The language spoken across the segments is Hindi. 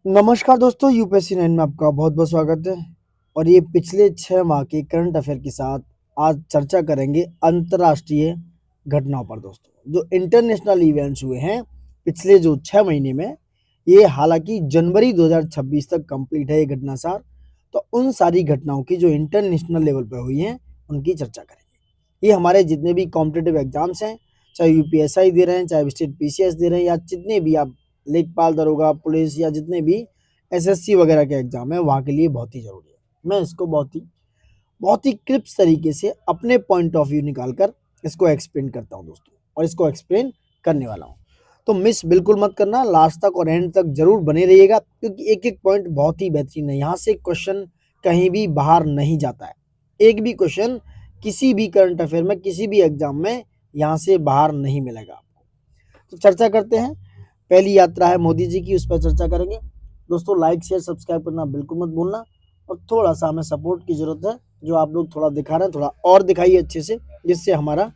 नमस्कार दोस्तों, यूपीएससी 9 में आपका बहुत बहुत स्वागत है। और ये पिछले 6 माह के करंट अफेयर के साथ आज चर्चा करेंगे अंतर्राष्ट्रीय घटनाओं पर। दोस्तों, जो इंटरनेशनल इवेंट्स हुए हैं पिछले जो 6 महीने में, ये हालांकि जनवरी 2026 तक कंप्लीट है ये घटनासार। तो उन सारी घटनाओं की जो इंटरनेशनल लेवल पर हुई हैं उनकी चर्चा करेंगे। ये हमारे जितने भी कॉम्पिटेटिव एग्जाम्स हैं, चाहे यूपीएसआई दे रहे हैं, चाहे स्टेट पीसीएस दे रहे हैं, या जितने भी आप लेखपाल, दरोगा, पुलिस, या जितने भी एसएससी वगैरह के एग्जाम है, वहाँ के लिए बहुत ही जरूरी है। मैं इसको बहुत ही क्रिप्स तरीके से अपने पॉइंट ऑफ व्यू निकालकर इसको एक्सप्लेन करता हूँ दोस्तों, और इसको एक्सप्लेन करने वाला हूँ। तो मिस बिल्कुल मत करना, लास्ट तक और एंड तक जरूर बने रहिएगा, क्योंकि एक एक पॉइंट बहुत ही बेहतरीन है। यहाँ से क्वेश्चन कहीं भी बाहर नहीं जाता है। एक भी क्वेश्चन किसी भी करंट अफेयर में, किसी भी एग्जाम में यहाँ से बाहर नहीं मिलेगा आपको। तो चर्चा करते हैं। पहली यात्रा है मोदी जी की, उस पर चर्चा करेंगे। दोस्तों, लाइक शेयर सब्सक्राइब करना बिल्कुल मत भूलना, और थोड़ा सा हमें सपोर्ट की जरूरत है। जो आप लोग थोड़ा दिखा रहे हैं, थोड़ा और दिखाइए अच्छे से, जिससे हमारा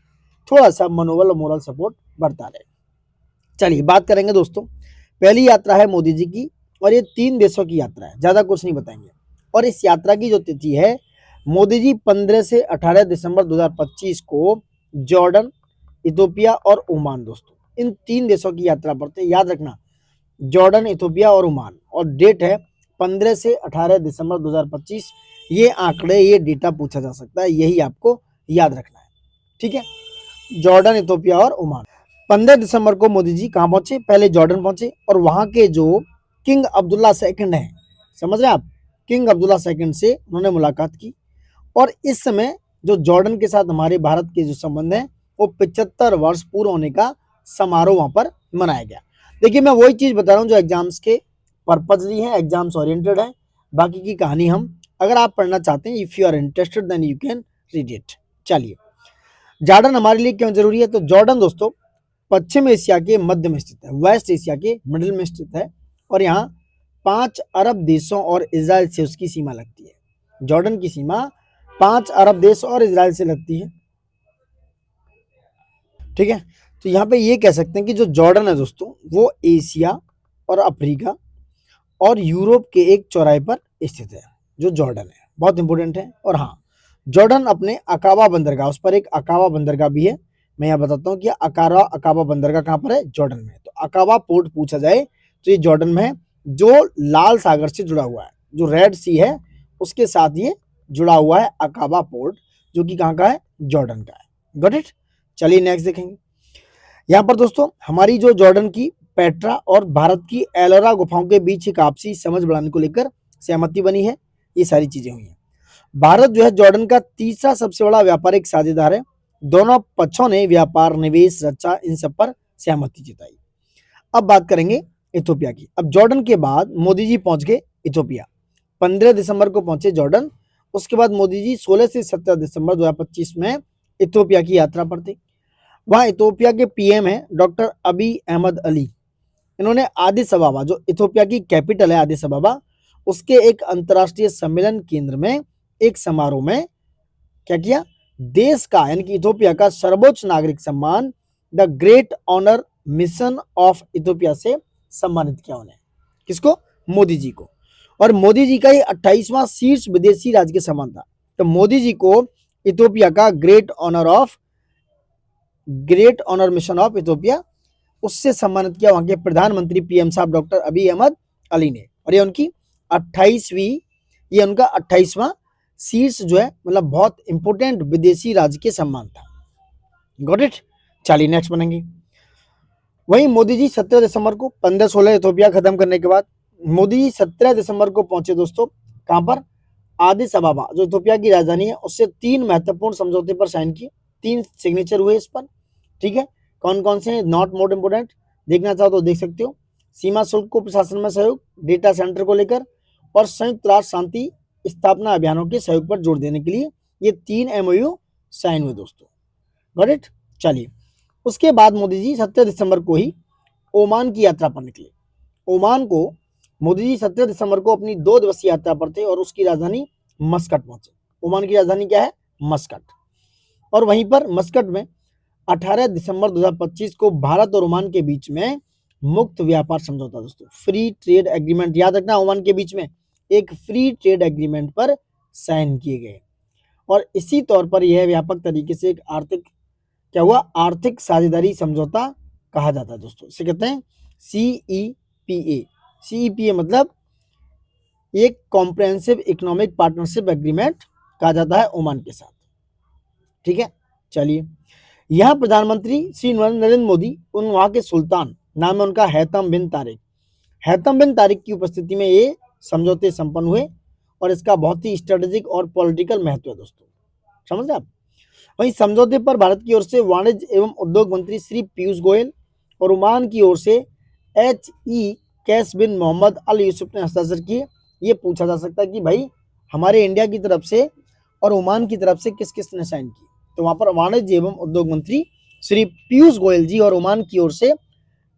थोड़ा सा मनोबल और मोरल सपोर्ट बढ़ता रहे। चलिए बात करेंगे दोस्तों। पहली यात्रा है मोदी जी की, और ये 3 देशों की यात्रा है, ज्यादा कुछ नहीं बताएंगे। और इस यात्रा की जो तिथि है, मोदी जी 15 से 18 दिसंबर 2025 को जॉर्डन, इथोपिया और ओमान, दोस्तों इन 3 देशों की यात्रा पर थे। याद रखना, जॉर्डन, इथोपिया और ओमान, और डेट है 15 से 18 दिसंबर 2025। ये आंकड़े, ये डेटा पूछा जा सकता है, यही आपको याद रखना है। ठीक है, जॉर्डन, इथोपिया और ओमान। 15 दिसंबर को मोदी जी कहाँ पहुंचे? पहले जॉर्डन पहुंचे, और वहां के जो किंग अब्दुल्ला सेकंड है, समझ रहे हैं आप, किंग अब्दुल्ला सेकंड से उन्होंने मुलाकात की। और इस समय जो जॉर्डन के साथ हमारे भारत के जो संबंध है, वो 75 वर्ष पूर्ण होने का समारोह वहां पर मनाया गया। देखिए, मैं वही चीज बता रहा हूँ जो एग्जाम्स के पर्पजली है, एग्जाम्स ओरिएंटेड है। बाकी की कहानी हम, अगर आप पढ़ना चाहते हैं, if you are interested then you can read it. चलिए, जॉर्डन हमारे लिए क्यों जरूरी है? तो जॉर्डन दोस्तों पश्चिम एशिया के मध्य में स्थित है, वेस्ट एशिया के मिडिल में स्थित है, और यहाँ 5 अरब देशों और इजराइल से उसकी सीमा लगती है। जॉर्डन की सीमा 5 अरब देश और इजराइल से लगती है। ठीक है, तो यहाँ पे ये कह सकते हैं कि जो जॉर्डन है दोस्तों, वो एशिया और अफ्रीका और यूरोप के एक चौराहे पर स्थित है। जो जॉर्डन है बहुत इंपॉर्टेंट है। और हाँ, जॉर्डन अपने अकाबा बंदरगाह, उस पर एक अकाबा बंदरगाह भी है। मैं यहाँ बताता हूँ कि अकाबा बंदरगाह कहाँ पर है? जॉर्डन में। तो अकाबा पोर्ट पूछा जाए तो ये जॉर्डन में है, जो लाल सागर से जुड़ा हुआ है, जो रेड सी है उसके साथ ये जुड़ा हुआ है अकाबा पोर्ट, जो कि कहाँ का है? जॉर्डन का है। Got it. चलिए नेक्स्ट देखेंगे। यहाँ पर दोस्तों हमारी जो जॉर्डन की पेट्रा और भारत की एलोरा गुफाओं के बीच एक आपसी समझ बढ़ाने को लेकर सहमति बनी है। ये सारी चीजें हुई हैं। भारत जो है जॉर्डन का तीसरा सबसे बड़ा व्यापारिक साझेदार है। दोनों पक्षों ने व्यापार, निवेश, रक्षा, इन सब पर सहमति जताई। अब बात करेंगे इथोपिया की। अब जॉर्डन के बाद मोदी जी पहुंच गए इथोपिया। 15 दिसंबर को पहुंचे जॉर्डन। उसके बाद मोदी जी 16 से 17 दिसंबर 2025 में इथोपिया की यात्रा पर थे। वहाँ इथोपिया के पीएम है डॉक्टर अबी अहमद अली। इन्होंने आदिस अबाबा, जो इथोपिया की कैपिटल है आदिस अबाबा, उसके एक अंतर्राष्ट्रीय सम्मेलन केंद्र में एक समारोह में क्या किया? देश का, यानी कि इथोपिया का सर्वोच्च नागरिक सम्मान the great honour mission of Ethiopia से सम्मानित किया उन्हें। किसको? मोदी जी को। और मोदी जी का ये 28वां शीर्ष विदेशी राजकीय सम्मान था। तो मोदी जी को इथोपिया का great honour mission of Ethiopia, उससे सम्मानित किया वहां के प्रधानमंत्री पीएम साहब डॉक्टर अबी अहमद अली ने। और ये उनकी 28वीं, ये उनका 28वां शीर्ष जो है, मतलब बहुत इंपोर्टेंट विदेशी राजकीय सम्मान था। Got it. चलिए नेक्स्ट बनेंगे। वहीं मोदी जी 17 दिसंबर को 15-16 इथोपिया खत्म करने के बाद मोदी जी 17 दिसंबर को पहुंचे दोस्तों, कहां पर? आदिस अबाबा, जो इथोपिया की राजधानी है, उससे 3 महत्वपूर्ण समझौते पर साइन किए। 3 सिग्नेचर हुए इस पर। ठीक है, कौन कौन से? नॉट मोर इंपोर्टेंट, देखना चाहो तो देख सकते हो। सीमा शुल्क को प्रशासन में सहयोग, डेटा सेंटर को लेकर, और संयुक्त राष्ट्र शांति स्थापना अभियानों के सहयोग पर जोर देने के लिए ये 3 एमओयू साइन हुए दोस्तों। Got it. चलिए, उसके बाद मोदी जी 17 दिसंबर को ही ओमान की यात्रा पर निकले। ओमान को मोदी जी 17 दिसंबर को अपनी 2 दिवसीय यात्रा पर थे, और उसकी राजधानी मस्कट पहुंचे। ओमान की राजधानी क्या है? मस्कट। और वहीं पर मस्कट में 18 दिसंबर 2025 को भारत और ओमान के बीच में मुक्त व्यापार समझौता दोस्तों, फ्री ट्रेड एग्रीमेंट, याद रखना ओमान के बीच में एक फ्री ट्रेड एग्रीमेंट पर साइन किए गए। और इसी तौर पर यह व्यापक तरीके से एक आर्थिक क्या हुआ, आर्थिक साझेदारी समझौता कहा जाता है दोस्तों। इसे कहते हैं CEPA। CEPA मतलब एक कॉम्प्रिहेंसिव इकोनॉमिक पार्टनरशिप एग्रीमेंट कहा जाता है ओमान के साथ। ठीक है, चलिए यहाँ प्रधानमंत्री श्री नरेंद्र मोदी वहाँ के सुल्तान, नाम है उनका हैतम बिन तारिक, हैतम बिन तारिक की उपस्थिति में ये समझौते संपन्न हुए और इसका बहुत ही स्ट्रेटेजिक और पॉलिटिकल महत्व है दोस्तों, समझ रहे आप। वहीं समझौते पर भारत की ओर से वाणिज्य एवं उद्योग मंत्री श्री पीयूष गोयल और ओमान की ओर से HE कैस बिन मोहम्मद अल यूसुफ ने हस्ताक्षर किए। ये पूछा जा सकता है कि भाई हमारे इंडिया की तरफ से और ओमान की तरफ से किस किस ने साइन की, तो वहां पर वाणिज्य एवं उद्योग मंत्री श्री पीयूष गोयल जी और ओमान की ओर से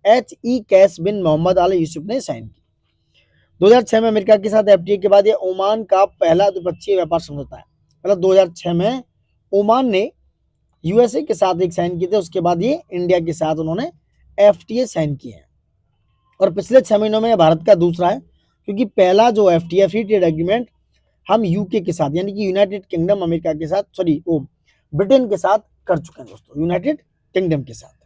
HE कैस बिन मोहम्मद अल यूसुफ ने साइन की। 2006 में अमेरिका के साथ FTA के बाद ये ओमान का पहला द्विपक्षीय व्यापार समझौता है। मतलब 2006 में ओमान ने USA के साथ एक साइन किए थे, उसके बाद ये इंडिया के साथ उन्होंने FTA साइन किए हैं। और पिछले 6 महीनों में भारत का दूसरा है, क्योंकि पहला जो FTA फ्री ट्रेड एग्रीमेंट हम यूके के साथ यानी कि यूनाइटेड किंगडम अमेरिका के साथ ब्रिटेन के साथ कर चुके हैं दोस्तों, यूनाइटेड किंगडम के साथ।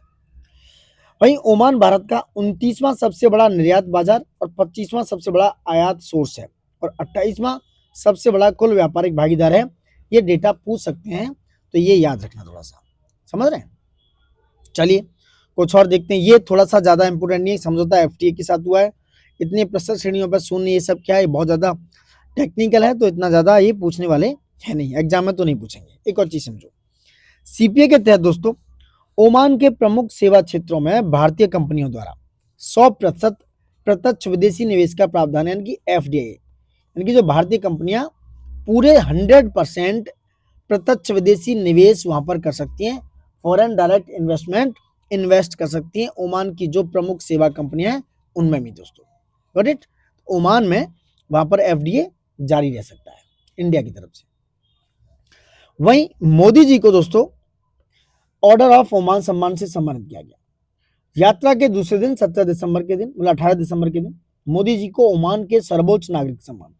वहीं ओमान भारत का 29वां सबसे बड़ा निर्यात बाजार और 25वां सबसे बड़ा आयात सोर्स है और 28वां सबसे बड़ा कुल व्यापारिक भागीदार है। ये डेटा पूछ सकते हैं, तो ये याद रखना थोड़ा सा, समझ रहे हैं। चलिए कुछ और देखते हैं, ये थोड़ा सा ज्यादा इंपोर्टेंट नहीं है, समझौता FTA के साथ हुआ है। इतनी प्रश्न श्रेणियों पर शून्य ये सब क्या है, बहुत ज्यादा टेक्निकल है, तो इतना ज्यादा ये पूछने वाले है नहीं, एग्जाम में तो नहीं पूछेंगे। एक और चीज समझो, CPA के तहत दोस्तों ओमान के प्रमुख सेवा क्षेत्रों में भारतीय कंपनियों द्वारा 100% प्रत्यक्ष विदेशी निवेश का प्रावधान है, यानी कि FDI, यानी कि जो भारतीय कंपनियां पूरे 100% प्रत्यक्ष विदेशी निवेश वहां पर कर सकती हैं, फॉरेन डायरेक्ट इन्वेस्टमेंट इन्वेस्ट कर सकती हैं ओमान की जो प्रमुख सेवा कंपनियां हैं उनमें भी दोस्तों, गॉट इट। ओमान में वहां पर FDA जारी रह सकता है इंडिया की तरफ से। वहीं मोदी जी को दोस्तों ऑर्डर ऑफ ओमान सम्मान से सम्मानित किया गया। यात्रा के दूसरे दिन 17 दिसंबर के दिन, मतलब 18 दिसंबर के दिन मोदी जी को ओमान के सर्वोच्च नागरिक सम्मान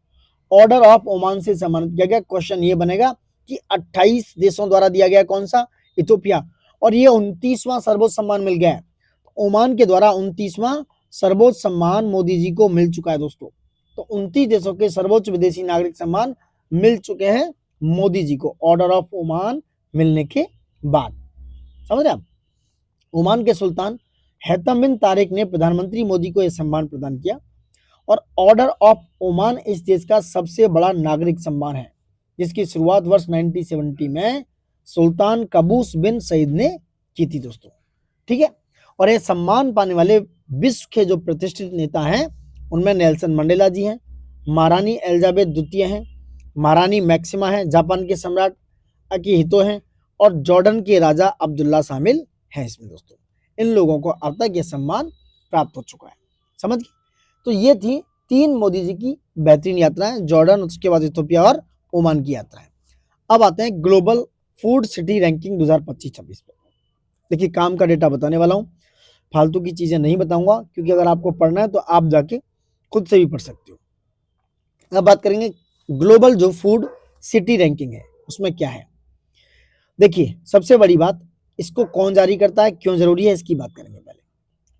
ऑर्डर ऑफ ओमान से सम्मानित किया गया। क्वेश्चन ये बनेगा कि 28 देशों द्वारा दिया गया कौन सा, इथोपिया, और ये 29वां सर्वोच्च सम्मान मिल गया है। ओमान के द्वारा 29वां सर्वोच्च सम्मान मोदी जी को मिल चुका है दोस्तों। तो 29 देशों के सर्वोच्च विदेशी नागरिक सम्मान मिल चुके हैं मोदी जी को ऑर्डर ऑफ ओमान मिलने के बाद, समझ रहे आप। ओमान के सुल्तान हैतम बिन तारिक ने प्रधानमंत्री मोदी को यह सम्मान प्रदान किया और ऑर्डर ऑफ ओमान इस देश का सबसे बड़ा नागरिक सम्मान है, जिसकी शुरुआत वर्ष 1970 में सुल्तान कबूस बिन सईद ने की थी दोस्तों, ठीक है। और यह सम्मान पाने वाले विश्व के जो प्रतिष्ठित नेता हैं उनमें नेल्सन मंडेला जी हैं, महारानी एलिजाबेथ द्वितीय हैं, महारानी मैक्सिमा हैं, जापान के सम्राट अकिहितो हैं और जॉर्डन के राजा अब्दुल्ला शामिल हैं इसमें दोस्तों। इन लोगों को अब तक यह सम्मान प्राप्त हो चुका है, समझ गए। तो ये थी 3 मोदी जी की बेहतरीन यात्राएं, जॉर्डन, उसके बाद इथोपिया और ओमान की यात्राएं। अब आते हैं ग्लोबल फूड सिटी रैंकिंग 2025-26 पे। देखिए काम का डेटा बताने वाला हूं, फालतू की चीजें नहीं बताऊंगा, क्योंकि अगर आपको पढ़ना है तो आप जाके खुद से भी पढ़ सकते हो। अब बात करेंगे ग्लोबल जो फूड सिटी रैंकिंग है उसमें क्या है। देखिए सबसे बड़ी बात, इसको कौन जारी करता है, क्यों जरूरी है, इसकी बात करेंगे पहले,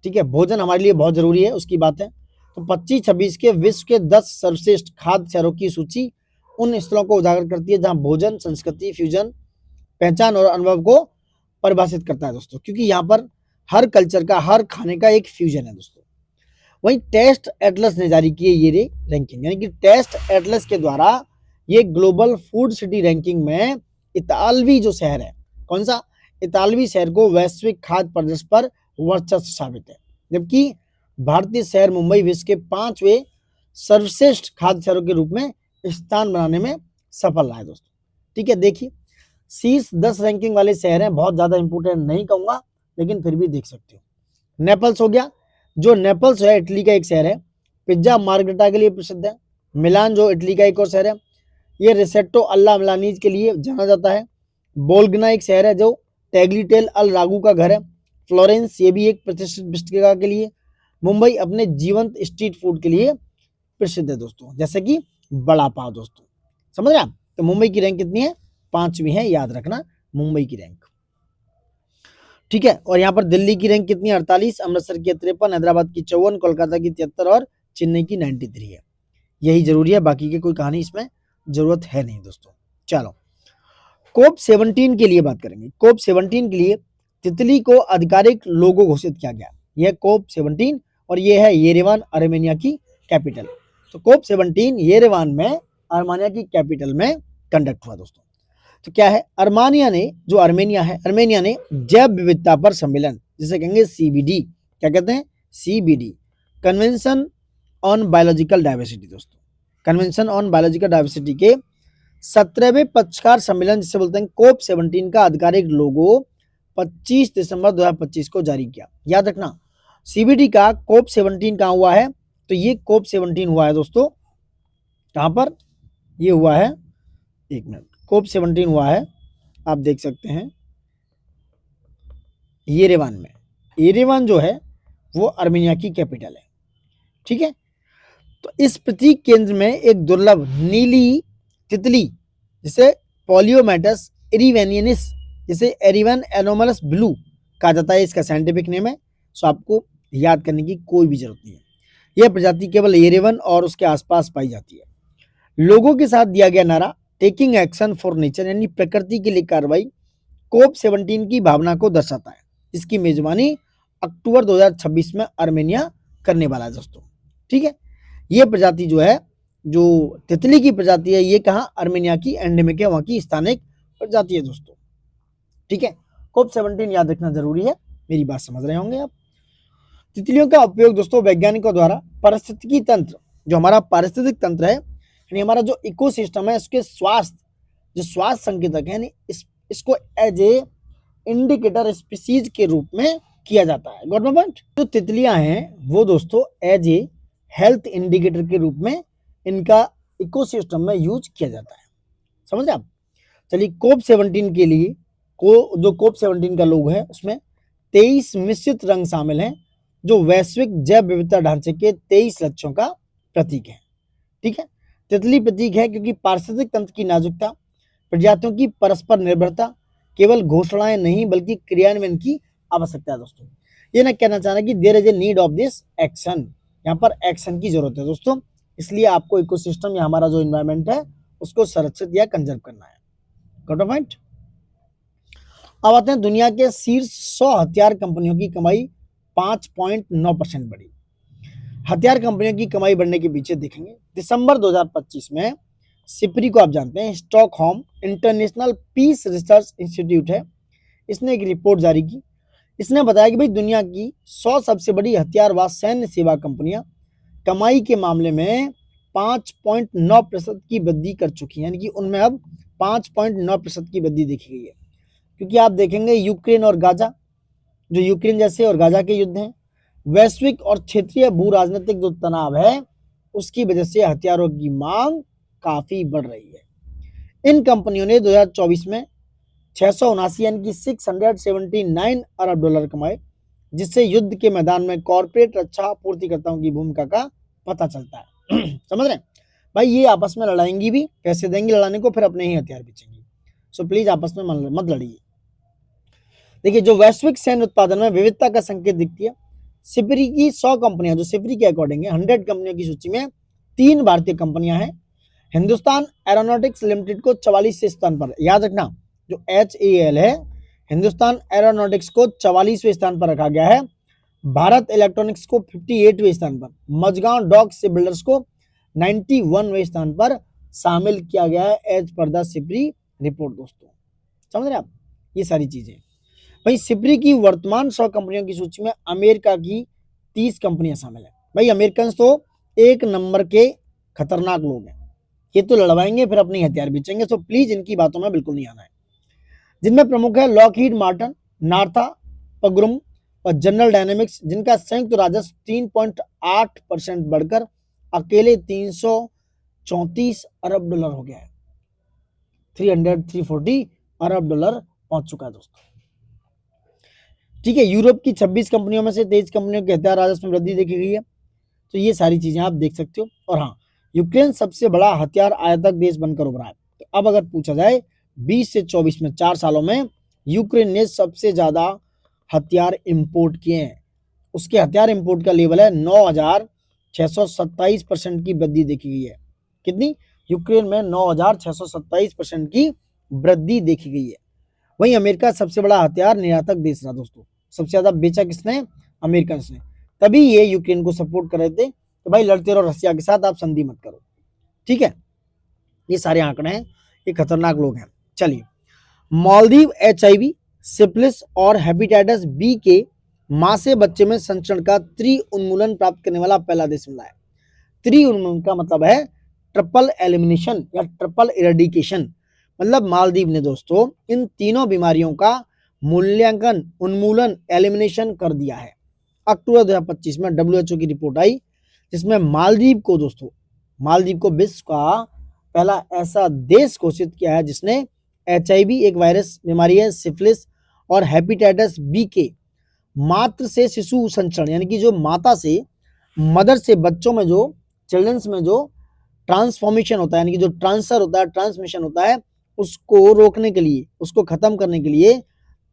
ठीक है। भोजन हमारे लिए बहुत जरूरी है, उसकी बात है। तो 25-26 के विश्व के 10 सर्वश्रेष्ठ खाद्य शहरों की सूची उन स्थलों को उजागर करती है जहां भोजन, संस्कृति, फ्यूजन, पहचान और अनुभव को परिभाषित करता है दोस्तों, क्योंकि यहाँ पर हर कल्चर का, हर खाने का एक फ्यूजन है दोस्तों। वहीं टेस्ट एटलस ने जारी की है ये रैंकिंग, यानी कि टेस्ट एटलस के द्वारा ये ग्लोबल फूड सिटी रैंकिंग में इतालवी जो शहर है, कौन सा, इतालवी शहर को वैश्विक खाद्य परिदृश्य पर वर्चस्व साबित है, जबकि भारतीय शहर मुंबई विश्व के 5वें सर्वश्रेष्ठ खाद्य शहरों के रूप में स्थान बनाने में सफल रहा है दोस्तों, ठीक है। देखिए शीर्ष 10 रैंकिंग वाले शहर हैं, बहुत ज्यादा इंपोर्टेंट नहीं कहूंगा लेकिन फिर भी देख सकते हो। नेपल्स हो गया, जो नेपल्स है इटली का एक शहर है, पिज्जा मार्गरेटा के लिए प्रसिद्ध है। मिलान जो इटली का एक और शहर है, ये रिसेट्टो अल्ला मिलानीज के लिए जाना जाता है। बोल्गना एक शहर है जो टैग्लीटेल अल रागू का घर है। फ्लोरेंस ये भी एक प्रतिष्ठित पुस्तिका के लिए मुंबई अपने जीवंत स्ट्रीट फूड के लिए प्रसिद्ध है दोस्तों, जैसे कि बड़ा पाव दोस्तों। समझ रहे आप? तो मुंबई की रैंक कितनी है? 5वीं है, याद रखना मुंबई की रैंक। ठीक है, और यहाँ पर दिल्ली की रैंक कितनी है? 48, अमृतसर की 53, हैदराबाद की 54, कोलकाता की 73 और चेन्नई की 93 है। यही जरूरी है, बाकी की कोई कहानी इसमें जरूरत है नहीं दोस्तों। चलो कोप 17 के लिए बात करेंगे। कोप 17 के लिए तितली को आधिकारिक लोगो घोषित किया गया। यह कोप 17 और यह है येरेवान आर्मेनिया की कैपिटल। तो कोप 17 येरेवान में आर्मेनिया की कैपिटल में कंडक्ट हुआ दोस्तों। तो क्या है? आर्मेनिया ने, जो आर्मेनिया है, आर्मेनिया ने जैव विविधता पर सम्मेलन, जिसे कहेंगे सीबीडी, क्या कहते हैं? CBD, convention on biological diversity दोस्तों। कन्वेंशन ऑन बायोलॉजिकल डाइवर्सिटी के 17वें पक्षकार सम्मेलन, जिसे बोलते हैं कोप 17 का आधिकारिक लोगो 25 दिसंबर 2025 को जारी किया। याद रखना सीबीडी का कोप 17 कहां हुआ है? तो ये कोप 17 हुआ है दोस्तों, कहां पर? ये हुआ है, एक मिनट, कोप 17 हुआ है, आप देख सकते हैं येरेवान में। येरेवान जो है वो आर्मेनिया की कैपिटल है। ठीक है, तो इस प्रतीक केंद्र में एक दुर्लभ नीली तितली, जिसे पॉलियोमेटस एरिवेनियनिस, जिसे एरिवन एनोमलस ब्लू कहा जाता है, इसका साइंटिफिक नेम है। सो आपको याद करने की कोई भी जरूरत नहीं है। यह प्रजाति केवल येरेवन और उसके आसपास पाई जाती है। लोगों के साथ दिया गया नारा टेकिंग एक्शन फॉर नेचर, यानी प्रकृति के लिए कार्रवाई, कोप 17 की भावना को दर्शाता है। इसकी मेजबानी अक्टूबर 2026 में आर्मेनिया करने वाला है दोस्तों। ठीक है, यह प्रजाति जो है, जो तितली की प्रजाति है, ये कहाँ? आर्मेनिया की एंडेमिक है, वहां की स्थानिक प्रजाति है दोस्तों। ठीक है, कोप 17 याद रखना जरूरी है, मेरी बात समझ रहे होंगे आप। तितलियों का उपयोग दोस्तों वैज्ञानिकों द्वारा पारिस्थितिकी तंत्र, जो हमारा पारिस्थितिक तंत्र है, यानी हमारा जो इकोसिस्टम है, उसके स्वास्थ्य, जो स्वास्थ्य संकेतक है, इसको एज ए इंडिकेटर स्पीसीज के रूप में किया जाता है। Got my point? जो तितलियां हैं वो दोस्तों एज ए हेल्थ इंडिकेटर के रूप में इनका इकोसिस्टम में यूज किया जाता है। समझ रहे आप? चलिए कोप 17 के लिए जो कोप 17 का लोगो है, उसमें 23 मिश्रित रंग शामिल हैं, जो वैश्विक जैव विविधता ढांचे के 23 लक्ष्यों का प्रतीक है। ठीक है, तितली प्रतीक है क्योंकि पारिस्थितिक तंत्र की नाजुकता, प्रजातियों की परस्पर निर्भरता, केवल घोषणाएं नहीं बल्कि क्रियान्वयन की आवश्यकता है दोस्तों। ये ना कहना चाहना कि there is a need of this action, यहाँ पर एक्शन की जरूरत है दोस्तों। इसलिए आपको इकोसिस्टम या हमारा जो इन्वायरमेंट है उसको संरक्षित या कंजर्व करना है। Got a point? अब आते हैं दुनिया के शीर्ष 100 हथियार कंपनियों की कमाई 5.9% बढ़ी। हथियार कंपनियों की कमाई बढ़ने के पीछे देखेंगे, दिसंबर 2025 में सिप्री को आप जानते हैं, Stockholm International Peace Research Institute है, इसने एक रिपोर्ट जारी की। इसने बताया कि भाई दुनिया की 100 सबसे बड़ी हथियार व सैन्य सेवा कंपनियां कमाई के मामले में 5.9% की वृद्धि कर चुकी हैं, यानी कि उनमें अब 5.9% की वृद्धि देखी गई है। क्योंकि आप देखेंगे यूक्रेन और गाजा, जो यूक्रेन जैसे और गाजा के युद्ध हैं, वैश्विक और क्षेत्रीय भू राजनीतिक जो तनाव है, उसकी वजह से हथियारों की मांग काफी बढ़ रही है। इन कंपनियों ने 2024 में 679 यानी कि $679 अरब कमाए, जिससे युद्ध के मैदान में कॉर्पोरेट रक्षा आपूर्तिकर्ताओं की भूमिका का पता चलता है। समझ रहे हैं भाई? ये आपस में लड़ाएंगी भी, पैसे देंगी लड़ाने को, फिर अपने ही हथियार बेचेंगी। सो प्लीज आपस में मत लड़िए। देखिए, जो वैश्विक सैन्य उत्पादन में विविधता का संकेत दिखती है, सिपरी की 100 कंपनियां, जो सिपरी के अकॉर्डिंग है, 100 कंपनियों की सूची में 3 भारतीय कंपनियां हैं। हिंदुस्तान एरोनॉटिक्स लिमिटेड को 44वें स्थान पर, याद रखना जो HAL है, हिंदुस्तान एरोनॉटिक्स को 44वें स्थान पर रखा गया है। भारत इलेक्ट्रॉनिक्स को 58वें स्थान पर, मजगांव डॉक से बिल्डर्स को 91वें स्थान पर शामिल किया गया है as per the Sipri report दोस्तों। समझ रहे आप? ये सारी चीजें। भाई सिपरी की वर्तमान 100 कंपनियों की सूची में अमेरिका की 30 कंपनियां शामिल है। भाई अमेरिकन तो एक नंबर के खतरनाक लोग हैं, ये तो लड़वाएंगे फिर अपनी हथियार बेचेंगे। सो प्लीज इनकी बातों में बिल्कुल नहीं आना है। जिनमें प्रमुख है लॉकहीड मार्टिन, नॉर्थरोप ग्रुम और जनरल डायनेमिक्स, जिनका संयुक्त राजस्व 3.8% बढ़कर अकेले $334 अरब हो गया है। 340 अरब डॉलर पहुंच चुका है दोस्तों। ठीक है, यूरोप की 26 कंपनियों में से 23 कंपनियों के हथियार राजस्व में वृद्धि देखी गई है। तो ये सारी चीजें आप देख सकते हो। और हाँ, यूक्रेन सबसे बड़ा हथियार आयातक देश बनकर उभरा है। तो अब अगर पूछा जाए 20 से 24 में 4 सालों में यूक्रेन ने सबसे ज्यादा हथियार इंपोर्ट किए हैं। उसके हथियार इंपोर्ट का लेवल है 9,627% की वृद्धि देखी गई है। कितनी? यूक्रेन में 9,627% की वृद्धि देखी गई है। वहीं अमेरिका सबसे बड़ा हथियार निर्यातक देश रहा दोस्तों। सबसे ज्यादा बेचा किसने? अमेरिकन ने। तभी ये यूक्रेन को सपोर्ट कर रहे थे कि भाई लड़ते रहो रसिया के साथ, आप संधि मत करो। ठीक है, ये सारे आंकड़े हैं, ये खतरनाक लोग हैं। चलिए, मालदीव HIV, सिफिलिस और हेपेटाइटिस बी के मां से बच्चे में संचरण का त्रि-उन्मूलन प्राप्त करने वाला पहला देश मिला है। त्रि-उन्मूलन का मतलब है ट्रिपल एलिमिनेशन या ट्रिपल इरेडिकेशन। मतलब मालदीव ने दोस्तों इन तीनों बीमारियों का मूल्यांकन, उन्मूलन, एलिमिनेशन कर दिया है। अक्टूबर 2025 में WHO की रिपोर्ट आई जिसमें मालदीव को विश्व का पहला ऐसा देश घोषित किया है जिसने HIV एक वायरस बीमारी है, सिफिलिस और हेपेटाइटिस बी के मात्र से शिशु संचरण यानी कि जो माता से मदर से बच्चों में जो चिल्ड्रंस में जो ट्रांसफॉर्मेशन होता है यानी कि जो ट्रांसफर होता है, ट्रांसमिशन होता है, उसको रोकने के लिए, उसको खत्म करने के लिए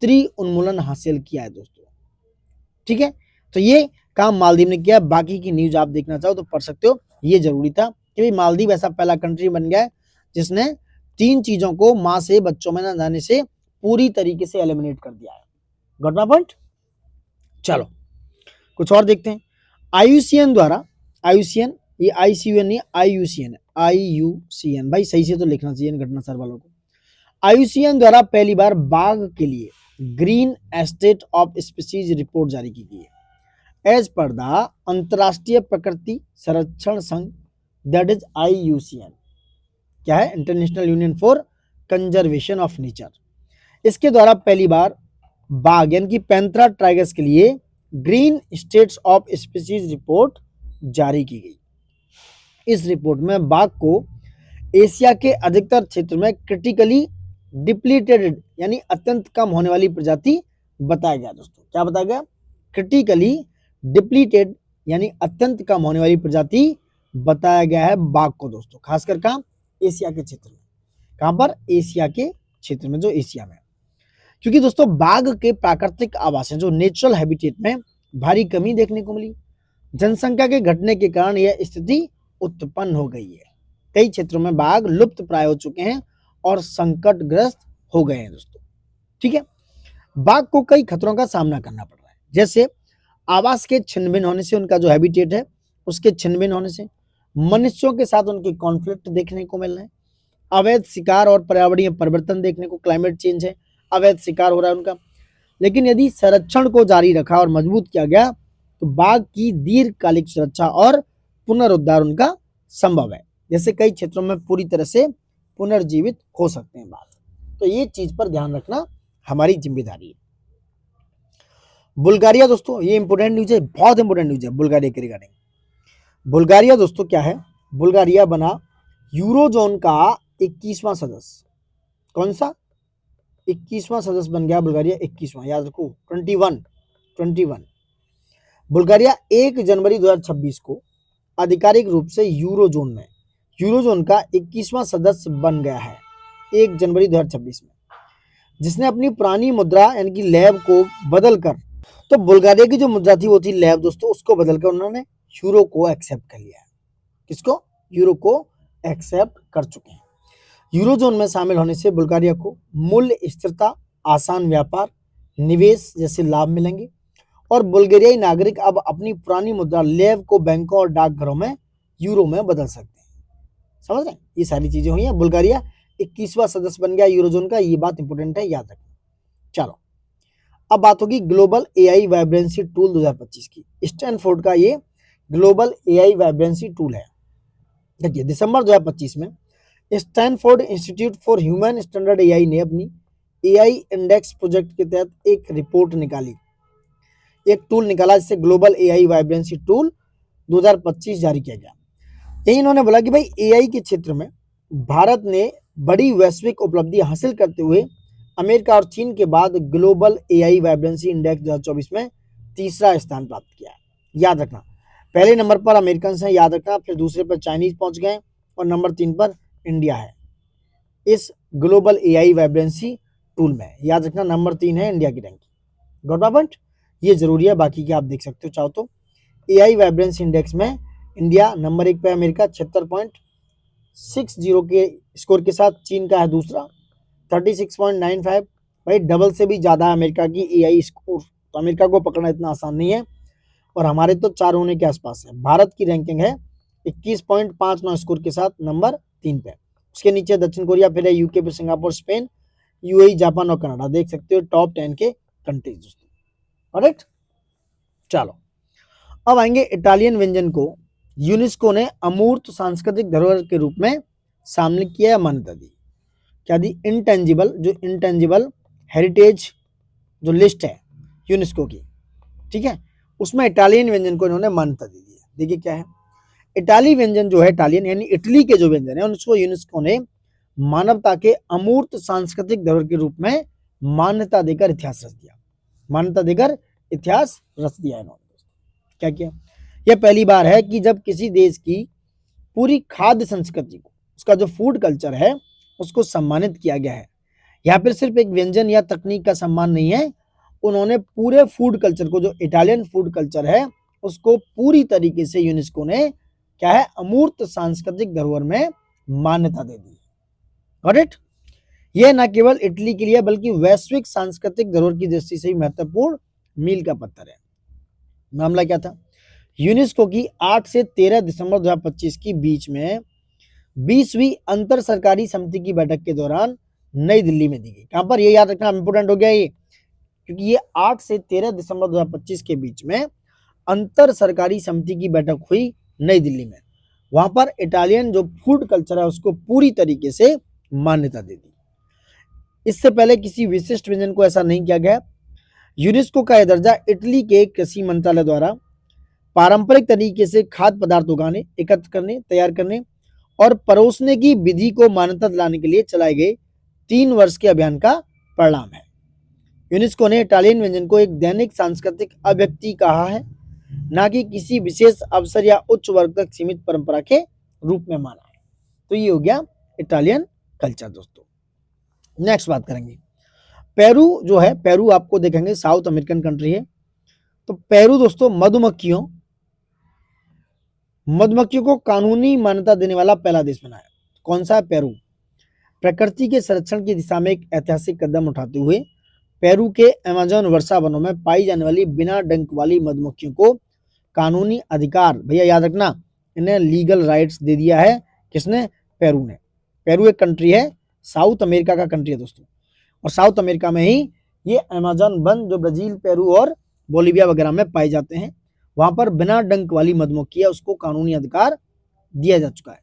त्रि-उन्मूलन हासिल किया है दोस्तों। ठीक है, तो ये काम मालदीव ने किया। बाकी की न्यूज आप देखना चाहो तो पढ़ सकते हो। ये जरूरी था कि मालदीव ऐसा पहला कंट्री बन गया है जिसने 3 चीजों को मां से बच्चों में न जाने से पूरी तरीके से एलिमिनेट कर दिया है। Got my point? चलो कुछ और देखते हैं। IUCN द्वारा, IUCN ये ICUN नहीं, IUCN है, IUCN भाई सही से तो लिखना चाहिए इन घटना सर वालों को। IUCN द्वारा पहली बार बाघ के लिए green estate of species report जारी की गई है। एज पर द अंतरराष्ट्रीय प्रकृति संरक्षण संघ, दैट इज IUCN, क्या है? International union for conservation of nature. इसके द्वारा पहली बार बाघ यानी कि पैंथेरा टाइगर्स के लिए green states of species report जारी की गई। इस रिपोर्ट में बाघ को एशिया के अधिकतर क्षेत्र में क्रिटिकली डिप्लीटेड यानी अत्यंत कम होने वाली प्रजाति बताया गया दोस्तों। क्या बताया गया? क्रिटिकली डिप्लीटेड यानी अत्यंत कम होने वाली प्रजाति बताया गया है बाघ को दोस्तों। खासकर कहां? एशिया के क्षेत्र में। कहां पर? एशिया के क्षेत्र में, जो एशिया में। क्योंकि दोस्तों बाघ के प्राकृतिक आवास हैं, जो नेचुरल हैबिटेट में भारी कमी देखने को मिली। जनसंख्या के घटने के कारण यह स्थिति उत्पन्न हो गई है। कई क्षेत्रों में बाघ लुप्त प्राय हो चुके हैं और संकटग्रस्त हो गए हैं दोस्तों। ठीक है, बाघ को कई खतरों का सामना करना पड़ रहा है, जैसे आवास के छिन्न-भिन्न होने से, उनका जो हैबिटेट है उसके छिन्न-भिन्न होने से, मनुष्यों के साथ उनके कॉन्फ्लिक्ट देखने को मिल रहे हैं, अवैध शिकार और पर्यावरणीय परिवर्तन देखने को, क्लाइमेट चेंज है, अवैध शिकार हो रहा है उनका। लेकिन यदि संरक्षण को जारी रखा और मजबूत किया गया तो बाघ की दीर्घकालिक सुरक्षा और पुनरुद्धार उनका संभव है। जैसे कई क्षेत्रों में पूरी तरह से पुनर्जीवित हो सकते हैं बाघ। तो ये चीज पर ध्यान रखना हमारी जिम्मेदारी है। बुल्गारिया दोस्तों, ये इंपोर्टेंट न्यूज है, बहुत इंपोर्टेंट न्यूज है बुल्गारिया के रिगार्डिंग। बुल्गारिया दोस्तों क्या है? बुल्गारिया बना यूरोजोन का 21वां सदस्य। कौन सा? 21वां सदस्य बन गया बुल्गारिया, 21वां, याद रखो 21। बुल्गारिया 1 जनवरी 2026 को आधिकारिक रूप से यूरोजोन का 21वां सदस्य बन गया है 1 जनवरी 2026 में, जिसने अपनी पुरानी मुद्रा यानी कि लेव को बदलकर, तो बुल्गारिया की जो मुद्रा थी वो थी लेव दोस्तों, उसको बदलकर उन्होंने यूरो को एक्सेप्ट कर लिया है। किसको? यूरो को एक्सेप्ट कर चुके हैं। यूरोजोन में शामिल होने से बुल्गारिया को मूल्य स्थिरता, आसान व्यापार, निवेश जैसे लाभ मिलेंगे और बुल्गारियाई नागरिक अब अपनी पुरानी मुद्रा लेव को बैंकों और डाकघरों में यूरो में बदल सकते हैं। समझ रहे हैं? ये सारी चीजें हुई हैं। बुल्गारिया 21वां सदस्य बन गया यूरोजोन का, ये बात इंपोर्टेंट है, याद रखना। चलो अब बात होगी ग्लोबल AI वाइब्रेंसी टूल 2025 की। स्टैनफोर्ड का ये ग्लोबल AI वाइब्रेंसी टूल है। देखिए दिसंबर 2025 में Stanford institute for human standard AI ने अपनी AI इंडेक्स प्रोजेक्ट के तहत एक रिपोर्ट निकाली, एक टूल निकाला जिसे ग्लोबल AI वाइब्रेंसी टूल 2025 जारी किया गया। यही इन्होंने बोला कि भाई AI के क्षेत्र में भारत ने बड़ी वैश्विक उपलब्धि हासिल करते हुए अमेरिका और चीन के बाद ग्लोबल एआई वाइब्रेंसी इंडेक्स 2024 में तीसरा स्थान प्राप्त किया है। याद रखना, पहले नंबर पर अमेरिकन हैं, याद रखना, फिर दूसरे पर चाइनीज पहुंच गए और नंबर 3 पर इंडिया है इस ग्लोबल एआई वाइब्रेंसी टूल में। याद रखना, नंबर 3 है इंडिया की रैंकिंग। Got my point? ये जरूरी है, बाकी के आप देख सकते हो चाहो तो। एआई वाइब्रेंसी इंडेक्स में इंडिया नंबर 1 पे, अमेरिका 76.60 के स्कोर के साथ, चीन का है दूसरा 36.95। भाई डबल से भी ज्यादा है अमेरिका की एआई स्कोर, तो अमेरिका को पकड़ना इतना आसान नहीं है, और हमारे तो 4 होने के आसपास है। भारत की रैंकिंग है 21.59 स्कोर के साथ नंबर 3 पे। उसके नीचे दक्षिण कोरिया, फिर है यूके, फिर सिंगापुर, स्पेन, यूएई, जापान और कनाडा। देख सकते हो टॉप 10 के कंट्रीज दोस्तों। राइट, चलो अब आएंगे इटालियन व्यंजन को यूनेस्को ने अमूर्त सांस्कृतिक धरोहर के रूप में शामिल किया या मान्यता दी। क्या दी? इंटेंजिबल हेरिटेज जो लिस्ट है यूनेस्को की, ठीक है, उसमें इटालियन व्यंजन को इन्होंने मान्यता दे दी है। देखिए क्या है, इटाली व्यंजन जो है, इटालियन यानी इटली के जो व्यंजन है, उसको यूनेस्को ने मानवता के अमूर्त सांस्कृतिक धरोहर के रूप में मान्यता देकर इतिहास रच दिया। मान्यता देकर इतिहास रच दिया इन्होंने। क्या किया? यह पहली बार है कि जब किसी देश की पूरी खाद्य संस्कृति को, उसका जो फूड कल्चर है, उसको सम्मानित किया गया है। यहाँ पर सिर्फ एक व्यंजन या तकनीक का सम्मान नहीं है, उन्होंने पूरे फूड कल्चर को, जो इटालियन फूड कल्चर है, उसको पूरी तरीके से यूनेस्को ने क्या है, अमूर्त सांस्कृतिक धरोहर में मान्यता दे दी। Got it? यह न केवल इटली के लिए बल्कि वैश्विक सांस्कृतिक धरोहर की दृष्टि से भी महत्वपूर्ण मील का पत्थर है। मामला क्या था? यूनेस्को की 8 से 13 दिसंबर 2025 की बीच में 20वीं अंतर सरकारी समिति की बैठक के दौरान नई दिल्ली में दी गई। कहां पर? ये याद रखना इंपोर्टेंट हो गया ये, क्योंकि ये 8 से 13 दिसंबर 2025 के बीच में अंतर सरकारी समिति की बैठक हुई नई दिल्ली में। वहां पर इटालियन जो फूड कल्चर है उसको पूरी तरीके से मान्यता दे दी। इससे पहले किसी विशिष्ट व्यंजन को ऐसा नहीं किया गया। यूनेस्को का यह दर्जा इटली के कृषि मंत्रालय द्वारा पारंपरिक तरीके से खाद्य पदार्थ उगाने, एकत्र करने, तैयार करने और परोसने की विधि को मान्यता दिलाने के लिए चलाए गए 3 वर्ष के अभियान का परिणाम है। यूनेस्को ने इटालियन व्यंजन को एक दैनिक सांस्कृतिक अभिव्यक्ति कहा है, ना कि किसी विशेष अवसर या उच्च वर्ग तक सीमित परंपरा के रूप में माना है। तो ये हो गया इटालियन कल्चर दोस्तों। नेक्स्ट बात करेंगे, पेरू जो है, पेरू आपको देखेंगे साउथ अमेरिकन कंट्री है। तो पेरू दोस्तों मधुमक्खियों को कानूनी मान्यता देने वाला पहला देश बना है। कौन सा है? पेरू। प्रकृति के संरक्षण की दिशा में एक ऐतिहासिक कदम उठाते हुए पेरू के अमेज़न वर्षा वनों में पाई जाने वाली बिना डंक वाली मधुमक्खियों को कानूनी अधिकार, भैया याद रखना, इन्हें लीगल राइट्स दे दिया है। किसने? पेरू ने। पेरू एक कंट्री है, साउथ अमेरिका का कंट्री है दोस्तों, और साउथ अमेरिका में ही ये अमेज़न वन जो ब्राजील, पेरू और बोलिविया वगैरह में पाए जाते हैं, वहां पर बिना डंक वाली मधुमक्खी है, उसको कानूनी अधिकार दिया जा चुका है।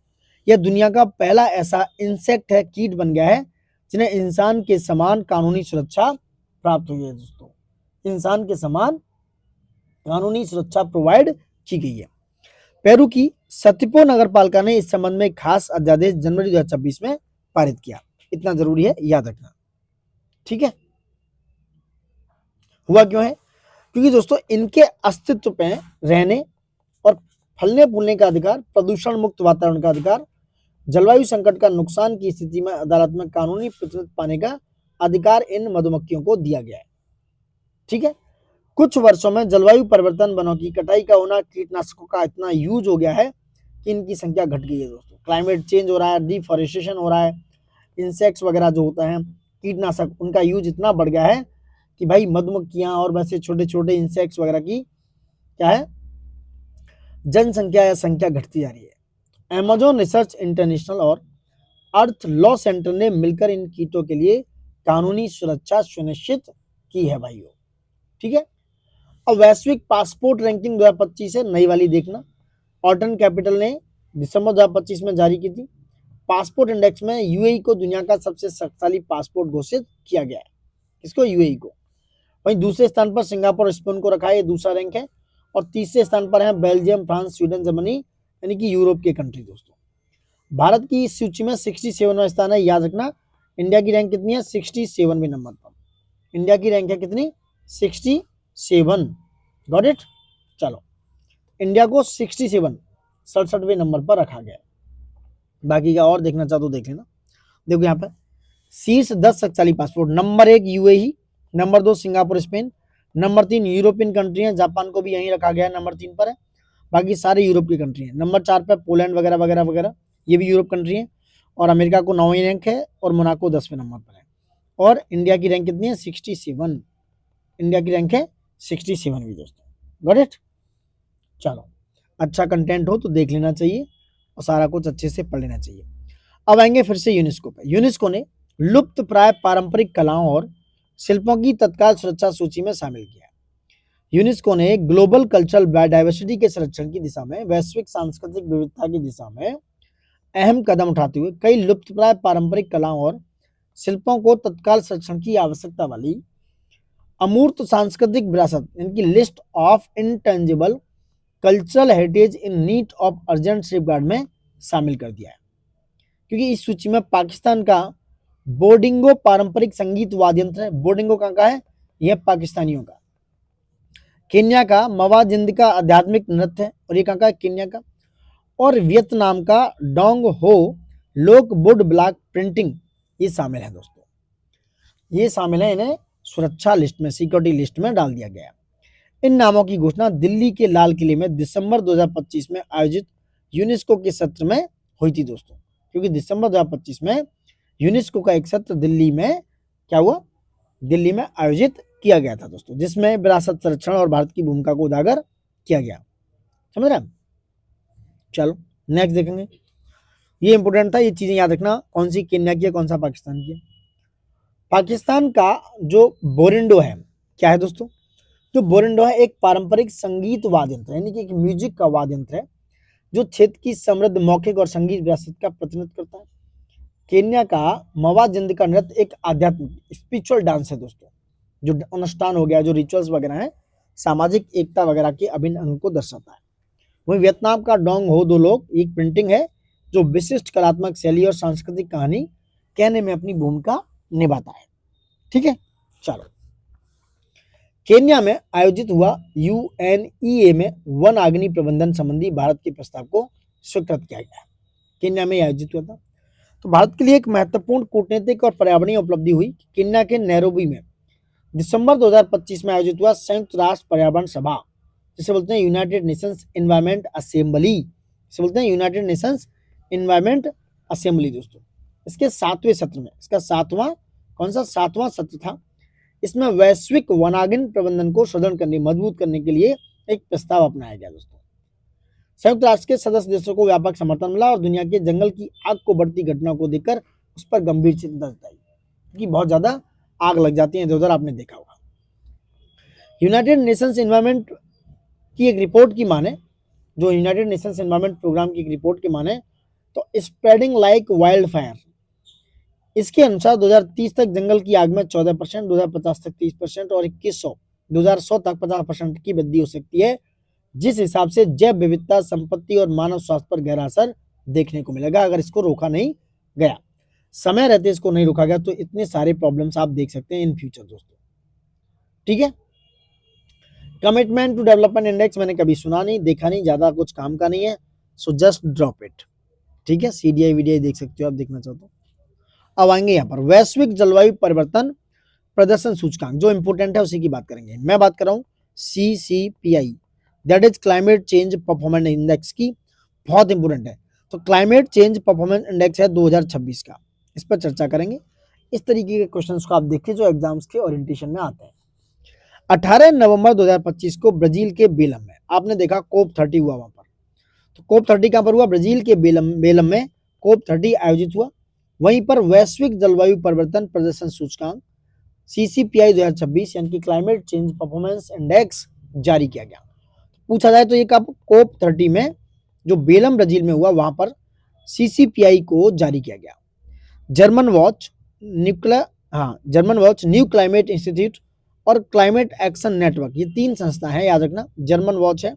यह दुनिया का पहला ऐसा इंसेक्ट है, कीट बन गया है, जिन्हें इंसान के समान कानूनी सुरक्षा प्राप्त हुई है दोस्तों। इंसान के समान कानूनी सुरक्षा प्रोवाइड की गई है। पेरू की सतिपो नगर पालिका ने इस संबंध में खास अध्यादेश जनवरी 2026 में पारित किया। इतना जरूरी है, याद रखना, ठीक है। हुआ क्यों है? क्योंकि दोस्तों इनके अस्तित्व पे रहने और फलने फूलने का अधिकार, प्रदूषण मुक्त वातावरण का अधिकार, जलवायु संकट का नुकसान की स्थिति में अदालत में कानूनी प्रतिनिधित्व पाने का अधिकार इन मधुमक्खियों को दिया गया है, ठीक है। कुछ वर्षों में जलवायु परिवर्तन, वनों की कटाई का होना, कीटनाशकों का इतना यूज हो गया है कि इनकी संख्या घट गई है दोस्तों। क्लाइमेट चेंज हो रहा है, डिफॉरेस्टेशन हो रहा है, इंसेक्ट्स वगैरह जो होता है, कीटनाशक, उनका यूज इतना बढ़ गया है कि भाई मधुमक्खियां और वैसे छोटे छोटे इंसेक्ट्स वगैरह की क्या है, जनसंख्या या संख्या घटती जा रही है। अमेज़न रिसर्च इंटरनेशनल और अर्थ लॉ सेंटर ने मिलकर इन कीटों के लिए कानूनी सुरक्षा सुनिश्चित की है भाइयों, ठीक है। अब वैश्विक पासपोर्ट रैंकिंग 2025 है, नई वाली देखना, ऑर्टन कैपिटल ने दिसंबर 2025 में जारी की थी। पासपोर्ट इंडेक्स में यूएई को दुनिया का सबसे शक्तिशाली पासपोर्ट घोषित किया गया है। किसको? यूएई को। वहीं दूसरे स्थान पर सिंगापुर और स्पेन को रखा है, ये दूसरा रैंक है। और तीसरे स्थान पर है बेल्जियम, फ्रांस, स्वीडन, जर्मनी, यानी कि यूरोप के कंट्री दोस्तों। भारत की इस सूची में 67वां स्थान है, याद रखना। इंडिया की रैंक कितनी है 67वें नंबर पर। इंडिया की रैंक है कितनी 67। Got it. चलो इंडिया को 67वें नंबर पर रखा गया। बाकी का और देखना चाहो तो देख लेना। देखो यहाँ पर शीर्ष 10 शक्तिशाली passport, number 1 UAE, number 2 Singapore Spain, number 3 European country है, जापान को भी यहीं रखा गया है, नंबर 3 पर है। बाकी सारे यूरोप की कंट्री है। नंबर 4 पर पोलैंड वगैरह वगैरह वगैरह, ये भी यूरोप कंट्री है। और अमेरिका को 9वीं रैंक है और मोनाको 10वें नंबर पर है। और इंडिया की रैंक कितनी है 67। इंडिया की रैंक है 67वीं दोस्तों। Got it. चलो अच्छा कंटेंट हो तो देख लेना चाहिए और सारा कुछ अच्छे से पढ़ लेना चाहिए। अब आएंगे फिर से यूनेस्को पे। यूनेस्को ने लुप्त प्राय पारंपरिक कलाओं और शिल्पों की तत्काल सुरक्षा सूची में शामिल किया। यूनेस्को ने ग्लोबल कल्चरल बायोडाइवर्सिटी के संरक्षण की दिशा में, वैश्विक सांस्कृतिक विविधता की दिशा में अहम कदम उठाते हुए कई लुप्तप्राय पारंपरिक कलाओं और शिल्पों को तत्काल संरक्षण की आवश्यकता वाली अमूर्त सांस्कृतिक विरासत, इनकी list of intangible cultural heritage in need of urgent safeguard में शामिल कर दिया है। क्योंकि इस सूची में पाकिस्तान का बोर्डिंगो पारंपरिक संगीत वाद्य यंत्र है। बोर्डिंगो कहाँ का है, यह पाकिस्तानियों का। केन्या का मवाजिंद का आध्यात्मिक नृत्य है और ये कहाँ का है, केन्या का। और वियतनाम का डोंग हो लोक वुड ब्लॉक प्रिंटिंग, ये शामिल है दोस्तों। ये शामिल है, इन्हें सुरक्षा लिस्ट में, सिक्योरिटी लिस्ट में डाल दिया गया। इन नामों की घोषणा दिल्ली के लाल किले में दिसंबर 2025 में आयोजित यूनेस्को के सत्र में हुई थी दोस्तों। क्योंकि दिसंबर 2025 में यूनेस्को का एक सत्र दिल्ली में क्या हुआ, दिल्ली में आयोजित किया गया था दोस्तों, जिसमें विरासत संरक्षण और भारत की भूमिका को उजागर किया गया। समझ रहे हैं। चलो नेक्स्ट देखेंगे। ये इंपोर्टेंट था, ये चीजें याद रखना, कौन सी केन्या की है, कौन सा पाकिस्तान की है। पाकिस्तान का जो बोरिंडो है क्या है दोस्तों, जो बोरिंडो है एक पारंपरिक संगीत वाद्य यंत्र, यानी कि एक म्यूजिक का वाद्य यंत्र है जो क्षेत्र की समृद्ध मौखिक और संगीत विरासत का प्रतिनिधित्व करता है। केन्या का मवाजिंद का नृत्य एक आध्यात्मिक स्पिरिचुअल डांस है दोस्तों, जो अनुष्ठान हो गया, जो रिचुअल्स वगैरह है, सामाजिक एकता वगैरह के अभिन्न अंग को दर्शाता है। वहीं वियतनाम का डोंग हो दो लोग एक प्रिंटिंग है जो विशिष्ट कलात्मक शैली और सांस्कृतिक कहानी कहने में अपनी भूमिका निभाता है। ठीक है। चलो केन्या में आयोजित हुआ यूएनईए में वन अग्नि प्रबंधन संबंधी भारत के प्रस्ताव को स्वीकृत किया गया। केन्या में आयोजित हुआ था। तो भारत के लिए एक महत्वपूर्ण कूटनीतिक और पर्यावरणीय उपलब्धि हुई। केन्या के नैरोबी में दिसंबर 2025 में आयोजित हुआ संयुक्त राष्ट्र पर्यावरण सभा, जिसे बोलते हैं यूनाइटेड नेशंस एनवायरमेंट असेंबली, जिसे बोलते हैं यूनाइटेड नेशंस एनवायरमेंट असेंबली दोस्तों। इसके 7वें सत्र में, इसका 7वां कौन सा 7वां सत्र था, इसमें वैश्विक वनाग्नि प्रबंधन को सुदृढ़ करने, मजबूत करने के लिए एक प्रस्ताव अपनाया गया दोस्तों। संयुक्त राष्ट्र के सदस्य देशों को व्यापक समर्थन मिला और दुनिया के जंगल की आग को बढ़ती घटना को देखकर उस पर गंभीर चिंता जताई, क्योंकि बहुत ज्यादा आग लग जाती है इधर उधर, आपने देखा होगा। यूनाइटेड नेशंस एनवायरमेंट की एक रिपोर्ट की माने, जो यूनाइटेड नेशंस एनवायरमेंट प्रोग्राम की एक रिपोर्ट की माने तो स्प्रेडिंग लाइक वाइल्ड फायर, इसके अनुसार 2030 तक जंगल की आग में 14%, 2050 तक 30% और 2100 तक 50% की वृद्धि हो सकती है, जिस हिसाब से जैव विविधता, संपत्ति और मानव स्वास्थ्य पर गहरा असर देखने को मिलेगा अगर इसको रोका नहीं गया। समय रहते इसको नहीं रोका गया तो इतने सारे प्रॉब्लम्स आप देख सकते हैं इन फ्यूचर दोस्तों। ठीक है। कमिटमेंट टू डेवलपमेंट इंडेक्स मैंने कभी सुना नहीं, देखा नहीं, ज्यादा कुछ काम का नहीं है, सो जस्ट ड्रॉप इट। ठीक है। सीडीआई वीडियो देख सकते हो आप, देखना चाहते हो। अब आएंगे यहाँ पर वैश्विक जलवायु परिवर्तन प्रदर्शन सूचकांक, जो इंपोर्टेंट है उसी की बात करेंगे। मैं बात कर रहा हूँ CCPI, that is climate change performance index की, बहुत इंपोर्टेंट है। तो क्लाइमेट चेंज परफॉर्मेंस इंडेक्स है 2026 का, इस पर चर्चा करेंगे। इस तरीके के क्वेश्चंस को आप देखिए जो एग्जाम्स के ओरिएंटेशन में आते हैं। 18 नवंबर 2025 को ब्राजील के बेलम में, आपने देखा COP30 हुआ वहां पर। तो COP30 कहां पर हुआ, ब्राजील के बेलम में COP30 आयोजित हुआ। वहीं पर वैश्विक जलवायु परिवर्तन प्रदर्शन सूचकांक CCPI 2026 यानी कि क्लाइमेट चेंज परफॉर्मेंस इंडेक्स जारी किया गया। पूछा जाए तो ये कब, COP30 में जो बेलम ब्राजील में हुआ वहां पर CCPI को जारी किया गया। German watch, new climate institute और क्लाइमेट एक्शन नेटवर्क, ये 3 संस्था है, याद रखना। जर्मन वॉच है,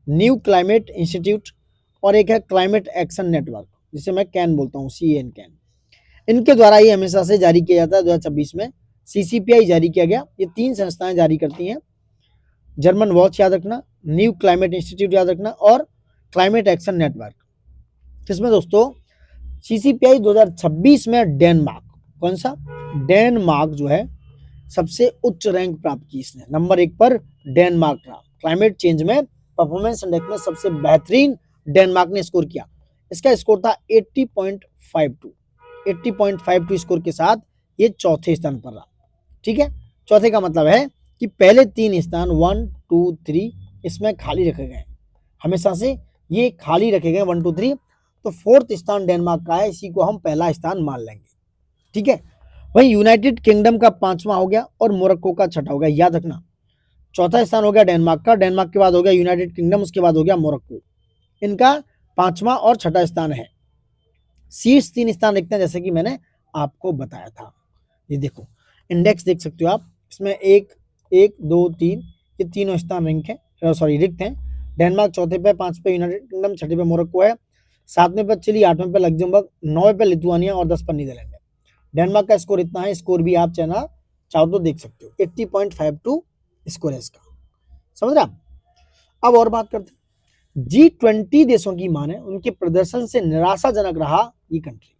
न्यू क्लाइमेट इंस्टीट्यूट और एक है क्लाइमेट एक्शन नेटवर्क, जिसे मैं कैन बोलता हूँ, CAN कैन। इनके द्वारा ये हमेशा से जारी किया जाता है। 2026 में CCPI जारी किया गया। ये 3 संस्थाएं जारी करती हैं, जर्मन वॉच याद रखना, न्यू क्लाइमेट इंस्टीट्यूट याद रखना और क्लाइमेट एक्शन नेटवर्क। इसमें दोस्तों CCPI 2026 में डेनमार्क, कौन सा, डेनमार्क जो है सबसे उच्च रैंक प्राप्त की इसने, नंबर 1 पर डेनमार्क रहा। क्लाइमेट चेंज में परफॉर्मेंस इंडेक्स में सबसे बेहतरीन डेनमार्क ने स्कोर किया। इसका स्कोर था 80.52, 80.52 स्कोर के साथ ये चौथे स्थान पर रहा। ठीक है, चौथे का मतलब है कि पहले 3 स्थान 1, 2, 3 इसमें खाली रखे गए, हमेशा से ये खाली रखे गए 1, 2, 3। तो 4th स्थान डेनमार्क का है, इसी को हम पहला स्थान मान लेंगे। ठीक है, वही यूनाइटेड किंगडम का 5वां हो गया और मोरक्को का 6ठा हो गया, याद रखना। चौथा स्थान हो गया डेनमार्क का, डेनमार्क के बाद हो गया यूनाइटेड किंगडम, उसके बाद हो गया मोरक्को। इनका 5वां और 6ठा स्थान है। शीर्ष 3 स्थान लिखते हैं जैसे कि मैंने आपको बताया था। ये देखो इंडेक्स देख सकते हो आप, इसमें 1, 2, 3 ये तीनों स्थान रिक्त हैं। डेनमार्क चौथे पे, 5 पे यूनाइटेड किंगडम, 6ठे पे मोरक्को है, 7वें पे चिली, 8वें पे लग्जमबर्ग, 9वें पे लिथुआनिया और 10 पर नीदरलैंड है। डेनमार्क का स्कोर इतना है, स्कोर भी आप चाहो तो देख सकते हो, 80.52 स्कोर है इसका, समझ रहे आप। अब और बात करते हैं, G20 देशों की माने उनके प्रदर्शन से निराशाजनक रहा ये कंट्री।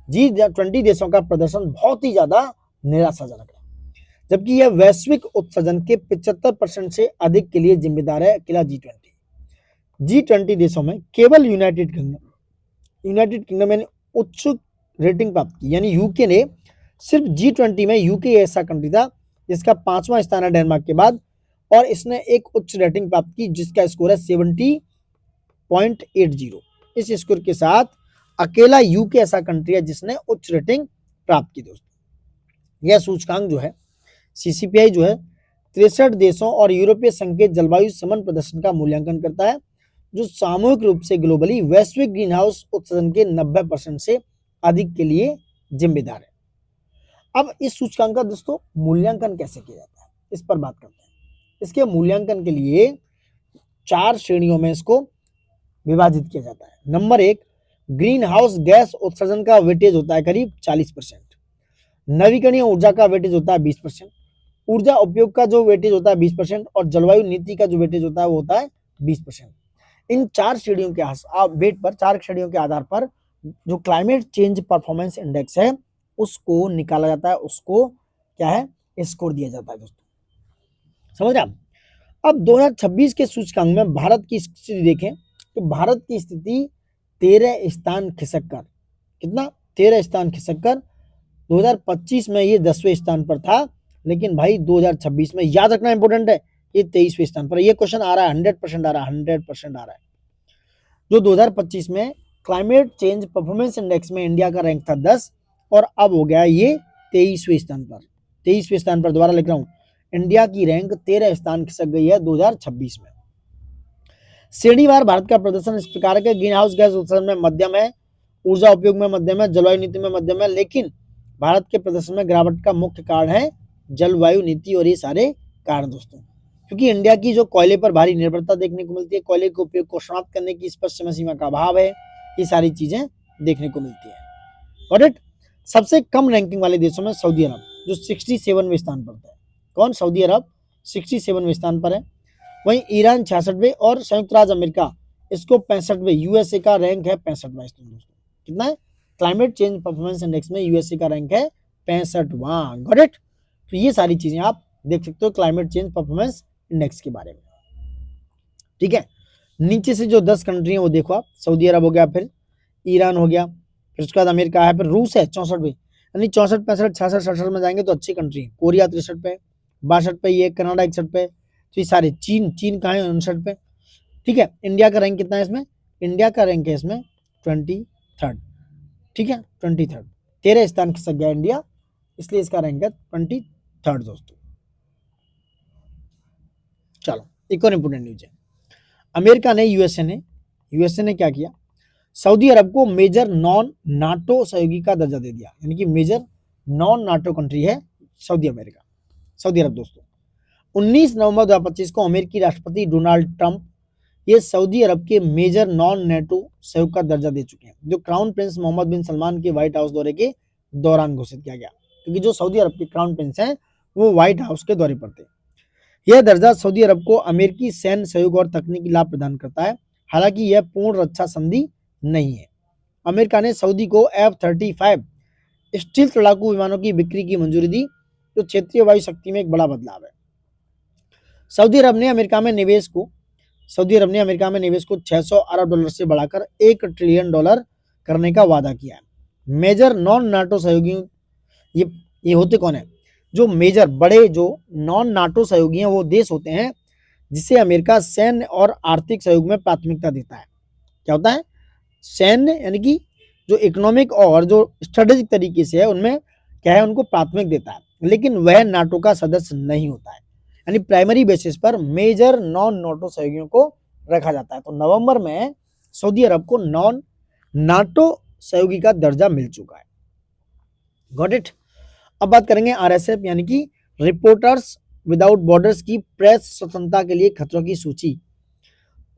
G20 देशों का प्रदर्शन बहुत ही ज्यादा निराशाजनक रहा, जबकि यह वैश्विक उत्सर्जन के 75% से अधिक के लिए जिम्मेदार है अकेला G20 देशों में केवल यूनाइटेड किंगडम ने उच्च रेटिंग प्राप्त की, यानी यूके ने सिर्फ G20 में, यूके ऐसा कंट्री था जिसका 5वां स्थान है डेनमार्क के बाद, और इसने एक उच्च रेटिंग प्राप्त की जिसका स्कोर है 70.80। इस स्कोर के साथ अकेला यूके ऐसा कंट्री है जिसने उच्च रेटिंग प्राप्त की। दोस्तों यह सूचकांक जो है CCPI जो है 63 देशों और यूरोपीय संघ के जलवायु समन प्रदर्शन का मूल्यांकन करता है, जो सामूहिक रूप से ग्लोबली वैश्विक ग्रीन हाउस उत्सर्जन के 90% से अधिक के लिए जिम्मेदार है। अब इस सूचकांक का दोस्तों मूल्यांकन कैसे किया जाता है, इस पर बात करते हैं। इसके मूल्यांकन के लिए 4 श्रेणियों में इसको विभाजित किया जाता है। नंबर 1, ग्रीन हाउस गैस उत्सर्जन का वेटेज होता है करीब 40%, नवीकरणीय ऊर्जा का वेटेज होता है 20%, ऊर्जा उपयोग का जो वेटेज होता है 20% और जलवायु नीति का जो वेटेज होता है वो होता है 20%। इन 4 श्रेणियों के वेट पर, 4 श्रेणियों के आधार पर जो क्लाइमेट चेंज परफॉर्मेंस इंडेक्स है उसको निकाला जाता है, उसको क्या है, स्कोर दिया जाता है। दोस्तों समझ रहे आप। अब 2026 के सूचकांक में भारत की स्थिति देखें तो भारत की स्थिति 13 स्थान खिसक कर, कितना, 13 स्थान खिसक कर 2025 में ये 10वें स्थान पर था, लेकिन भाई 2026 में याद रखना इंपॉर्टेंट है, ये 23वें स्थान पर। ये क्वेश्चन आ रहा है, 100% आ रहा है, 100% आ रहा है। जो 2025 में क्लाइमेट चेंज परफॉर्मेंस इंडेक्स में इंडिया का रैंक था 10 और अब हो गया ये 23वें स्थान पर। 23वें स्थान पर, दोबारा लिख रहा हूं, इंडिया की रैंक 13 स्थान खिसक गई है 2026 में। श्रेणीवार भारत का प्रदर्शन इस प्रकार के, ग्रीन हाउस गैस उत्सर्जन में मध्यम है, ऊर्जा उपयोग में मध्यम है, जलवायु नीति में मध्यम है, लेकिन भारत के प्रदर्शन में गिरावट का मुख्य कारण है जलवायु नीति और ये सारे कारण। दोस्तों क्योंकि इंडिया की जो कोयले पर भारी निर्भरता देखने को मिलती है, कोयले के उपयोग को समाप्त करने की स्पष्ट समय सीमा का अभाव है, ये सारी चीजें देखने को मिलती है। करेक्ट। सबसे कम रैंकिंग वाले देशों में सऊदी अरब जो 67वें स्थान पर है। कौन, सऊदी अरब 67वें स्थान पर है। वहीं ईरान 66वें और संयुक्त राज्य अमेरिका इसको 65वें, यूएसए का रैंक है 65वां। दोस्तों कितना है, क्लाइमेट चेंज परफॉर्मेंस इंडेक्स में यूएसए का रैंक है 65वां। Got it. तो ये सारी चीजें आप देख सकते हो क्लाइमेट चेंज परफॉर्मेंस इंडेक्स के बारे में। ठीक है, नीचे से जो 10 कंट्री है वो देखो आप, सऊदी अरब हो गया, फिर ईरान हो गया, फिर उसके बाद अमेरिका है, फिर रूस है 64वें, यानी 64, 65, 66, 67 में जाएंगे तो अच्छी कंट्री है। कोरिया 63 पे, 62 पे, ये कनाडा 61 पे, तो ये सारे, चीन कहाँ है 59 पे। ठीक है, इंडिया का रैंक कितना है इसमें, इंडिया का रैंक है इसमें 23rd। ठीक है, 23rd, 13 स्थान खिसक गया इंडिया, इसलिए इसका रैंक है 23rd। दोस्तों चलो एक और इंपोर्टेंट न्यूज है, अमेरिका ने, यूएसए ने क्या किया, सऊदी अरब को मेजर नॉन नाटो सहयोगी का दर्जा दे दिया, यानी कि मेजर नॉन नाटो कंट्री है सऊदी अरब। दोस्तों 19 नवंबर 2025 को अमेरिकी राष्ट्रपति डोनाल्ड ट्रंप ये सऊदी अरब के मेजर नॉन नाटो सहयोग का दर्जा दे चुके हैं, जो क्राउन प्रिंस मोहम्मद बिन सलमान के व्हाइट हाउस दौरे के दौरान घोषित किया गया, क्योंकि जो सऊदी अरब के क्राउन प्रिंस हैं वो व्हाइट हाउस के दौरे पर थे। यह दर्जा सऊदी अरब को अमेरिकी सैन्य सहयोग और तकनीकी लाभ प्रदान करता है, हालांकि यह पूर्ण रक्षा संधि नहीं है। अमेरिका ने सऊदी को F-35 स्टील लड़ाकू विमानों की बिक्री की मंजूरी दी, जो क्षेत्रीय वायु शक्ति में एक बड़ा बदलाव है। सऊदी अरब ने अमेरिका में निवेश को 600 अरब डॉलर से बढ़ाकर $1 ट्रिलियन करने का वादा किया है। मेजर नॉन नाटो सहयोगी ये होते कौन है? जो मेजर बड़े जो नॉन नाटो सहयोगी हैं वो देश होते हैं जिसे अमेरिका सैन्य और आर्थिक सहयोग में प्राथमिकता देता है। क्या होता है? सैन्य यानी कि जो इकोनॉमिक और जो स्ट्रेटेजिक तरीके से है उनमें क्या है, उनको प्राथमिक देता है, लेकिन वह नाटो का सदस्य नहीं होता है। यानी प्राइमरी बेसिस पर मेजर नॉन नाटो सहयोगियों को रखा जाता है। तो नवंबर में सऊदी अरब को नॉन नाटो सहयोगी का दर्जा मिल चुका है। Got it. अब बात करेंगे आरएसएफ यानी कि रिपोर्टर्स विदाउट बॉर्डर्स की प्रेस स्वतंत्रता के लिए खतरों की सूची।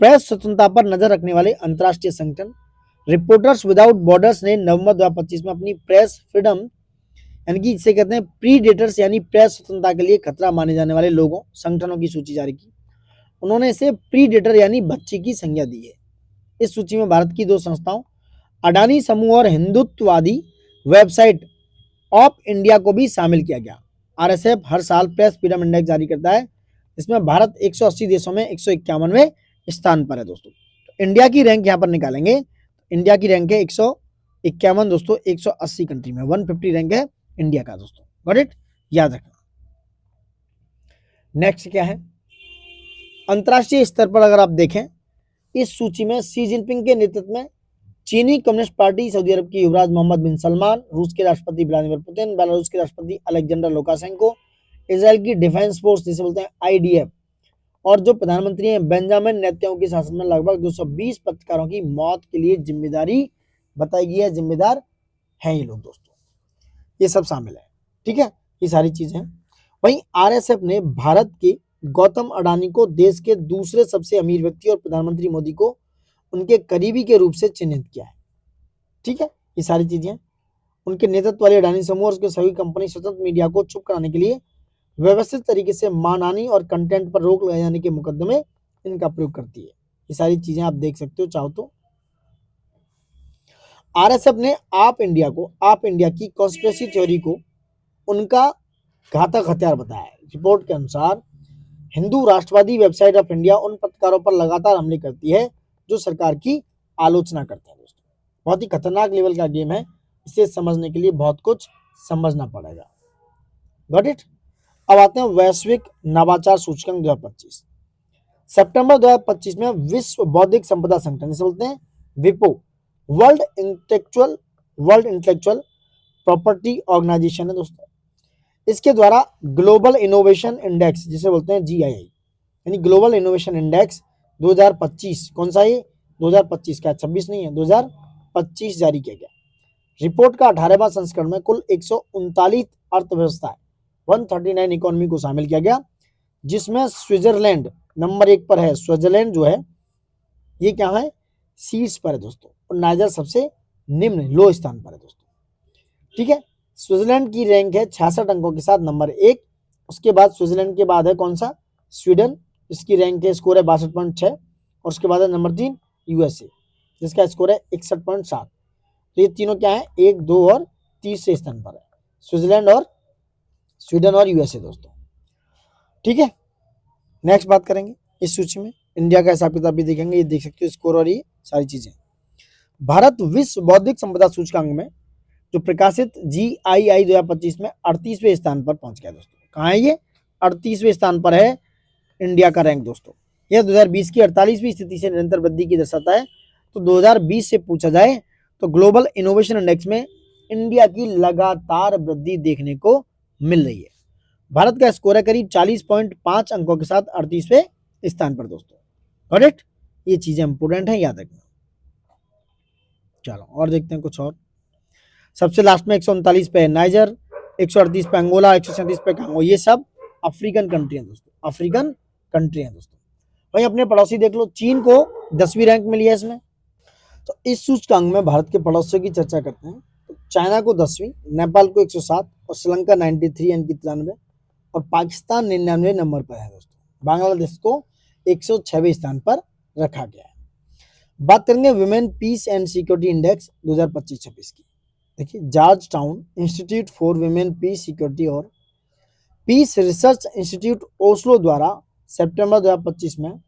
प्रेस स्वतंत्रता पर नजर रखने वाले अंतर्राष्ट्रीय संगठन रिपोर्टर्स विदाउट बॉर्डर्स ने नवंबर 2025 में अपनी प्रेस फ्रीडम यानी कि इसे कहते हैं प्रीडेटर्स यानी प्रेस स्वतंत्रता के लिए खतरा माने जाने वाले लोगों संगठनों की सूची जारी की। उन्होंने इसे प्रीडेटर यानी बच्चे की संज्ञा दी है। इस सूची में भारत की 2 संस्थाओं अडानी समूह और हिंदुत्ववादी वेबसाइट ऑफ इंडिया को भी शामिल किया गया। आरएसएफ हर साल प्रेस फ्रीडम इंडेक्स जारी करता है, इसमें भारत 180 देशों में 151वें स्थान पर है दोस्तों। तो इंडिया की रैंक यहाँ पर निकालेंगे, इंडिया की रैंक है 151 दोस्तों, 180 कंट्री में 150 रैंक है इंडिया का दोस्तों। गॉट इट, याद रखना। नेक्स्ट क्या है, अंतर्राष्ट्रीय स्तर पर अगर आप देखें इस सूची में शी जिनपिंग के नेतृत्व में चीनी कम्युनिस्ट पार्टी, सऊदी अरब के युवराज मोहम्मद बिन सलमान, रूस के राष्ट्रपति व्लादिमीर पुतिन, बेलारूस के राष्ट्रपति अलेक्जेंडर लुकाशेंको, इजराइल की डिफेंस फोर्स जिसे बोलते हैं आईडीएफ, और जो प्रधानमंत्री हैं बेंजामिन नेतन्याहू के शासन में लगभग 220 पत्रकारों की मौत के लिए जिम्मेदारी बताई गई है। जिम्मेदार हैं ये लोग दोस्तों, ये सब शामिल है। ठीक है, ये सारी चीजें हैं। वहीं आरएसएफ ने भारत के गौतम अडानी को देश के दूसरे सबसे अमीर व्यक्ति और प्रधानमंत्री मोदी को उनके करीबी के रूप से चिन्हित किया है। ठीक है, ये सारी चीजें। उनके नेतृत्व वाली अडानी समूह और उसके सभी कंपनी स्वतंत्र मीडिया को चुप कराने के लिए व्यवस्थित तरीके से मानहानि और कंटेंट पर रोक लगाए जाने के मुकदमे इनका प्रयोग करती है। ये सारी चीजें आप देख सकते हो चाहो तो। आरएसएफ ने आप इंडिया की कॉन्स्पिरेसी थ्योरी को उनका घातक हथियार बताया है। रिपोर्ट के अनुसार हिंदू राष्ट्रवादी वेबसाइट ऑफ इंडिया उन पत्रकारों पर लगातार हमले करती है जो सरकार की आलोचना करते हैं दोस्तों। बहुत ही खतरनाक लेवल का गेम है, इसे समझने के लिए बहुत कुछ समझना पड़ेगा। Got it. अब आते हैं वैश्विक नवाचार सूचकांक 2025। सितंबर 2025 में विश्व बौद्धिक संपदा संगठन जिसे बोलते हैं विपो, वर्ल्ड इंटेलेक्चुअल प्रॉपर्टी ऑर्गेनाइजेशन है दोस्तों, इसके द्वारा ग्लोबल इनोवेशन इंडेक्स जिसे बोलते हैं GII यानी ग्लोबल इनोवेशन इंडेक्स 2025, कौन सा ये 2025 का, 26 नहीं है, 2025 जारी किया गया। रिपोर्ट का 18वां संस्करण में कुल 139 अर्थव्यवस्था 139 इकोनॉमी को शामिल किया गया, जिसमें स्विट्जरलैंड नंबर 1 पर है। स्विट्जरलैंड जो है ये क्या है, शीर्ष पर है दोस्तों, और नाइजर सबसे निम्न लो स्थान पर है दोस्तों। ठीक है, स्विट्जरलैंड की रैंक है 66 अंकों के साथ नंबर 1। उसके बाद स्विट्जरलैंड के बाद है कौन सा, स्वीडन, इसकी रैंक है स्कोर है 62.6, और उसके बाद है नंबर 3 यूएसए जिसका स्कोर है 61.7। तो ये तीनों क्या है, 1, 2 और तीसरे स्थान पर है, स्वीडन और यूएसए दोस्तों। ठीक है, नेक्स्ट बात करेंगे इस सूची में इंडिया का हिसाब किताब भी देखेंगे, ये देख सकते हो स्कोर और ये सारी चीजें। भारत विश्व बौद्धिक संपदा सूचकांक में जो प्रकाशित GII 2025 में 38वें स्थान पर पहुंच गया दोस्तों। कहाँ है ये, 38वें स्थान पर है इंडिया का रैंक दोस्तों। यह 2020 की 48वीं स्थिति से निरंतर वृद्धि की दर्शाता है। तो 2020 से पूछा जाए तो ग्लोबल इनोवेशन इंडेक्स में इंडिया की लगातार वृद्धि देखने को मिल रही है। भारत का स्कोर है करीब 40.5 अंकों के साथ 38वें स्थान पर दोस्तों। गॉट इट, ये चीजें इंपोर्टेंट है, याद रखना। चलो और देखते हैं कुछ और। सबसे लास्ट में 139 पे है नाइजर, 138 पे अंगोला, 137 पे कांगो, ये सब अफ्रीकन कंट्री हैं दोस्तों, अफ्रीकन कंट्री हैं दोस्तों। वहीं अपने पड़ोसी देख लो, चीन को 10वीं रैंक मिली है इसमें। तो इस सूचकांक में भारत के पड़ोसियों की चर्चा करते हैं। तो चाइना को 10वीं, नेपाल को 107 और श्रीलंका 93 यानी कि 93 और पाकिस्तान 99 नंबर पर है दोस्तों। बांग्लादेश को 106वें स्थान पर रखा गया है। बात करेंगे Women Peace and Security Index 2025-26 की। देखिए, Georgetown Institute for Women Peace Security और पीस रिसर्च इंस्टीट्यूट ओस्लो द्वारा सितंबर 2025 में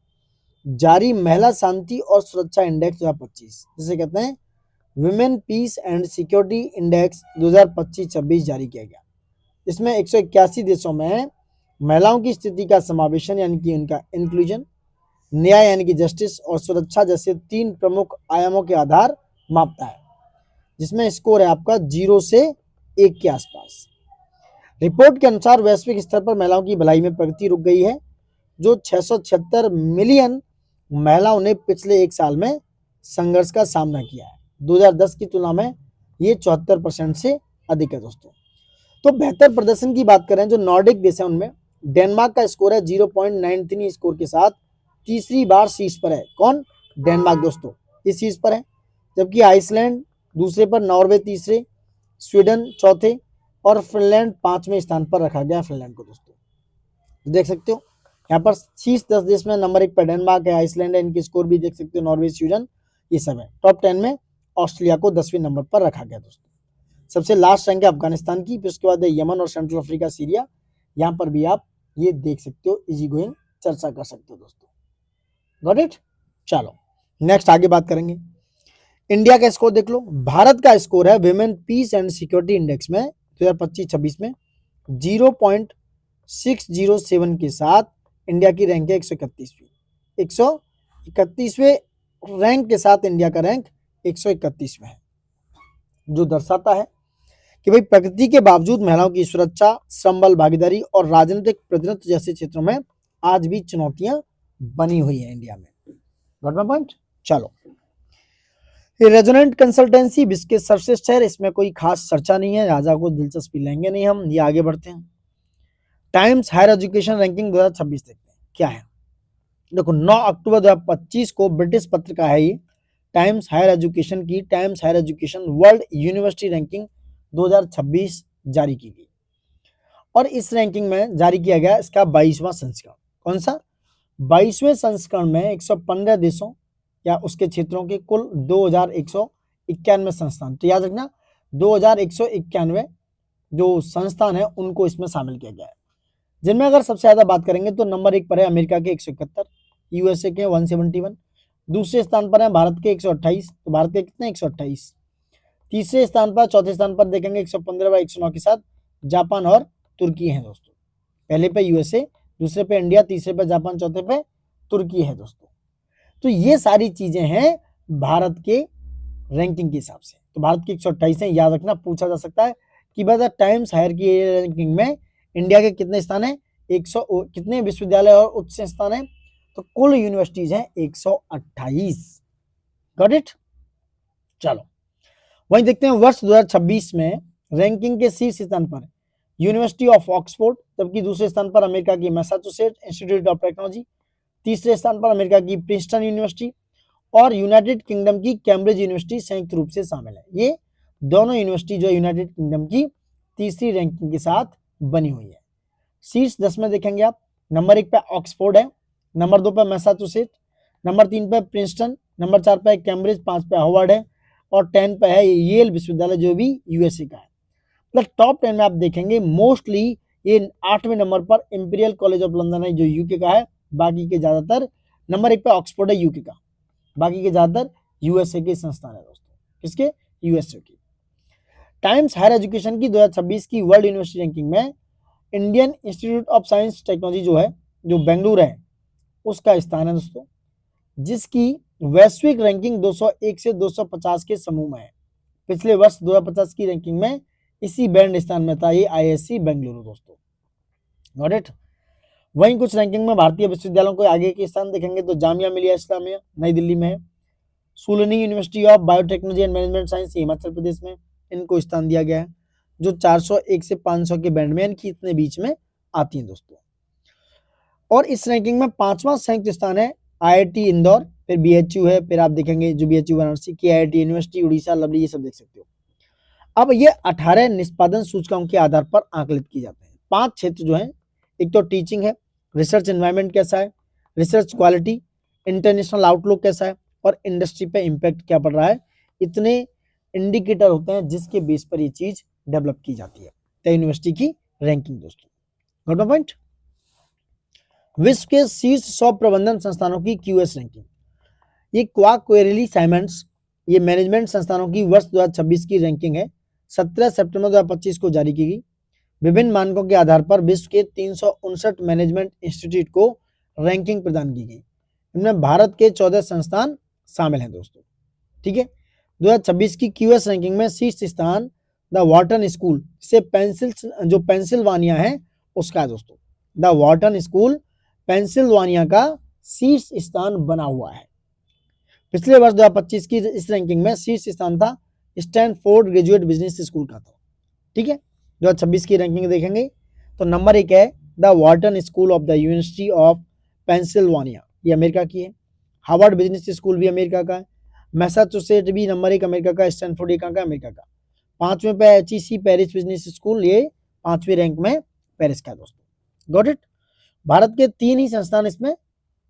जारी महिला शांति और सुरक्षा इंडेक्स 2025, जिसे कहते हैं Women Peace and Security Index 2025-26 जारी किया गया। इसमें 181 देशों में महिलाओं की स्थिति का समावेशन यानी कि उनका इंक्लूजन, न्याय यानी कि जस्टिस और सुरक्षा जैसे 3 प्रमुख आयामों के आधार मापता है, जिसमें स्कोर है आपका 0 से 1 के आसपास। रिपोर्ट के अनुसार वैश्विक स्तर पर महिलाओं की भलाई में प्रगति रुक गई है, जो 676 मिलियन महिलाओं ने पिछले 1 साल में संघर्ष का सामना किया है। 2010 की तुलना में ये 74% से अधिक है दोस्तों। तो बेहतर प्रदर्शन की बात करें जो नॉर्डिक देश है उनमें डेनमार्क का स्कोर है 0.93 स्कोर के साथ तीसरी बार शीर्ष पर है। कौन? डेनमार्क दोस्तों, इस शीर्ष पर है। जबकि आइसलैंड दूसरे पर, नॉर्वे तीसरे, स्वीडन चौथे और फिनलैंड 5वें स्थान पर रखा गया फिनलैंड को दोस्तों। देख सकते हो यहाँ पर शीर्ष 10 देश में नंबर 1 पर डेनमार्क है, आइसलैंड है, इनके स्कोर भी देख सकते हो, नॉर्वे, स्वीडन, ये सब है। टॉप 10 में ऑस्ट्रेलिया को 10वें नंबर पर रखा गया दोस्तों। सबसे लास्ट रैंक है अफगानिस्तान की, फिर उसके बाद है यमन और सेंट्रल अफ्रीका, सीरिया। यहाँ पर भी आप ये देख सकते हो, इजी गोइंग चर्चा कर सकते हो दोस्तों। Got it? चलो नेक्स्ट आगे बात करेंगे। इंडिया का स्कोर देख लो। भारत का स्कोर है Women Peace and Security Index में 2025-26 में 0.607 के साथ इंडिया की रैंक है 131वीं। 131वें रैंक के साथ इंडिया का रैंक 131वें है, जो दर्शाता है कि भाई प्रगति के बावजूद महिलाओं की सुरक्षा, श्रम बल भागीदारी और राजनीतिक प्रतिनिधित्व जैसे क्षेत्रों में आज भी चुनौतियां बनी हुई है इंडिया में। Got my point? चलो, रेजोनेंट कंसल्टेंसी विश्व के सर्वश्रेष्ठ है, इसमें कोई खास चर्चा नहीं है, राजा को दिलचस्पी लेंगे नहीं हम, ये आगे बढ़ते हैं। टाइम्स हायर एजुकेशन रैंकिंग 2026 देखते हैं क्या है। देखो 9 अक्टूबर 2025 को ब्रिटिश पत्रिका है ये टाइम्स हायर एजुकेशन की Times Higher Education World University Ranking 2026 जारी की गई और इस रैंकिंग में जारी किया गया इसका 22वां संस्करण। कौन सा? 22वें संस्करण में 115 देशों या उसके क्षेत्रों के कुल 2191 संस्थान, तो याद रखना 2191 जो संस्थान है उनको इसमें शामिल किया गया है, जिनमें अगर सबसे ज्यादा बात करेंगे तो नंबर 1 पर है अमेरिका के 171, यूएसए के 171, दूसरे स्थान पर है भारत के 128, तो भारत के कितने 128, तीसरे स्थान पर, चौथे स्थान पर देखेंगे 115 व 109 के साथ जापान और तुर्की है दोस्तों। पहले पे यूएसए, दूसरे पे इंडिया, तीसरे पे जापान, चौथे पे तुर्की है दोस्तों। तो ये सारी चीजें हैं भारत के रैंकिंग के हिसाब से। तो भारत की 128 है, याद रखना, पूछा जा सकता है कि भाई टाइम्स हायर की रैंकिंग में इंडिया के कितने स्थान है, 100 कितने विश्वविद्यालय और उच्च संस्थान है, तो कुल यूनिवर्सिटीज है 128। Got it? चलो वहीं देखते हैं वर्ष 2026 में रैंकिंग के शीर्ष स्थान पर यूनिवर्सिटी ऑफ ऑक्सफोर्ड, जबकि दूसरे स्थान पर अमेरिका की मैसाचुसेट्स इंस्टीट्यूट ऑफ टेक्नोलॉजी, तीसरे स्थान पर अमेरिका की प्रिंसटन यूनिवर्सिटी और यूनाइटेड किंगडम की कैम्ब्रिज यूनिवर्सिटी संयुक्त रूप से शामिल है। ये दोनों यूनिवर्सिटी जो यूनाइटेड किंगडम की तीसरी रैंकिंग के साथ बनी हुई है। शीर्ष 10 में देखेंगे आप, नंबर 1 पे ऑक्सफोर्ड है, नंबर 2 पे मैसाचुसेट्स, नंबर 3 पे प्रिंसटन, नंबर 4 पे कैम्ब्रिज, 5 पे हार्वर्ड है और 10 पे है येल विश्वविद्यालय जो भी यूएसए का है। मतलब टॉप 10 में आप देखेंगे मोस्टली ये 8वें नंबर पर इंपीरियल कॉलेज ऑफ लंदन है जो यूके का है, बाकी के ज्यादातर नंबर 1 पे ऑक्सफोर्ड है यूके का, बाकी के ज्यादातर यूएसए के संस्थान है दोस्तों। किसके? यूएसए की। टाइम्स हायर एजुकेशन की 2026 की वर्ल्ड यूनिवर्सिटी रैंकिंग में Indian institute of science technology जो है, जो बेंगलुरु है, उसका स्थान है दोस्तों, जिसकी वैश्विक रैंकिंग 201 से 250 के समूह में है। पिछले वर्ष 2050 की रैंकिंग में इसी बैंड स्थान में था ये आईएससी बेंगलुरु दोस्तों। Got it? वहीं कुछ रैंकिंग में भारतीय विश्वविद्यालयों को आगे के स्थान देखेंगे तो जामिया मिलिया इस्लामिया नई दिल्ली में है, Shoolini university of biotechnology and management science Himachal Pradesh में इनको स्थान दिया गया है, जो 401 से 500 के बैंड में इनकी इतने बीच में आती है दोस्तों। और इस रैंकिंग में 5वां संयुक्त स्थान है आईआईटी इंदौर, फिर बीएचयू है, फिर आप देखेंगे जो बीएचयू वाराणसी की, आईआईटी यूनिवर्सिटी उड़ीसा, लवली, ये सब देख सकते हो। अब ये 18 निष्पादन सूचकांकों के आधार पर आकलित किए जाते हैं। 5 क्षेत्र जो हैं, एक तो टीचिंग है, रिसर्च एनवायरनमेंट कैसा है, रिसर्च क्वालिटी, इंटरनेशनल आउटलुक कैसा है और इंडस्ट्री पे इम्पैक्ट क्या पड़ रहा है। इतने इंडिकेटर होते हैं जिसके बेस पर ये चीज डेवलप की जाती है। तो यूनिवर्सिटी की रैंकिंग दोस्तों, गॉट माय पॉइंट। विश्व के शीर्ष 100 प्रबंधन संस्थानों की क्यूएस रैंकिंग, ये क्वाकवेरेली साइमंड्स, ये मैनेजमेंट संस्थानों की वर्ष 2026 की रैंकिंग है। 17 सितंबर 2025 को जारी की गई। विभिन्न मानकों के आधार पर विश्व के 359 मैनेजमेंट इंस्टीट्यूट को रैंकिंग प्रदान की गई। इनमें भारत के 14 संस्थान शामिल हैं दोस्तों। ठीक है, 2026 की क्यूएस रैंकिंग में शीर्ष स्थान द वॉर्टन स्कूल से जो पेंसिल्वानिया है उसका है दोस्तों। द वॉर्टन स्कूल पेंसिल्वानिया का शीर्ष स्थान बना हुआ है। पिछले वर्ष 2025 की इस रैंकिंग में शीर्ष स्थान था स्टैनफोर्ड ग्रेजुएट बिजनेस स्कूल का था। ठीक है, 2026 की रैंकिंग देखेंगे तो नंबर 1 है the Wharton school of the university of Pennsylvania, ये अमेरिका की है। हार्वर्ड बिजनेस स्कूल भी अमेरिका का है। मैसाचुसेट भी नंबर 1 अमेरिका का। स्टैनफोर्ड एक का अमेरिका का। 5वें पे HEC पेरिस बिजनेस स्कूल, ये 5वें रैंक में पेरिस का दोस्तों। Got it. भारत के 3 ही संस्थान इसमें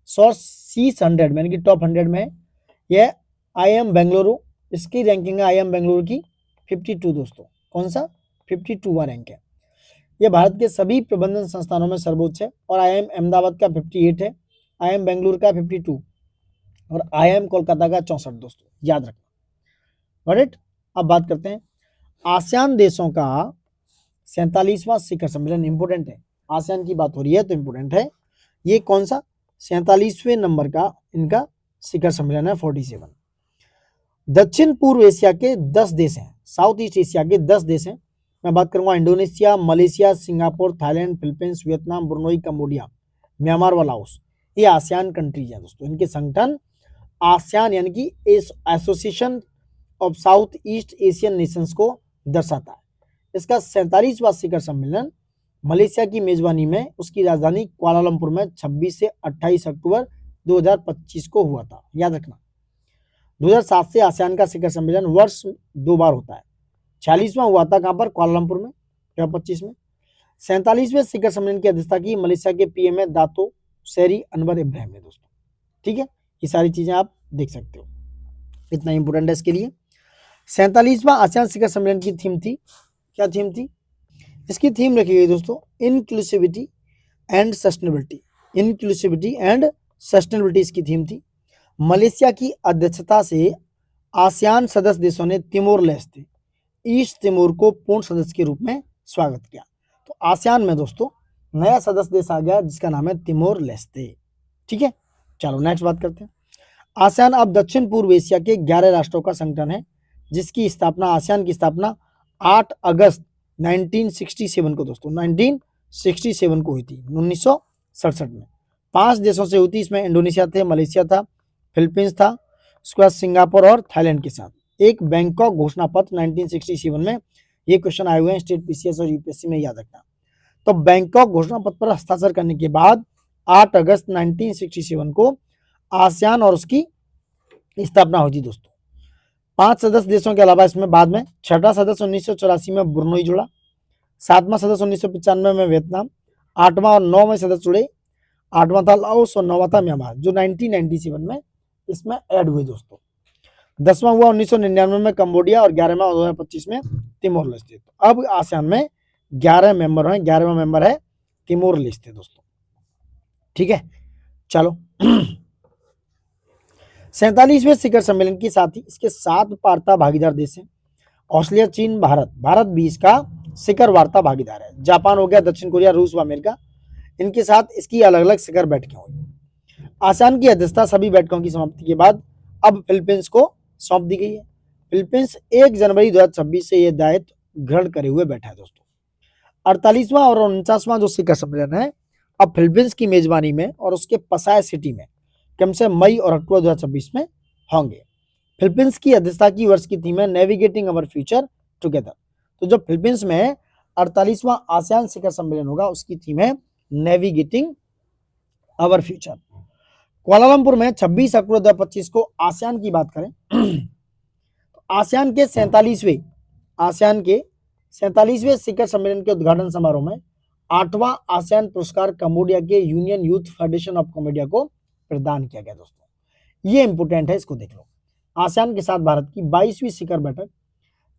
100 यानी कि टॉप 100 में है। यह IIM बेंगलुरु, इसकी रैंकिंग है IIM बेंगलुरु की 52 दोस्तों। कौन सा 52वां रैंक है। यह भारत के सभी प्रबंधन संस्थानों में सर्वोच्च है। और IIM अहमदाबाद का 58 है, IIM बेंगलुरु का 52 और IIM कोलकाता का 64 दोस्तों, याद रखना। Got it. अब बात करते हैं आसियान देशों का 47वां शिखर सम्मेलन। इंपोर्टेंट है, आसियान की बात हो रही है तो इंपोर्टेंट है। ये कौन सा 47वें नंबर का इनका शिखर सम्मेलन है, 47। दक्षिण पूर्व एशिया के 10 देश हैं, साउथ ईस्ट एशिया के 10 देश हैं। मैं बात करूंगा Indonesia, Malaysia, Singapore, Thailand, Philippines, Vietnam, Brunei, Cambodia, Myanmar व लाओस। ये आसियान कंट्रीज हैं दोस्तों। इनके संगठन आसियान यानी कि association of south east Asian Nations को दर्शाता है। इसका 47वां शिखर सम्मेलन मलेशिया की मेजबानी में उसकी राजधानी कुआलालंपुर में 26 से 28 अक्टूबर 2025 को हुआ था, याद रखना। 2007 से आसियान का शिखर सम्मेलन वर्ष 2 बार होता है। 46वां हुआ था कहां पर, कुआलालंपुर में 2025 में। 47वें शिखर सम्मेलन की अध्यक्षता की मलेशिया के PM है दातो शेरी अनवर इब्राहिम ने दोस्तों। ठीक है, ये सारी चीजें आप देख सकते हो, इतना इंपोर्टेंट है इसके लिए। 47वां आसियान शिखर सम्मेलन की थीम थी, क्या थीम थी, इसकी थीम रखी गई दोस्तों inclusivity and sustainability. Inclusivity and sustainability इसकी थीम थी। मलेशिया की अध्यक्षता से आसियान सदस्य देशों ने तिमोर लेस्ते, ईस्ट तिमोर को पूर्ण सदस्य के रूप में स्वागत किया। तो आसियान में दोस्तों नया सदस्य देश आ गया जिसका नाम है तिमोर लेस्ते। ठीक है, चलो नेक्स्ट बात करते हैं। आसियान अब दक्षिण पूर्व एशिया के 11 राष्ट्रों का संगठन है जिसकी स्थापना, आसियान की स्थापना 8 अगस्त 1967 को दोस्तों 1967 को हुई थी, 1967 में। 5 देशों से हुई थी, इसमें इंडोनेशिया थे, मलेशिया था, फिलीपींस था, उसके बाद सिंगापुर और थाईलैंड के साथ। एक बैंकॉक घोषणा पत्र 1967 में, ये क्वेश्चन आए हुए हैं स्टेट PCS और UPSC में, याद रखना। तो बैंकॉक घोषणा पत्र पर हस्ताक्षर करने के बाद 8 अगस्त 1967 को आसियान और उसकी स्थापना हुई थी दोस्तों। 5 सदस्य देशों के अलावा इसमें बाद में 6वां सदस्य 1984 में ब्रुनई जुड़ा, 7वां सदस्य 1995 में वियतनाम, 8वां और 9वें सदस्य जुड़े। 8वां था लाओस और 9वां था म्यांमार जो 1997 में इसमें ऐड हुए दोस्तों। 10वां हुआ 1999 में कंबोडिया और 11वां 2025 में तिमोर लेस्ते। अब आसियान में 11 मेंबर हैं, 11वां मेंबर है तिमोर लेस्ते दोस्तों। ठीक है, चलो 47वें शिखर सम्मेलन के साथ ही इसके 7 वार्ता भागीदार देश हैं, ऑस्ट्रेलिया, चीन, भारत। भारत भी इसका शिखर वार्ता भागीदार है। जापान हो गया, दक्षिण कोरिया, रूस व अमेरिका, इनके साथ इसकी अलग अलग शिखर बैठकें हुई। आसियान की अध्यक्षता सभी बैठकों की समाप्ति के बाद अब फिलीपींस को सौंप दी गई है। फिलीपींस 1 जनवरी 2026 से यह दायित्व ग्रहण करे हुए बैठा है दोस्तों। 48वां और 49वां जो शिखर सम्मेलन है अब फिलीपींस की मेजबानी में और उसके पसाय सिटी में कम से मई और अक्टूबर 2026 में होंगे। फिलीपींस की अध्यक्षता की वर्ष की थीम है नेविगेटिंग अवर फ्यूचर टुगेदर। तो जो फिलीपींस में 48वां आसियान शिखर सम्मेलन होगा उसकी थीम है नेविगेटिंग अवर फ्यूचर। कुआलालंपुर में 26 अक्टूबर 2025 को आसियान की बात करें तो आसियान के 47वें आसियान के 47वें शिखर सम्मेलन के उद्घाटन समारोह में 8वां आसियान पुरस्कार कंबोडिया के union youth federation of Cambodia को प्रदान किया गया। दोस्तों ये इंपोर्टेंट है, इसको देख लो। आसियान के साथ भारत की 22वीं शिखर बैठक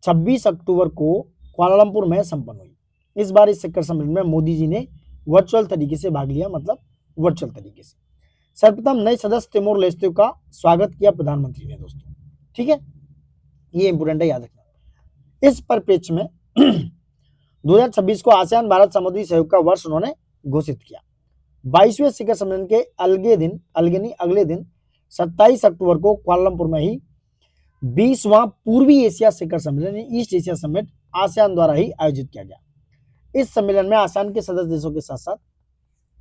26 अक्टूबर को कुआलालंपुर में संपन्न हुई। इस बार इस शिखर सम्मेलन में मोदी जी ने वर्चुअल तरीके से भाग लिया, मतलब वर्चुअल तरीके से। सर्वप्रथम नए सदस्य तिमोर लेस्ते का स्वागत किया प्रधानमंत्री ने। दोस्तों ठीक है, ये इंपोर्टेंट है, याद रखना। इस परिप्रेक्ष्य में 2026 को आसियान भारत समुद्री सहयोग का वर्ष उन्होंने घोषित किया। 22वें शिखर सम्मेलन के अगले दिन 27 अक्टूबर को कुआलालंपुर में ही 20वां पूर्वी एशिया शिखर सम्मेलन ईस्ट एशिया समिट आसियान द्वारा ही आयोजित किया गया। इस सम्मेलन में आसियान के सदस्य देशों के साथ साथ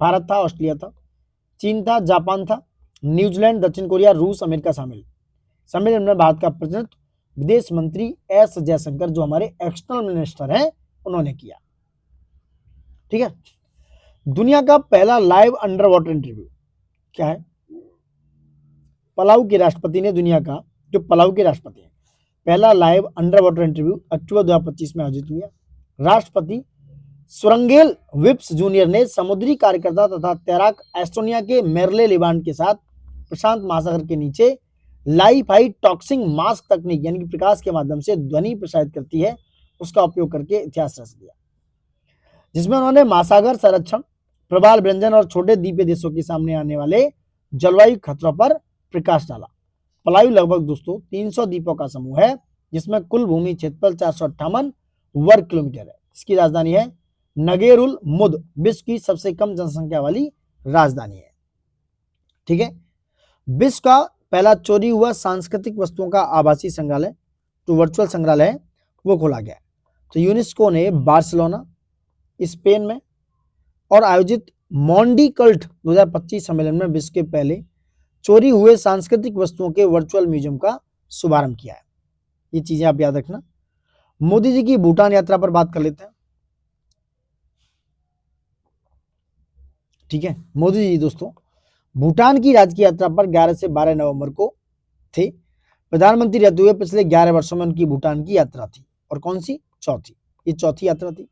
भारत था, ऑस्ट्रेलिया था, चीन था, जापान था, न्यूजीलैंड, दक्षिण कोरिया, रूस, अमेरिका शामिल। सम्मेलन में भारत का प्रतिनिधित्व विदेश मंत्री एस जयशंकर, जो हमारे एक्सटर्नल मिनिस्टर हैं, उन्होंने किया। ठीक है, दुनिया का पहला लाइव अंडर वाटर इंटरव्यू क्या है? पलाऊ के राष्ट्रपति ने, दुनिया का जो पलाऊ के राष्ट्रपति हैं, पहला लाइव अंडर वाटर इंटरव्यू अक्टूबर 2025 में आयोजित हुआ। राष्ट्रपति सुरंगेल विप्स जूनियर ने समुद्री कार्यकर्ता तथा तैराक एस्टोनिया के मेरले लिबांड के साथ प्रशांत महासागर के नीचे लाइफ हाई टॉक्सिंग मास्क तकनीक यानी कि प्रकाश के माध्यम से ध्वनि प्रसारित करती है, उसका उपयोग करके इतिहास रच दिया, जिसमें उन्होंने महासागर संरक्षण, प्रवाल व्यंजन और छोटे द्वीपीय देशों के सामने आने वाले जलवायु खतरों पर प्रकाश डाला। पलायू लगभग दोस्तों 300 द्वीपों का समूह है, जिसमें कुल भूमि क्षेत्रफल 458 वर्ग किलोमीटर है। इसकी राजधानी है नगेरुल मुद, विश्व की सबसे कम जनसंख्या वाली राजधानी है। ठीक है, विश्व का पहला चोरी हुआ सांस्कृतिक वस्तुओं का आभासी संग्रहालय, जो वर्चुअल संग्रहालय है, वो खोला गया। तो यूनेस्को ने बार्सिलोना स्पेन में और आयोजित मॉन्डी कल्ट 2025 सम्मेलन में विश्व के पहले चोरी हुए सांस्कृतिक वस्तुओं के वर्चुअल म्यूजियम का शुभारंभ किया है। ये चीजें आप याद रखना। मोदी जी की भूटान यात्रा पर बात कर लेते हैं। ठीक है, मोदी जी दोस्तों भूटान की राजकीय यात्रा पर 11 से 12 नवंबर को थे। प्रधानमंत्री रहते हुए पिछले 11 वर्षों में उनकी भूटान की यात्रा थी, और कौन सी? चौथी। ये चौथी यात्रा थी।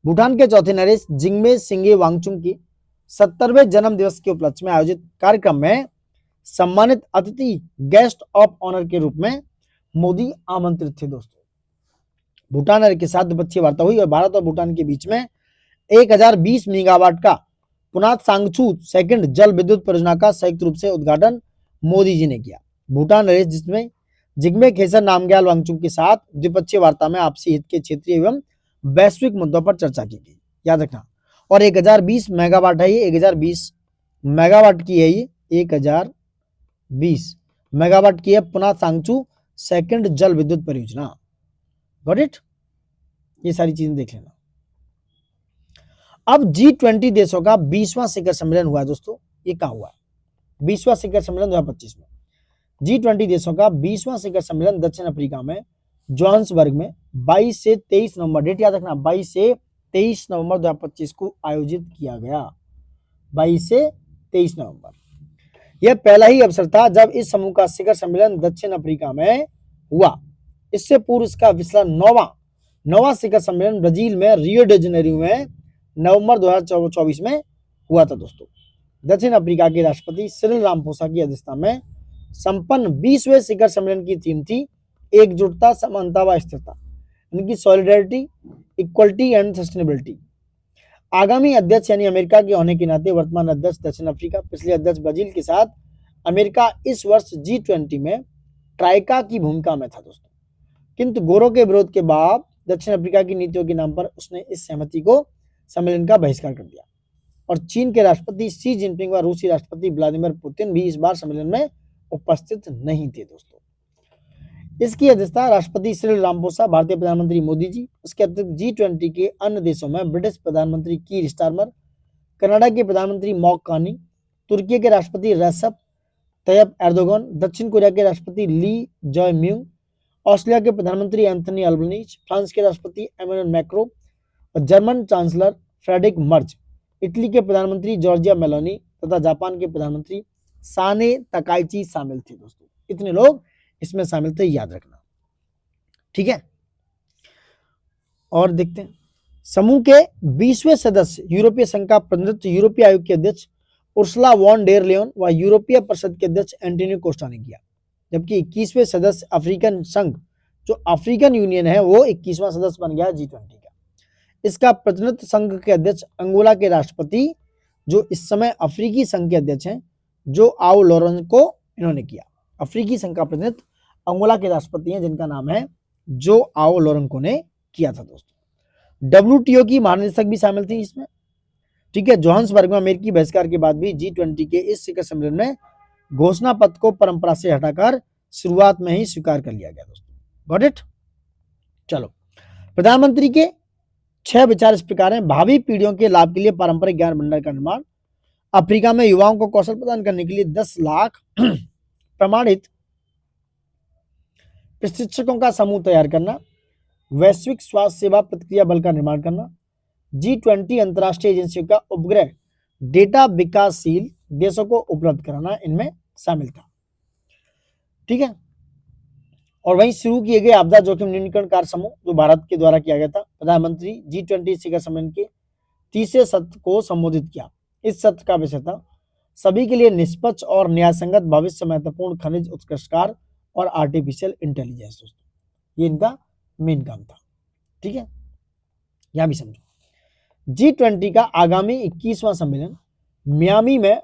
भूटान के चौथे नरेश जिग्मे सिंगे वांगचुक के 70वें जन्म दिवस के उपलक्ष्य में आयोजित कार्यक्रम में सम्मानित अतिथि गेस्ट ऑफ ऑनर के रूप में मोदी आमंत्रित थे। दोस्तों भूटान के साथ द्विपक्षीय वार्ता हुई और भारत और भूटान के बीच में 1020 मेगावाट का पुनात सांगचू सेकंड जल विद्युत परियोजना का संयुक्त रूप से उद्घाटन मोदी जी ने किया। भूटान नरेश जिसमें जिग्मे खेसर नामग्याल वांगचुक के साथ द्विपक्षीय वार्ता में आपसी हित के क्षेत्रीय एवं वैश्विक मुद्दों पर चर्चा की गई, याद रखना। और 1020 मेगावाट है ये, 1020 मेगावाट की है ये, 1020 मेगावाट की है पुनात सांगचू सेकंड जल विद्युत परियोजना। Got it? ये सारी चीजें देख लेना। अब G20 देशों का 20वां शिखर सम्मेलन हुआ है दोस्तों। ये कहाँ हुआ है? 20वां शिखर सम्मेलन 2025 में। G20 देशों का 20वां शिखर सम्मेलन दक्षिण अफ्रीका में जोहान्सबर्ग में 22 से 23 नवंबर, डेट याद रखना, 22 से 23 नवंबर 2025 को आयोजित किया गया। 22 से 23 नवंबर। यह पहला ही अवसर था जब इस समूह का शिखर सम्मेलन दक्षिण अफ्रीका में हुआ। इससे पूर्व इसका पिछला नौवां शिखर सम्मेलन ब्राजील में रियो डी जेनेरियो में नवंबर 2024 में हुआ था। दोस्तों दक्षिण अफ्रीका के राष्ट्रपति सिरिल रामाफोसा की अध्यक्षता में संपन्न 20वें शिखर सम्मेलन की थीम थी एकजुटता, समानता व स्थिरता, यानी कि सॉलिडेरिटी, इक्वलिटी एंड सस्टेनेबिलिटी। आगामी अध्यक्ष यानी अमेरिका के होने के नाते वर्तमान अध्यक्ष दक्षिण अफ्रीका, पिछले अध्यक्ष ब्राजील के साथ अमेरिका इस वर्ष G20 में ट्राइका की भूमिका में था। दोस्तों किंतु गोरों के विरोध के बाद दक्षिण अफ्रीका की नीतियों के नाम पर उसने इस सहमति को सम्मेलन का बहिष्कार कर दिया, और चीन के राष्ट्रपति शी जिनपिंग व रूसी राष्ट्रपति व्लादिमीर पुतिन भी इस बार सम्मेलन में उपस्थित नहीं थे। दोस्तों इसकी अध्यक्षता राष्ट्रपति सिरिल रामाफोसा, भारतीय प्रधानमंत्री मोदी जी, उसके अतिरिक्त G20 के अन्य देशों में ब्रिटिश प्रधानमंत्री कीर स्टारमर, कनाडा के प्रधानमंत्री मॉक कार्नी, तुर्की के राष्ट्रपति रेसेप तैयब एर्दोगन, दक्षिण कोरिया के राष्ट्रपति ली जॉय म्यूंग, ऑस्ट्रेलिया के प्रधानमंत्री एंथनी अल्बनीज, फ्रांस के राष्ट्रपति एमेनुएल मैक्रो और German chancellor Friedrich Merz, Italy के प्रधानमंत्री जॉर्जिया मेलोनी तथा जापान के प्रधानमंत्री साने तकाइची शामिल थे। दोस्तों इतने लोग इसमें शामिल थे, याद रखना। ठीक है, और देखते हैं, समूह के 20वें सदस्य यूरोपीय संघ का प्रतिनिधित्व यूरोपीय आयोग के अध्यक्ष उर्सुला वॉन डेर लियोन व यूरोपीय परिषद के अध्यक्ष एंटोनियो कोस्टा ने किया, जबकि 21वें सदस्य अफ्रीकन संघ, जो अफ्रीकन यूनियन है, वो 21वां सदस्य बन गया G20 का। इसका प्रतिनिधित्व संघ के अध्यक्ष अंगोला के राष्ट्रपति, जो इस समय अफ्रीकी संघ के अध्यक्ष हैं, जो आओ लोरेंको, इन्होंने किया। अफ्रीकी संघ का प्रतिनिधित्व अंगोला के राष्ट्रपति हैं, जिनका नाम है जो आओ लोरेंको ने किया था दोस्तों। WTO की महानिदेशक भी शामिल थी इसमें, ठीक है। जोहान्सबर्ग में अमेरिकी बहिष्कार के बाद भी G20 के इस शिखर सम्मेलन में घोषणा पत्र को परंपरा से हटाकर शुरुआत में ही स्वीकार कर लिया गया दोस्तों। Got it. चलो, प्रधानमंत्री के 6 विचार इस प्रकार हैं। भावी पीढ़ियों के लाभ के लिए पारंपरिक ज्ञान भंडार का निर्माण, अफ्रीका में युवाओं को कौशल प्रदान करने के लिए 10 लाख प्रमाणित प्रशिक्षकों का समूह तैयार करना, वैश्विक स्वास्थ्य सेवा प्रतिक्रिया बल का निर्माण करना, G20 अंतर्राष्ट्रीय एजेंसियों का उपग्रह डेटा विकासशील देशों को उपलब्ध कराना इनमें शामिल था, ठीक है। और वहीं शुरू किए गए आपदा जोखिम न्यूनीकरण कार्य समूह, जो भारत के द्वारा किया गया था। प्रधानमंत्री G20 शिखर सम्मेलन के 30वें सत्र को संबोधित किया। इस सत्र का विषय था सभी के लिए निष्पक्ष और न्यायसंगत भविष्य, महत्वपूर्ण खनिज उत्कृष्टकार और आर्टिफिशियल इंटेलिजेंस। दोस्तों, ये इनका मेन काम था, ठीक है। यहां भी समझो, G20 का आगामी 21वां सम्मेलन मियामी में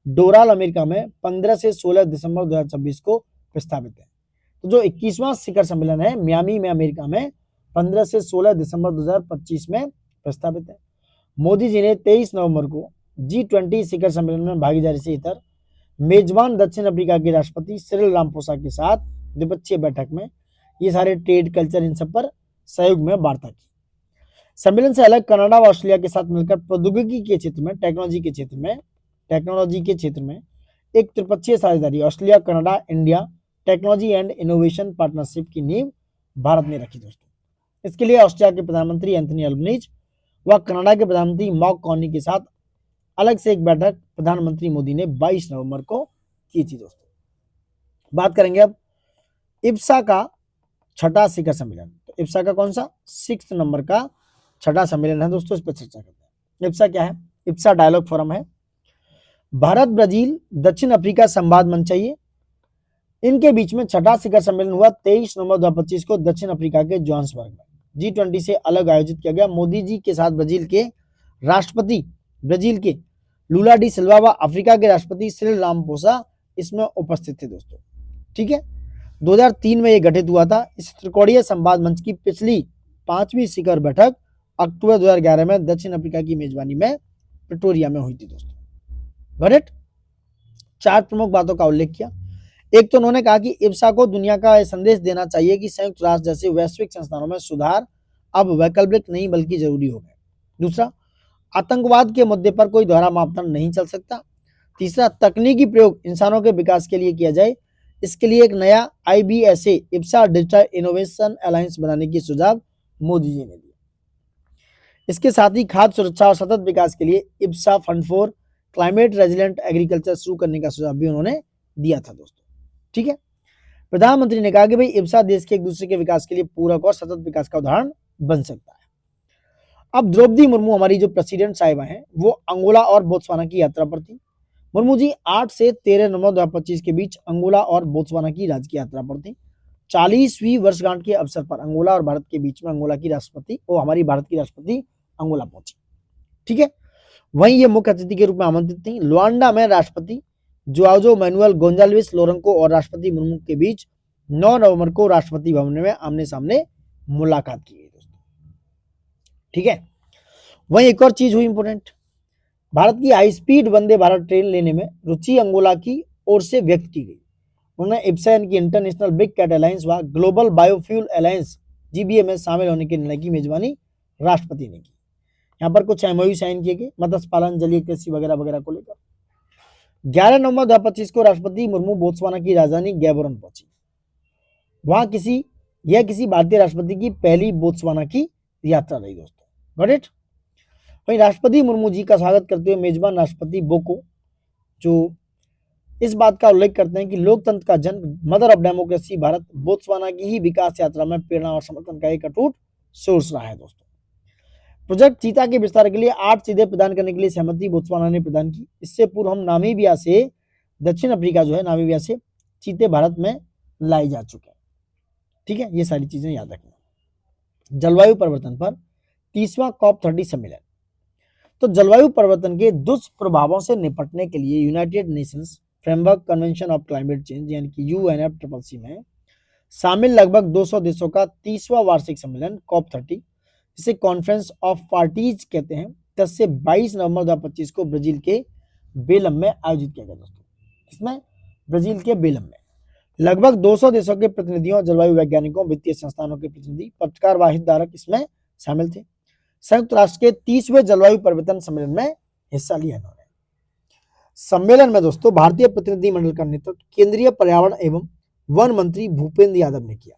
डोराल अमेरिका में 15 से 16 दिसंबर 2026 को प्रस्तावित है। तो जो 21वां शिखर सम्मेलन है मियामी में अमेरिका में 15 से 16 दिसंबर 2025 में प्रस्तावित है। मोदी जी ने 23 नवंबर को G20 शिखर सम्मेलन में भागीदारी से इतर मेजबान दक्षिण अफ्रीका के राष्ट्रपति सिरिल रामाफोसा के साथ द्विपक्षीय बैठक में ये सारे ट्रेड, कल्चर, इन सब पर सहयोग में वार्ता की। सम्मेलन से अलग कनाडा व ऑस्ट्रेलिया के साथ मिलकर प्रौद्योगिकी के क्षेत्र में, टेक्नोलॉजी के क्षेत्र में एक त्रिपक्षीय साझेदारी Australia, Canada, India technology and innovation partnership की नींव भारत ने रखी दोस्तों। इसके लिए ऑस्ट्रेलिया के प्रधानमंत्री एंथनी अल्बनीज व कनाडा के प्रधानमंत्री मार्क कार्नी के साथ अलग से एक बैठक प्रधानमंत्री मोदी ने 22 नवंबर को की थी दोस्तों। बात करेंगे अब इब्सा का छठा शिखर सम्मेलन। तो इब्सा का कौन सा 6 नंबर का छठा सम्मेलन है दोस्तों, इस पर चर्चा करते हैं। इब्सा क्या है? इब्सा डायलॉग फोरम है। भारत, ब्राजील, दक्षिण अफ्रीका संवाद मंच चाहिए, इनके बीच में छठा शिखर सम्मेलन हुआ 23 नवंबर 2025 को दक्षिण अफ्रीका के जोहान्सबर्ग में। G20 से अलग आयोजित किया गया। मोदी जी के साथ ब्राजील के राष्ट्रपति लूला डी सिल्वा व अफ्रीका के राष्ट्रपति सिरिल रामाफोसा इसमें उपस्थित थे दोस्तों, ठीक है। 2003 में यह गठित हुआ था। इस त्रिकोणीय संवाद मंच की पिछली 5वीं शिखर बैठक अक्टूबर 2011 में दक्षिण अफ्रीका की मेजबानी में प्रिटोरिया में हुई थी दोस्तों। गॉट 4 प्रमुख बातों का उल्लेख किया। एक तो उन्होंने कहा कि इब्सा को दुनिया का संदेश देना चाहिए कि संयुक्त राष्ट्र जैसे वैश्विक संस्थानों में सुधार अब वैकल्पिक नहीं बल्कि जरूरी हो गए। दूसरा, आतंकवाद के मुद्दे पर कोई दोहरा मापदंड नहीं चल सकता। तीसरा, तकनीकी प्रयोग इंसानों के विकास के लिए किया जाए, इसके लिए एक नया IBSA IBSA digital innovation alliance बनाने की सुझाव मोदी जी ने दिया। इसके साथ ही खाद्य सुरक्षा और सतत विकास के लिए IBSA fund for climate resilient agriculture शुरू करने का सुझाव भी उन्होंने दिया था दोस्तों, ठीक है। प्रधानमंत्री ने कहा कि भाई इब्सा देश के एक दूसरे के विकास के लिए पूरक और सतत विकास का उदाहरण बन सकता है। अब द्रौपदी मुर्मू हमारी जो प्रेसिडेंट साहिबा हैं, वो अंगोला और बोत्सवाना की यात्रा पर थी। मुर्मू जी 8 से 13 नवंबर 2025 के बीच अंगोला और बोत्सवाना की राजकीय यात्रा पर थी। 40वीं वर्षगांठ के अवसर पर अंगोला और भारत के बीच में हमारी भारत की राष्ट्रपति अंगोला पहुंची, ठीक है। वहीं ये मुख्य अतिथि के रूप में आमंत्रित थी। लुआंडा में राष्ट्रपति जोआओ मैनुअल गोंजाल्विस लोरेंको और राष्ट्रपति मुर्मू के बीच 9 नवंबर को राष्ट्रपति भवन में आमने सामने मुलाकात की गई दोस्तों, ठीक है। वहीं एक और चीज हुई इंपोर्टेंट, भारत की high speed Vande Bharat train लेने में रुचि अंगोला की ओर से व्यक्त की गई। उन्होंने इब्सा की इंटरनेशनल बिग कैट अलायंस व ग्लोबल बायोफ्यूल अलायंस GBA में शामिल होने के निर्णय की मेजबानी राष्ट्रपति ने की। यहाँ पर कुछ MOU साइन किए गए मत्स्य पालन, जलीय कृषि वगैरह वगैरह को लेकर। 11 नवंबर 2025 को राष्ट्रपति मुर्मू बोत्सवाना की राजधानी गैबोरन पहुंची। वहां किसी भारतीय राष्ट्रपति की पहली बोत्सवाना की यात्रा रही दोस्तों, गॉट इट। वहीं राष्ट्रपति मुर्मू जी का स्वागत करते हुए मेजबान राष्ट्रपति बोको जो इस बात का उल्लेख करते हैं कि लोकतंत्र का जन्म, mother of democracy Bharat, Botswana की ही विकास यात्रा में प्रेरणा और समर्थन का एक अटूट सोर्स रहा है दोस्तों। प्रोजेक्ट चीता के विस्तार के लिए 8 सीधे प्रदान करने के लिए सहमति बोत्सवाना ने प्रदान की। इससे पूर्व हम नामीबिया से, दक्षिण अफ्रीका जो है, नामीबिया से चीते भारत में लाई जा चुके हैं। ठीक है, ये सारी चीजें याद रखना। जलवायु परिवर्तन पर 30वां COP30 सम्मेलन। तो जलवायु परिवर्तन के दुष्प्रभावों से निपटने के लिए United Nations framework convention of climate change यानी कि UNFCCC में शामिल लगभग 200 देशों का 30वां वार्षिक सम्मेलन COP30, जिसे कॉन्फ्रेंस ऑफ पार्टीज कहते हैं, 10 से 22 नवंबर 2025 को ब्राजील के बेलम में आयोजित किया गया दोस्तों। इसमें ब्राजील के बेलम में लगभग 200 देशों के प्रतिनिधियों, जलवायु वैज्ञानिकों, वित्तीय संस्थानों के प्रतिनिधि, पत्रकार व हितधारक इसमें शामिल थे। संयुक्त राष्ट्र के 30वें जलवायु परिवर्तन सम्मेलन में हिस्सा लिया इन्होंने। सम्मेलन में दोस्तों भारतीय प्रतिनिधिमंडल का नेतृत्व केंद्रीय पर्यावरण एवं वन मंत्री भूपेंद्र यादव ने किया।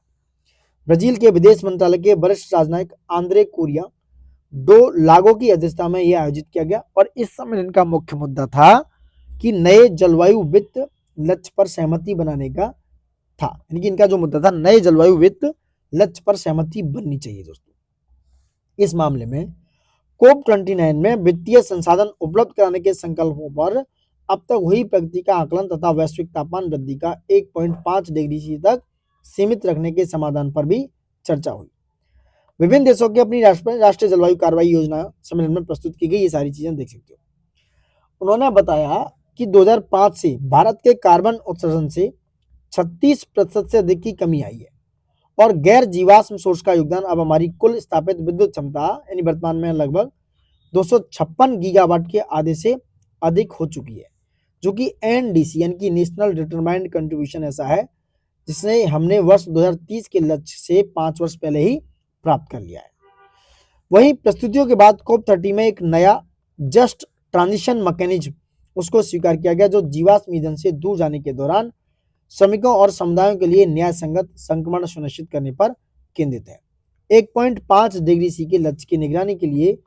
ब्राजील के विदेश मंत्रालय के वरिष्ठ राजनयिक आंद्रे कोरिया डो लागो की अध्यक्षता में यह आयोजित किया गया और इस सम्मेलन का मुख्य मुद्दा था कि नए जलवायु वित्त लक्ष्य पर सहमति बनाने का था। यानी कि इनका जो मुद्दा था, नए जलवायु वित्त लक्ष्य पर सहमति बननी चाहिए दोस्तों। इस मामले में COP29 में वित्तीय संसाधन उपलब्ध कराने के संकल्पों पर अब तक हुई प्रगति का आकलन तथा वैश्विक तापमान वृद्धि का 1.5 डिग्री सी तक सीमित रखने के समाधान पर भी चर्चा हुई। विभिन्न देशों की अपनी राष्ट्रीय जलवायु कार्रवाई योजना सम्मेलन में प्रस्तुत की गई। ये सारी चीजें देख सकते हो। उन्होंने बताया कि 2005 से भारत के कार्बन उत्सर्जन से 36% से अधिक की कमी आई है और गैर जीवाश्म सोर्स का योगदान अब हमारी कुल स्थापित विद्युत क्षमता यानी वर्तमान में लगभग 256 गीगावाट के आधे से अधिक हो चुकी है, जो कि NDC यानी कि नेशनल डिटरमाइंड कंट्रीब्यूशन ऐसा है जिसने हमने वर्ष 2030 के लक्ष्य से 5 वर्ष पहले ही प्राप्त कर लिया है। वहीं प्रस्तुतियों के बाद COP30 में एक नया जस्ट ट्रांजिशन मैकेनिज्म उसको स्वीकार किया गया, जो जीवाश्म ईंधन से दूर जाने के दौरान श्रमिकों और समुदायों के लिए न्याय संगत संक्रमण सुनिश्चित करने पर केंद्रित है। 1.5 डिग्री सी के लक्ष्य की निगरानी के लिए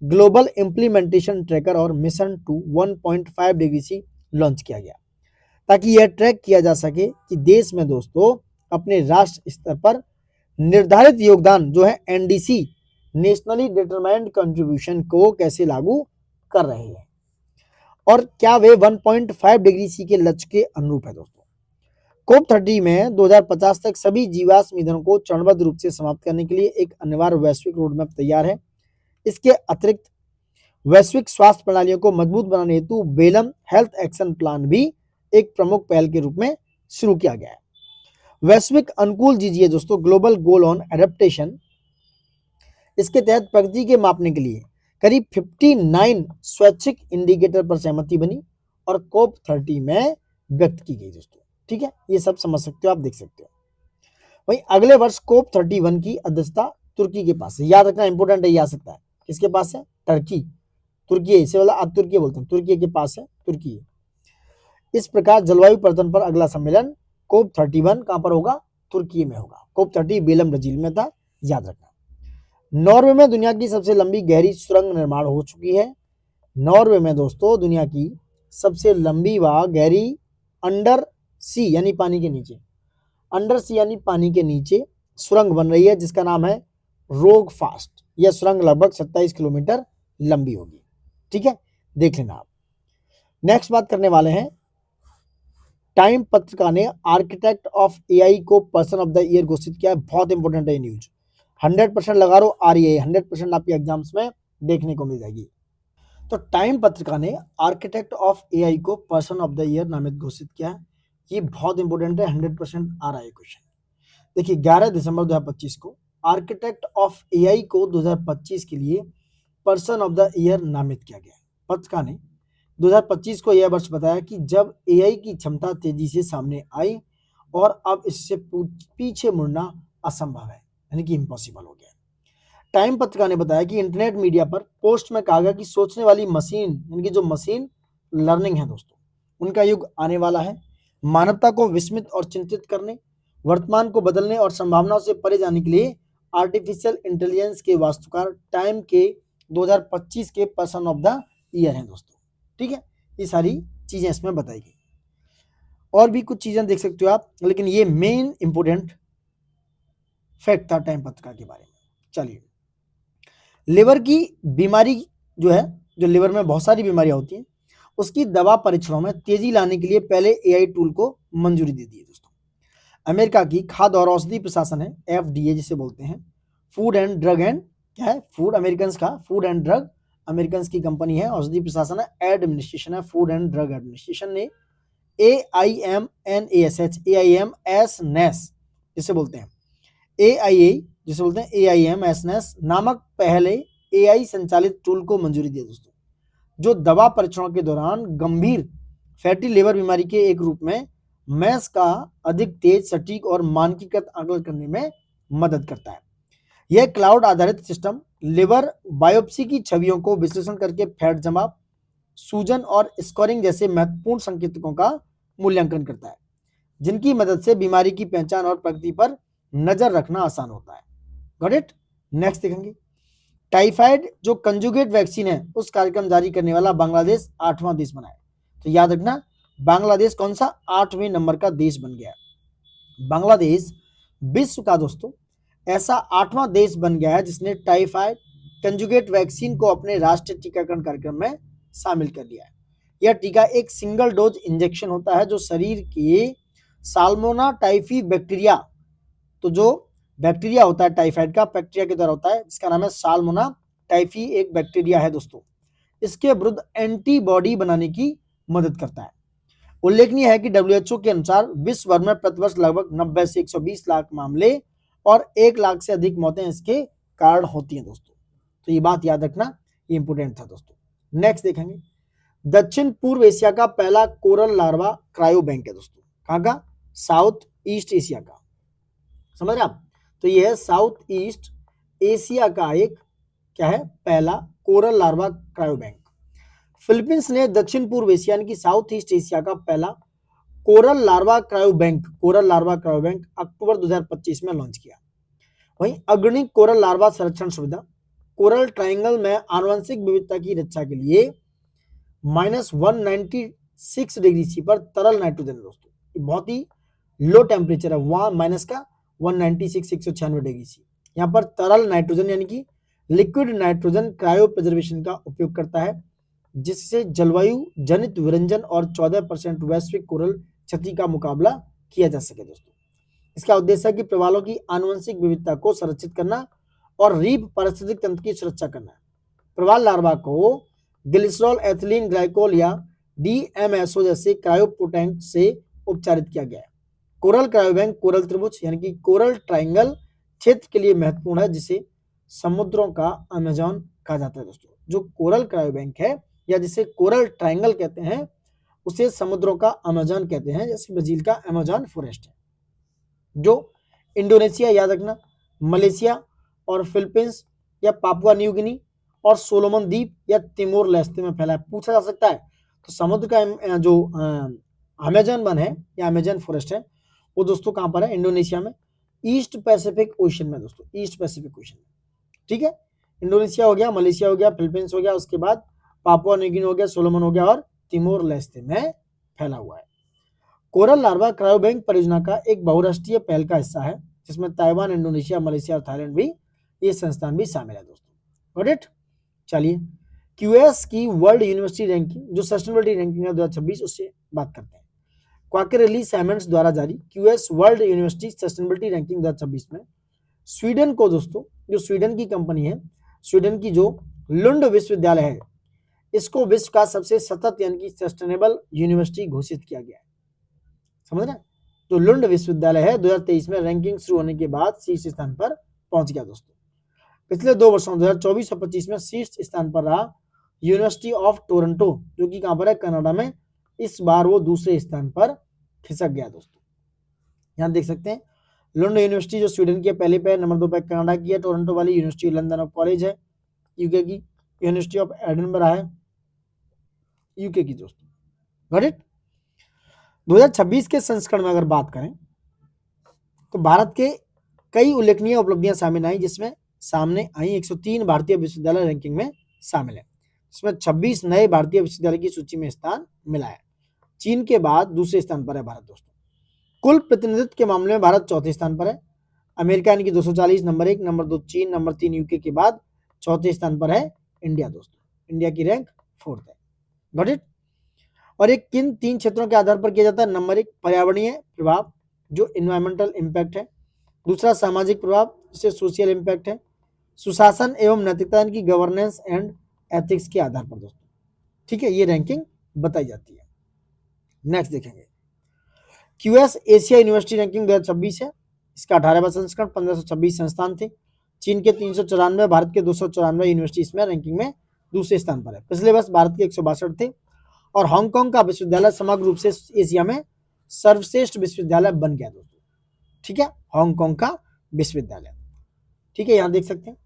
ग्लोबल इम्प्लीमेंटेशन ट्रैकर और Mission to 1.5 degree C launch किया गया, ताकि यह ट्रैक किया जा सके कि देश में दोस्तों अपने राष्ट्र स्तर पर निर्धारित योगदान जो है NDC नेशनली डिटरमाइंड कंट्रीब्यूशन को कैसे लागू कर रहे हैं और क्या वे 1.5 डिग्री सी के लक्ष्य के अनुरूप है दोस्तों। COP30 में 2050 तक सभी जीवाश्म ईंधनों को चरणबद्ध रूप से समाप्त करने के लिए एक अनिवार्य वैश्विक रोडमैप तैयार है। इसके अतिरिक्त वैश्विक स्वास्थ्य प्रणालियों को मजबूत बनाने हेतु बेलम हेल्थ एक्शन प्लान भी एक प्रमुख पहल के रूप में शुरू किया गया है। वैश्विक अनुकूल जीजीए दोस्तों, ग्लोबल गोल ऑन एडेप्टेशन, इसके तहत प्रगति के मापने के लिए करीब 59 स्वैच्छिक इंडिकेटर पर सहमति बनी और COP30 में व्यक्त की गई दोस्तों। ठीक है, ये सब समझ सकते हो, आप देख सकते हो। वहीं अगले वर्ष COP31 की अध्यक्षता तुर्की के पास है। याद रखना इंपोर्टेंट है, ये आ सकता है। किसके पास है? टर्की, तुर्की, इसे वाला आप तुर्की बोलते हैं, तुर्की के पास है, तुर्की। इस प्रकार जलवायु परिवर्तन पर अगला सम्मेलन COP31 कहां पर होगा? तुर्की में होगा। COP30 बेलम ब्राजील में था, याद रखना। नॉर्वे में दुनिया की सबसे लंबी गहरी सुरंग निर्माण हो चुकी है। नॉर्वे में दोस्तों दुनिया की सबसे लंबी व गहरी अंडर सी यानी पानी के नीचे, अंडर सी यानी पानी के नीचे सुरंग बन रही है, जिसका नाम है रोग फास्ट। यह सुरंग लगभग 27 किलोमीटर लंबी होगी। ठीक है, देख लेना आप। नेक्स्ट बात करने वाले हैं, टाइम पत्रिका ने आर्किटेक्ट ऑफ AI को पर्सन ऑफ द ईयर घोषित किया है। बहुत इंपॉर्टेंट है न्यूज, 100% लगा रो REA, 100% आपके एग्जाम्स में देखने को मिल जाएगी। तो टाइम पत्रिका ने आर्किटेक्ट ऑफ AI को पर्सन ऑफ द ईयर नामित घोषित किया है। ये बहुत इंपॉर्टेंट है, 100% आ रहा है क्वेश्चन। देखिए 11 दिसंबर 2025 को आर्किटेक्ट ऑफ AI को 2025 के लिए पर्सन ऑफ द ईयर नामित किया गया। पत्रिका ने 2025 को यह वर्ष बताया कि जब AI की क्षमता तेजी से सामने आई और अब इससे पीछे मुड़ना असंभव है, यानी कि इम्पॉसिबल हो गया। टाइम पत्रिका ने बताया कि इंटरनेट मीडिया पर पोस्ट में कहा गया कि सोचने वाली मशीन, यानी कि जो मशीन लर्निंग है दोस्तों, उनका युग आने वाला है। मानवता को विस्मित और चिंतित करने, वर्तमान को बदलने और संभावनाओं से परे जाने के लिए आर्टिफिशियल इंटेलिजेंस के वास्तुकार टाइम के 2025 के पर्सन ऑफ द ईयर हैं दोस्तों। ठीक है, ये सारी चीजें इसमें बताई गई। और भी कुछ चीजें देख सकते हो आप, लेकिन ये मेन इंपोर्टेंट फैक्ट था टाइम पत्रिका के बारे में। चलिए, लिवर की बीमारी जो है, जो लिवर में बहुत सारी बीमारियां होती हैं, उसकी दवा परीक्षणों में तेजी लाने के लिए पहले एआई टूल को मंजूरी दे दी है दोस्तों। अमेरिका की खाद्य और औषधि प्रशासन है, एफडीए जिसे बोलते हैं, फूड एंड ड्रग एंड क्या है, फूड अमेरिकन का फूड एंड ड्रग अमेरिकन की कंपनी है, औषधि प्रशासन है एडमिनिस्ट्रेशन है, फूड एंड ड्रग एडमिनिस्ट्रेशन ने AIMNAS जिसे बोलते हैं AIA जिसे बोलते हैं AIMSNAS नामक पहले एआई संचालित टूल को मंजूरी दी दोस्तों, जो दवा परीक्षणों के दौरान गंभीर फैटी लिवर बीमारी के एक रूप में मैस का अधिक तेज, सटीक और मानकीकृत आकलन करने में मदद करता है। यह क्लाउड आधारित सिस्टम लिवर बायोप्सी की छवियों को विश्लेषण करके फैट जमाव, सूजन और स्कोरिंग जैसे महत्वपूर्ण संकेतकों का मूल्यांकन करता है, जिनकी मदद से बीमारी की पहचान और प्रगति पर नजर रखना आसान होता है। Got it? नेक्स्ट देखेंगे, टाइफाइड जो कंजुगेट वैक्सीन है उस कार्यक्रम जारी करने वाला बांग्लादेश 8वां देश बना है। तो याद रखना, बांग्लादेश कौन सा 8वें नंबर का देश बन गया है। बांग्लादेश विश्व का दोस्तों ऐसा 8वां देश बन गया है जिसने टाइफाइड कंजुगेट वैक्सीन को अपने राष्ट्रीय टीकाकरण कार्यक्रम में शामिल कर लिया है। यह टीका एक सिंगल डोज इंजेक्शन होता है जो शरीर के साल्मोना टाइफी बैक्टीरिया, तो जो बैक्टीरिया होता है टाइफाइड का बैक्टीरिया के द्वारा होता है, जिसका नाम है साल्मोना टाइफी, एक बैक्टीरिया है दोस्तों, इसके विरुद्ध एंटीबॉडी बनाने की मदद करता है। उल्लेखनीय है कि WHO के अनुसार विश्व भर में प्रतिवर्ष लगभग 90 से 120 लाख मामले और 1 लाख से अधिक मौतें इसके कारण होती हैं दोस्तों। तो ये बात याद रखना, ये इंपोर्टेंट था दोस्तों। नेक्स्ट देखेंगे, दक्षिण पूर्व एशिया का पहला कोरल लार्वा क्रायो बैंक है दोस्तों। कहाँ का? साउथ ईस्ट एशिया का, समझ रहे आप? तो ये है साउथ ईस्ट एशिया का एक क्या है, पहला coral larva cryo bank. Philippines ने दक्षिण पूर्व एशिया यानी कि साउथ ईस्ट एशिया का पहला कोरल लार्वा क्रायो बैंक अक्टूबर 2025 में लॉन्च किया। वहीं अग्रणी कोरल लार्वा संरक्षण सुविधा कोरल ट्रायंगल में आनुवंशिक विविधता की रक्षा के लिए -196 डिग्री सी पर तरल नाइट्रोजन दोस्तों, ये बहुत ही लो टेम्परेचर है, वहां माइनस का 196 डिग्री सी, यहाँ पर तरल नाइट्रोजन यानी कि लिक्विड नाइट्रोजन क्रायो प्रिजर्वेशन का उपयोग करता है, जिससे जलवायु जनित विरंजन और 14% वैश्विक कोरल क्षति का मुकाबला किया जा सके दोस्तों। इसका उद्देश्य है कि प्रवालों की आनुवंशिक विविधता को संरक्षित करना और रीफ पारिस्थितिक तंत्र की सुरक्षा करना। प्रवाल लार्वा को ग्लिसरॉल एथिलीन ग्लाइकोल या DMSO जैसे क्रायोपोटेंट से उपचारित किया गया है। कोरल क्रायोबैंक कोरल त्रिभुज यानी कि कोरल ट्रायंगल क्षेत्र के लिए महत्वपूर्ण है, जिसे समुद्रों का अमेजन कहा जाता है दोस्तों। जो कोरल क्रायोबैंक है या जिसे कोरल ट्रायंगल कहते हैं, उसे समुद्रों का अमेजन कहते हैं, जैसे ब्राजील का अमेजन फॉरेस्ट है, जो इंडोनेशिया, याद रखना, मलेशिया और फिलीपींस या पापुआ न्यू गिनी और सोलोमन द्वीप या तिमोर लेस्ते में फैला है। पूछा जा सकता है। तो समुद्र का जो अमेजन वन है या अमेजन फॉरेस्ट है, वो दोस्तों कहां पर है? इंडोनेशिया में, ईस्ट पैसिफिक ओशन में दोस्तों, ईस्ट पैसिफिक ओशन में। ठीक है, इंडोनेशिया हो गया, मलेशिया हो गया, फिलीपींस हो गया, उसके बाद पापुआ न्यू गिनी हो गया, सोलोमन हो गया और तिमोर लेस्ते में फैला हुआ है। कोरल लार्वा क्रायोबैंक परियोजना का एक बहुराष्ट्रीय पहल का हिस्सा है, जिसमें ताइवान, इंडोनेशिया, मलेशिया और थाईलैंड भी, ये संस्थान भी शामिल है दोस्तों। Got it? चलिए, QS की वर्ल्ड यूनिवर्सिटी रैंकिंग, जो सस्टेनेबिलिटी रैंकिंग है 2026, उससे बात करते हैं। क्वाकेरेली साइमंड्स द्वारा जारी QS world university sustainability ranking 2026 में स्वीडन को दोस्तों, जो स्वीडन की कंपनी है, स्वीडन की जो लुंड विश्वविद्यालय है, इसको विश्व का सबसे सतत यानी कि सस्टेनेबल यूनिवर्सिटी घोषित किया गया है। समझ रहे हैं? जो लुंड विश्वविद्यालय है 2023 में रैंकिंग शुरू होने के बाद शीर्ष स्थान पर पहुंच गया दोस्तों। पिछले 2 वर्षों 2024 और 25 में शीर्ष स्थान पर रहा यूनिवर्सिटी ऑफ टोरंटो, जो कि कहां पर है? कनाडा में। इस बार वो दूसरे स्थान पर खिसक गया दोस्तों। यहां देख सकते हैं, लुंड यूनिवर्सिटी जो स्वीडन की पहले पे, नंबर 2 पे कनाडा की है, टोरंटो वाली यूनिवर्सिटी लंदन ऑफ कॉलेज है, यूके की यूनिवर्सिटी ऑफ एडिनबरा है, यूके की दोस्तों। Got it? 2026 के संस्करण में अगर बात करें तो भारत के कई उल्लेखनीय उपलब्धियां सामने आई, जिसमें सामने आई 103 भारतीय विश्वविद्यालय रैंकिंग में शामिल है, जिसमें 26 नए भारतीय विश्वविद्यालय की सूची में स्थान मिला है। चीन के बाद दूसरे स्थान पर है भारत दोस्तों। कुल प्रतिनिधित्व के मामले में भारत चौथे स्थान पर है। अमेरिका यानी कि 240 नंबर 1, नंबर 2 चीन, नंबर 3 यूके के बाद चौथे स्थान पर है इंडिया दोस्तों। इंडिया की रैंक 4th है। Got it. और एक किन 3 क्षेत्रों के आधार पर किया जाता है? नंबर 1 पर्यावरणीय प्रभाव जो इन्वायरमेंटल इंपैक्ट है। दूसरा सामाजिक प्रभाव जिसे सोशल इंपैक्ट है। सुशासन एवं नैतिकता की गवर्नेंस एंड एथिक्स के आधार पर दोस्तों। ठीक है, ये रैंकिंग बताई जाती है। नेक्स्ट देखेंगे क्यूएस एशिया यूनिवर्सिटी रैंकिंग 2026 है। इसका 18वां संस्करण, 1526 संस्थान थे। चीन के 394, भारत के 294 यूनिवर्सिटी इसमें रैंकिंग में दूसरे स्थान पर है। पिछले वर्ष भारत के 162 थे। और हांगकांग का विश्वविद्यालय समग्र रूप से एशिया में सर्वश्रेष्ठ विश्वविद्यालय बन गया दोस्तों। ठीक है, हांगकांग का विश्वविद्यालय। ठीक है, यहां देख सकते हैं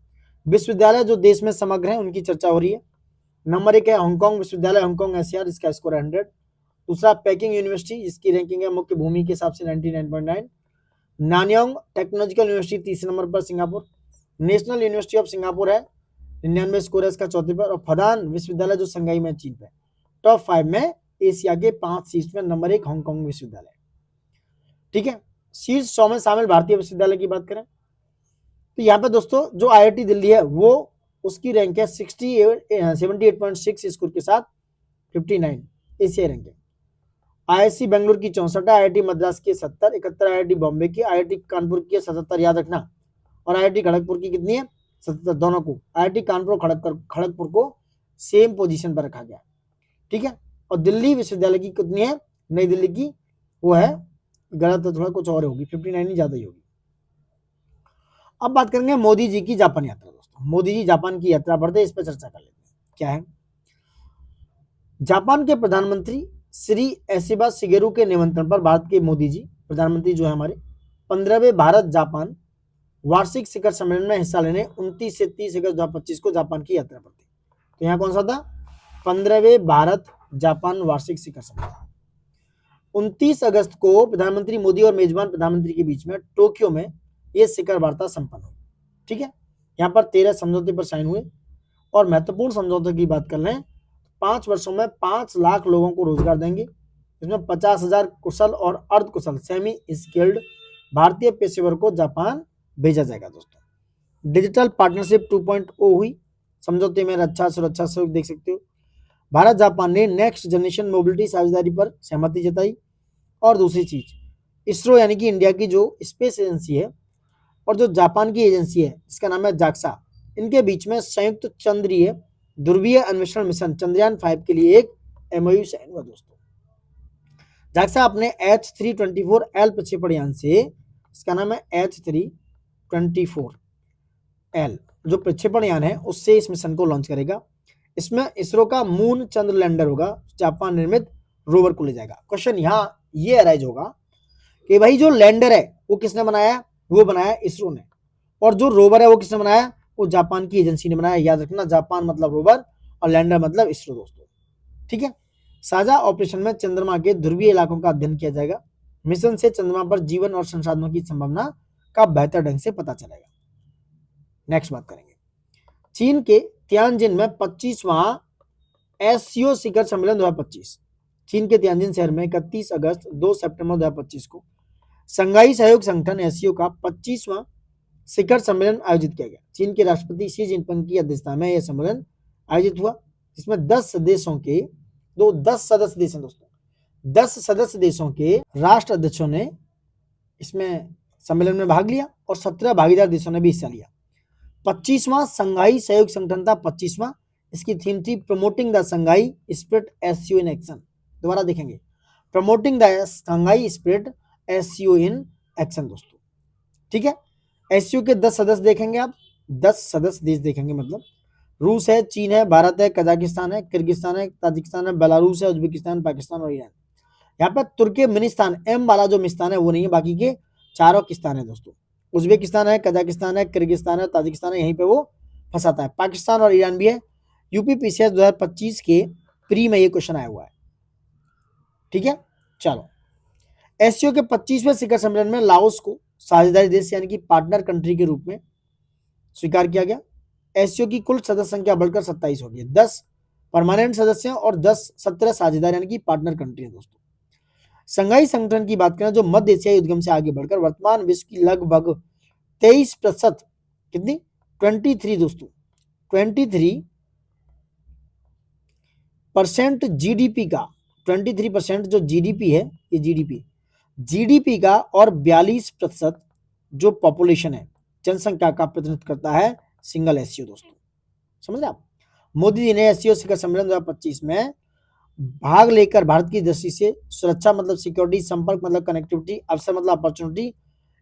विश्वविद्यालय जो देश में समग्र है उनकी चर्चा हो रही है। नंबर 1 है हांगकांग विश्वविद्यालय, हांगकांग एसआर, इसका स्कोर 100। दूसरा पेकिंग यूनिवर्सिटी, जिसकी रैंकिंग है मुख्य भूमि के हिसाब से 99.9। नानयांग टेक्नोलॉजिकल यूनिवर्सिटी तीसरे नंबर पर Singapore. National university of Singapore है 99 स्कोर है इसका चौथे पर। और फदान विश्वविद्यालय जो संघाई में चीन पे। टॉप 5 में एशिया के 5 सीट में नंबर 1 हांगकांग विश्वविद्यालय। ठीक है, शीर्ष 100 में शामिल भारतीय विश्वविद्यालय की बात करें तो यहाँ पे दोस्तों जो आईआईटी दिल्ली है वो उसकी रैंक है 78.6 स्कोर के साथ 59 एशिया रैंकिंग। आईआईसी बेंगलुरु की 64 है, आईआईटी मद्रास की 70, 71 आईआईटी बॉम्बे की, आईआईटी कानपुर की 77 याद रखना। और आईआईटी खड़गपुर की कितनी है? 77। दोनों को आईआईटी कानपुर खड़गपुर को सेम पोजीशन पर रखा गया। ठीक है, और दिल्ली विश्वविद्यालय की कितनी है? नई दिल्ली की वो है, गलत तो थोड़ा कुछ और होगी, 59 ही ज्यादा ही होगी। अब बात करेंगे मोदी जी की जापान यात्रा दोस्तों। मोदी जी जापान की यात्रा पर थे, इस पर चर्चा कर लेते हैं। क्या है? जापान के प्रधानमंत्री श्री एसिबा शिगेरू के निमंत्रण पर भारत के मोदी जी प्रधानमंत्री जो है हमारे 15वें भारत जापान वार्षिक शिखर सम्मेलन में हिस्सा लेने 29 से 30 अगस्त 2025 को जापान की यात्रा पर थे। तो यहाँ कौन सा था? 15वें भारत जापान वार्षिक शिखर सम्मेलन। 29 अगस्त को प्रधानमंत्री मोदी और मेजबान प्रधानमंत्री के बीच में टोक्यो में यह शिखर वार्ता संपन्न हुई। ठीक है, यहाँ पर 13 समझौते पर साइन हुए। और महत्वपूर्ण समझौते की बात कर लें, 5 वर्षों में 5 लाख लोगों को रोजगार देंगे। इसमें 50,000 कुशल और अर्धकुशल सेमी स्किल्ड भारतीय पेशेवर को जापान भेजा जाएगा दोस्तों। डिजिटल पार्टनरशिप 2.0 हुई समझौते में, रक्षा सुरक्षा सहयोग देख सकते हो। भारत जापान ने नेक्स्ट जनरेशन मोबिलिटी साझेदारी पर सहमति जताई। और दूसरी चीज, इसरो यानी कि इंडिया की जो स्पेस एजेंसी है और जो जापान की एजेंसी है इसका नाम है जाक्सा, इनके बीच में संयुक्त चंद्रीय ध्रुवीय अन्वेषण मिशन चंद्रयान 5 के लिए एक एमओयू साइन हुआ दोस्तों। जाक्सा अपने H324L प्रक्षेपण यान से, इसका नाम है H324L जो प्रक्षेपण यान है उससे इस मिशन को लॉन्च करेगा। इसमें इसरो का मून चंद्र लैंडर होगा, जापान निर्मित रोवर को ले जाएगा। क्वेश्चन यहाँ ये अराइज होगा कि भाई जो लैंडर है वो किसने बनाया? वो बनाया इसरो ने। और जो रोवर है वो किसने बनाया? वो जापान की एजेंसी ने बनाया। याद रखना, जापान मतलब रोवर और लैंडर मतलब इसरो दोस्तों। ठीक है, साझा ऑपरेशन में चंद्रमा के ध्रुवीय इलाकों का अध्ययन किया जाएगा। मिशन से चंद्रमा पर जीवन और संसाधनों की संभावना का बेहतर ढंग से पता चलेगा। नेक्स्ट बात करेंगे चीन के तियानजिन में 25वां एससीओ शिखर सम्मेलन 2025। चीन के तियानजिन शहर में 31 अगस्त 2 सितंबर 2025 को संघाई सहयोग संगठन एससीओ का 25वां शिखर सम्मेलन आयोजित किया गया। चीन के राष्ट्रपति शी जिनपिंग की अध्यक्षता में यह सम्मेलन आयोजित हुआ, जिसमें 10 देशों के 10 सदस्य देश हैं दोस्तों। 10 सदस्य देशों के राष्ट्र अध्यक्षों ने इसमें सम्मेलन में भाग लिया और 17 भागीदार देशों ने भी हिस्सा लिया। 25वां संघाई सहयोग संगठन था। 25वां, इसकी थीम थी promoting the Shanghai spirit SCO in action. दोबारा देखेंगे, promoting the Shanghai spirit SCO in action दोस्तों। ठीक है, एससीओ के 10 सदस्य देखेंगे आप, 10 सदस्य देश देखेंगे, मतलब रूस है, चीन है, भारत है, कजाकिस्तान है, किर्गिस्तान है, ताजिकिस्तान है, बेलारूस है, उज्बेकिस्तान, पाकिस्तान और ईरान। यहाँ पर तुर्कमेनिस्तान एम वाला जो मिस्तान है वो नहीं है, बाकी के चारों किस्तान है दोस्तों। उज्बेकिस्तान है, कजाकिस्तान है, किर्गिस्तान है, ताजिकिस्तान है, यहीं पे वो फंसाता है। पाकिस्तान और ईरान भी है। यूपीपीसीएस 2025 के प्री में ये क्वेश्चन आया हुआ है। ठीक है, चलो एससीओ के 25वें शिखर सम्मेलन में लाओस को साझेदारी देश यानी कि पार्टनर कंट्री के रूप में स्वीकार किया गया। एससीओ की कुल सदस्य संख्या बढ़कर 27 होगी। 10 परमानेंट सदस्य और 17 साझेदार यानी कि पार्टनर कंट्री है दोस्तों। संघाई संगठन की बात करें जो मध्य एशियाई उद्गम से आगे बढ़कर वर्तमान विश्व की लगभग 23%, कितनी 23 दोस्तों 23% जीडीपी का, 23% जो जीडीपी है, ये जीडीपी का और 42% जो पॉपुलेशन है, जनसंख्या का प्रतिनिधित्व करता है सिंगल एससीओ दोस्तों। समझ रहे आप? मोदी जी ने एससीओ शिखर सम्मेलन 2025 में भाग लेकर भारत की दृष्टि से सुरक्षा मतलब सिक्योरिटी, संपर्क मतलब कनेक्टिविटी, अवसर मतलब अपॉर्चुनिटी,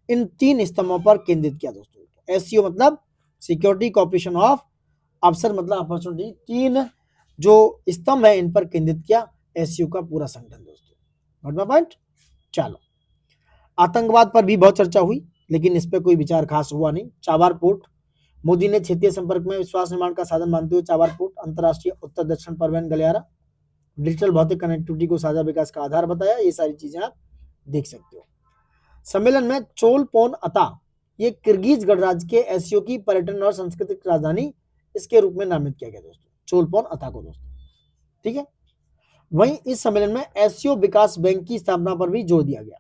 इन 3 स्तंभों पर केंद्रित किया दोस्तों। एससीओ मतलब सिक्योरिटी, कॉपरेशन ऑफ, अवसर मतलब अपॉर्चुनिटी, 3 जो स्तंभ है इन पर केंद्रित किया एससीओ का पूरा संगठन दोस्तों। Note point. चलो, आतंकवाद पर भी बहुत चर्चा हुई लेकिन इस पर कोई विचार खास हुआ नहीं। चाबार पोर्ट, मोदी ने क्षेत्रीय संपर्क में विश्वास निर्माण का साधन मानते हुए चाबार पोर्ट, अंतरराष्ट्रीय उत्तर दक्षिण परिवहन गलियारा, डिजिटल भौतिक कनेक्टिविटी को साझा विकास का आधार बताया। ये सारी चीजें आप देख सकते हो। सम्मेलन में चोलपोन अता, ये किर्गिज गणराज्य के एससीओ की पर्यटन और सांस्कृतिक राजधानी इसके रूप में नामित किया गया दोस्तों, चोलपोन अता को दोस्तों। ठीक है। वहीं इस सम्मेलन में एससीओ विकास बैंक की स्थापना पर भी जोर दिया गया।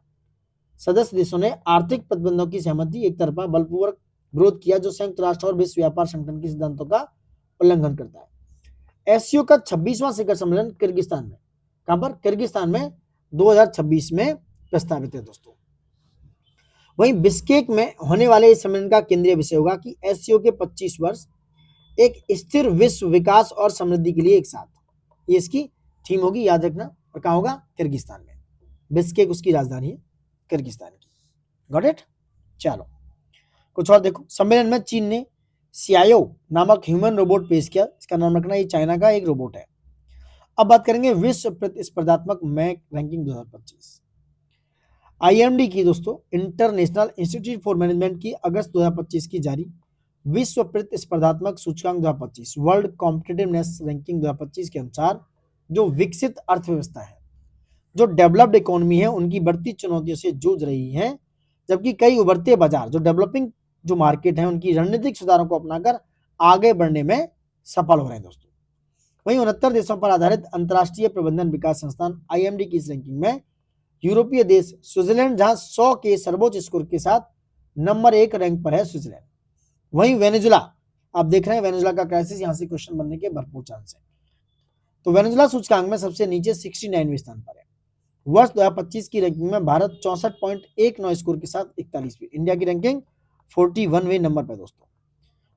सदस्य देशों ने आर्थिक प्रतिबंधों की सहमति एक तरफा बलपूर्वक विरोध किया जो संयुक्त राष्ट्र और विश्व व्यापार संगठन के सिद्धांतों का उल्लंघन करता है। एससीओ का 26वां शिखर सम्मेलन किर्गिस्तान में, कहां पर? किर्गिस्तान में 2026 में प्रस्तावित है दोस्तों। वहीं बिश्केक में होने वाले इस सम्मेलन का केंद्रीय विषय होगा कि एससीओ के 25 वर्ष एक स्थिर विश्व विकास और समृद्धि के लिए एक साथ, ये इसकी थीम होगी, याद रखना। और कहां होगा? किर्गिस्तान में। बिश्केक उसकी राजधानी है किर्गिस्तान की। Got it? चलो कुछ और देखो। सम्मेलन में चीन ने सियाओ नामक ह्यूमन रोबोट पेश किया। इसका नाम रखना, ये चाइना का एक रोबोट है। अब बात करेंगे विश्व प्रतिस्पर्धात्मक मैक रैंकिंग 2025। आईएमडी की दोस्तों, इंटरनेशनल इंस्टीट्यूट फॉर मैनेजमेंट की अगस्त 2025 की जारी विश्व प्रतिस्पर्धात्मक सूचकांक 2025, वर्ल्ड कॉम्पिटिटिवनेस रैंकिंग 2025 के अनुसार जो विकसित अर्थव्यवस्था है, जो डेवलप्ड इकोनॉमी है, उनकी बढ़ती चुनौतियों से जूझ रही है, जबकि कई उभरते बाजार जो डेवलपिंग जो मार्केट है उनकी रणनीतिक सुधारों को अपनाकर आगे बढ़ने में सफल हो रहे हैं दोस्तों। वहीं 69 देशों पर आधारित अंतर्राष्ट्रीय प्रबंधन विकास संस्थान आईएमडी की इस रैंकिंग में यूरोपीय देश स्विट्जरलैंड जहां 100 के सर्वोच्च स्कोर के साथ नंबर 1 रैंक पर है स्विट्जरलैंड। वहीं वेनेजुला, आप देख रहे हैं वेनेजुला का क्राइसिस, यहां से क्वेश्चन बनने के भरपूर चांस है। तो वेनेजुला सूचकांक में सबसे नीचे 69वें स्थान पर है। वर्ष 2025 की रैंकिंग में भारत 64.19 स्कोर के साथ 41वीं, इंडिया की रैंकिंग 41वें नंबर पर दोस्तों।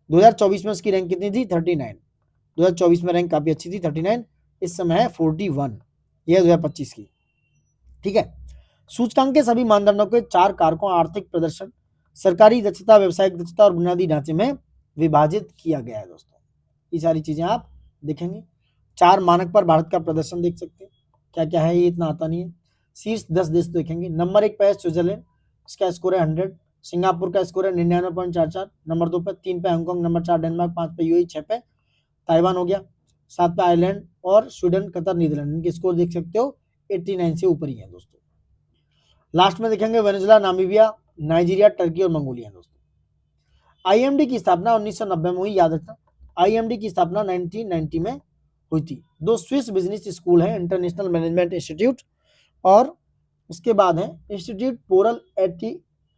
2024 में उसकी रैंक कितनी थी? 39। 2024 में रैंक काफी अच्छी थी 39, इस समय है 41, यह 2025 की। ठीक है। सूचकांक के सभी मानदंडों के 4 कारकों आर्थिक प्रदर्शन, सरकारी दक्षता, व्यवसायिक दक्षता और बुनियादी ढांचे में विभाजित किया गया है दोस्तों। ये सारी चीजें आप देखेंगे। 4 मानक पर भारत का प्रदर्शन देख सकते हैं, क्या क्या है, ये इतना आता नहीं है। शीर्ष 10 देश देखेंगे। नंबर 1 पे है स्विट्जरलैंड, इसका स्कोर है 100। सिंगापुर का स्कोर है 99.44। नंबर 2 पे, 3 पे हांगकांग, नंबर 4 डेनमार्क, 5 पे यूएई, 6 पे ताइवान हो गया, 7 पे आयरलैंड और स्वीडन, कतर, नीदरलैंड, इनके स्कोर देख सकते हो 89 से ऊपर ही है दोस्तों। लास्ट में देखेंगे वेनेजुला, नामीबिया, नाइजीरिया, टर्की और मंगोलिया दोस्तों। आईएमडी की स्थापना 1990 में हुई, याद रखना। आईएमडी की स्थापना 1990 में हुई थी। 2 स्विस बिजनेस स्कूल है, इंटरनेशनल मैनेजमेंट इंस्टीट्यूट और उसके बाद है इंस्टीट्यूट पोरल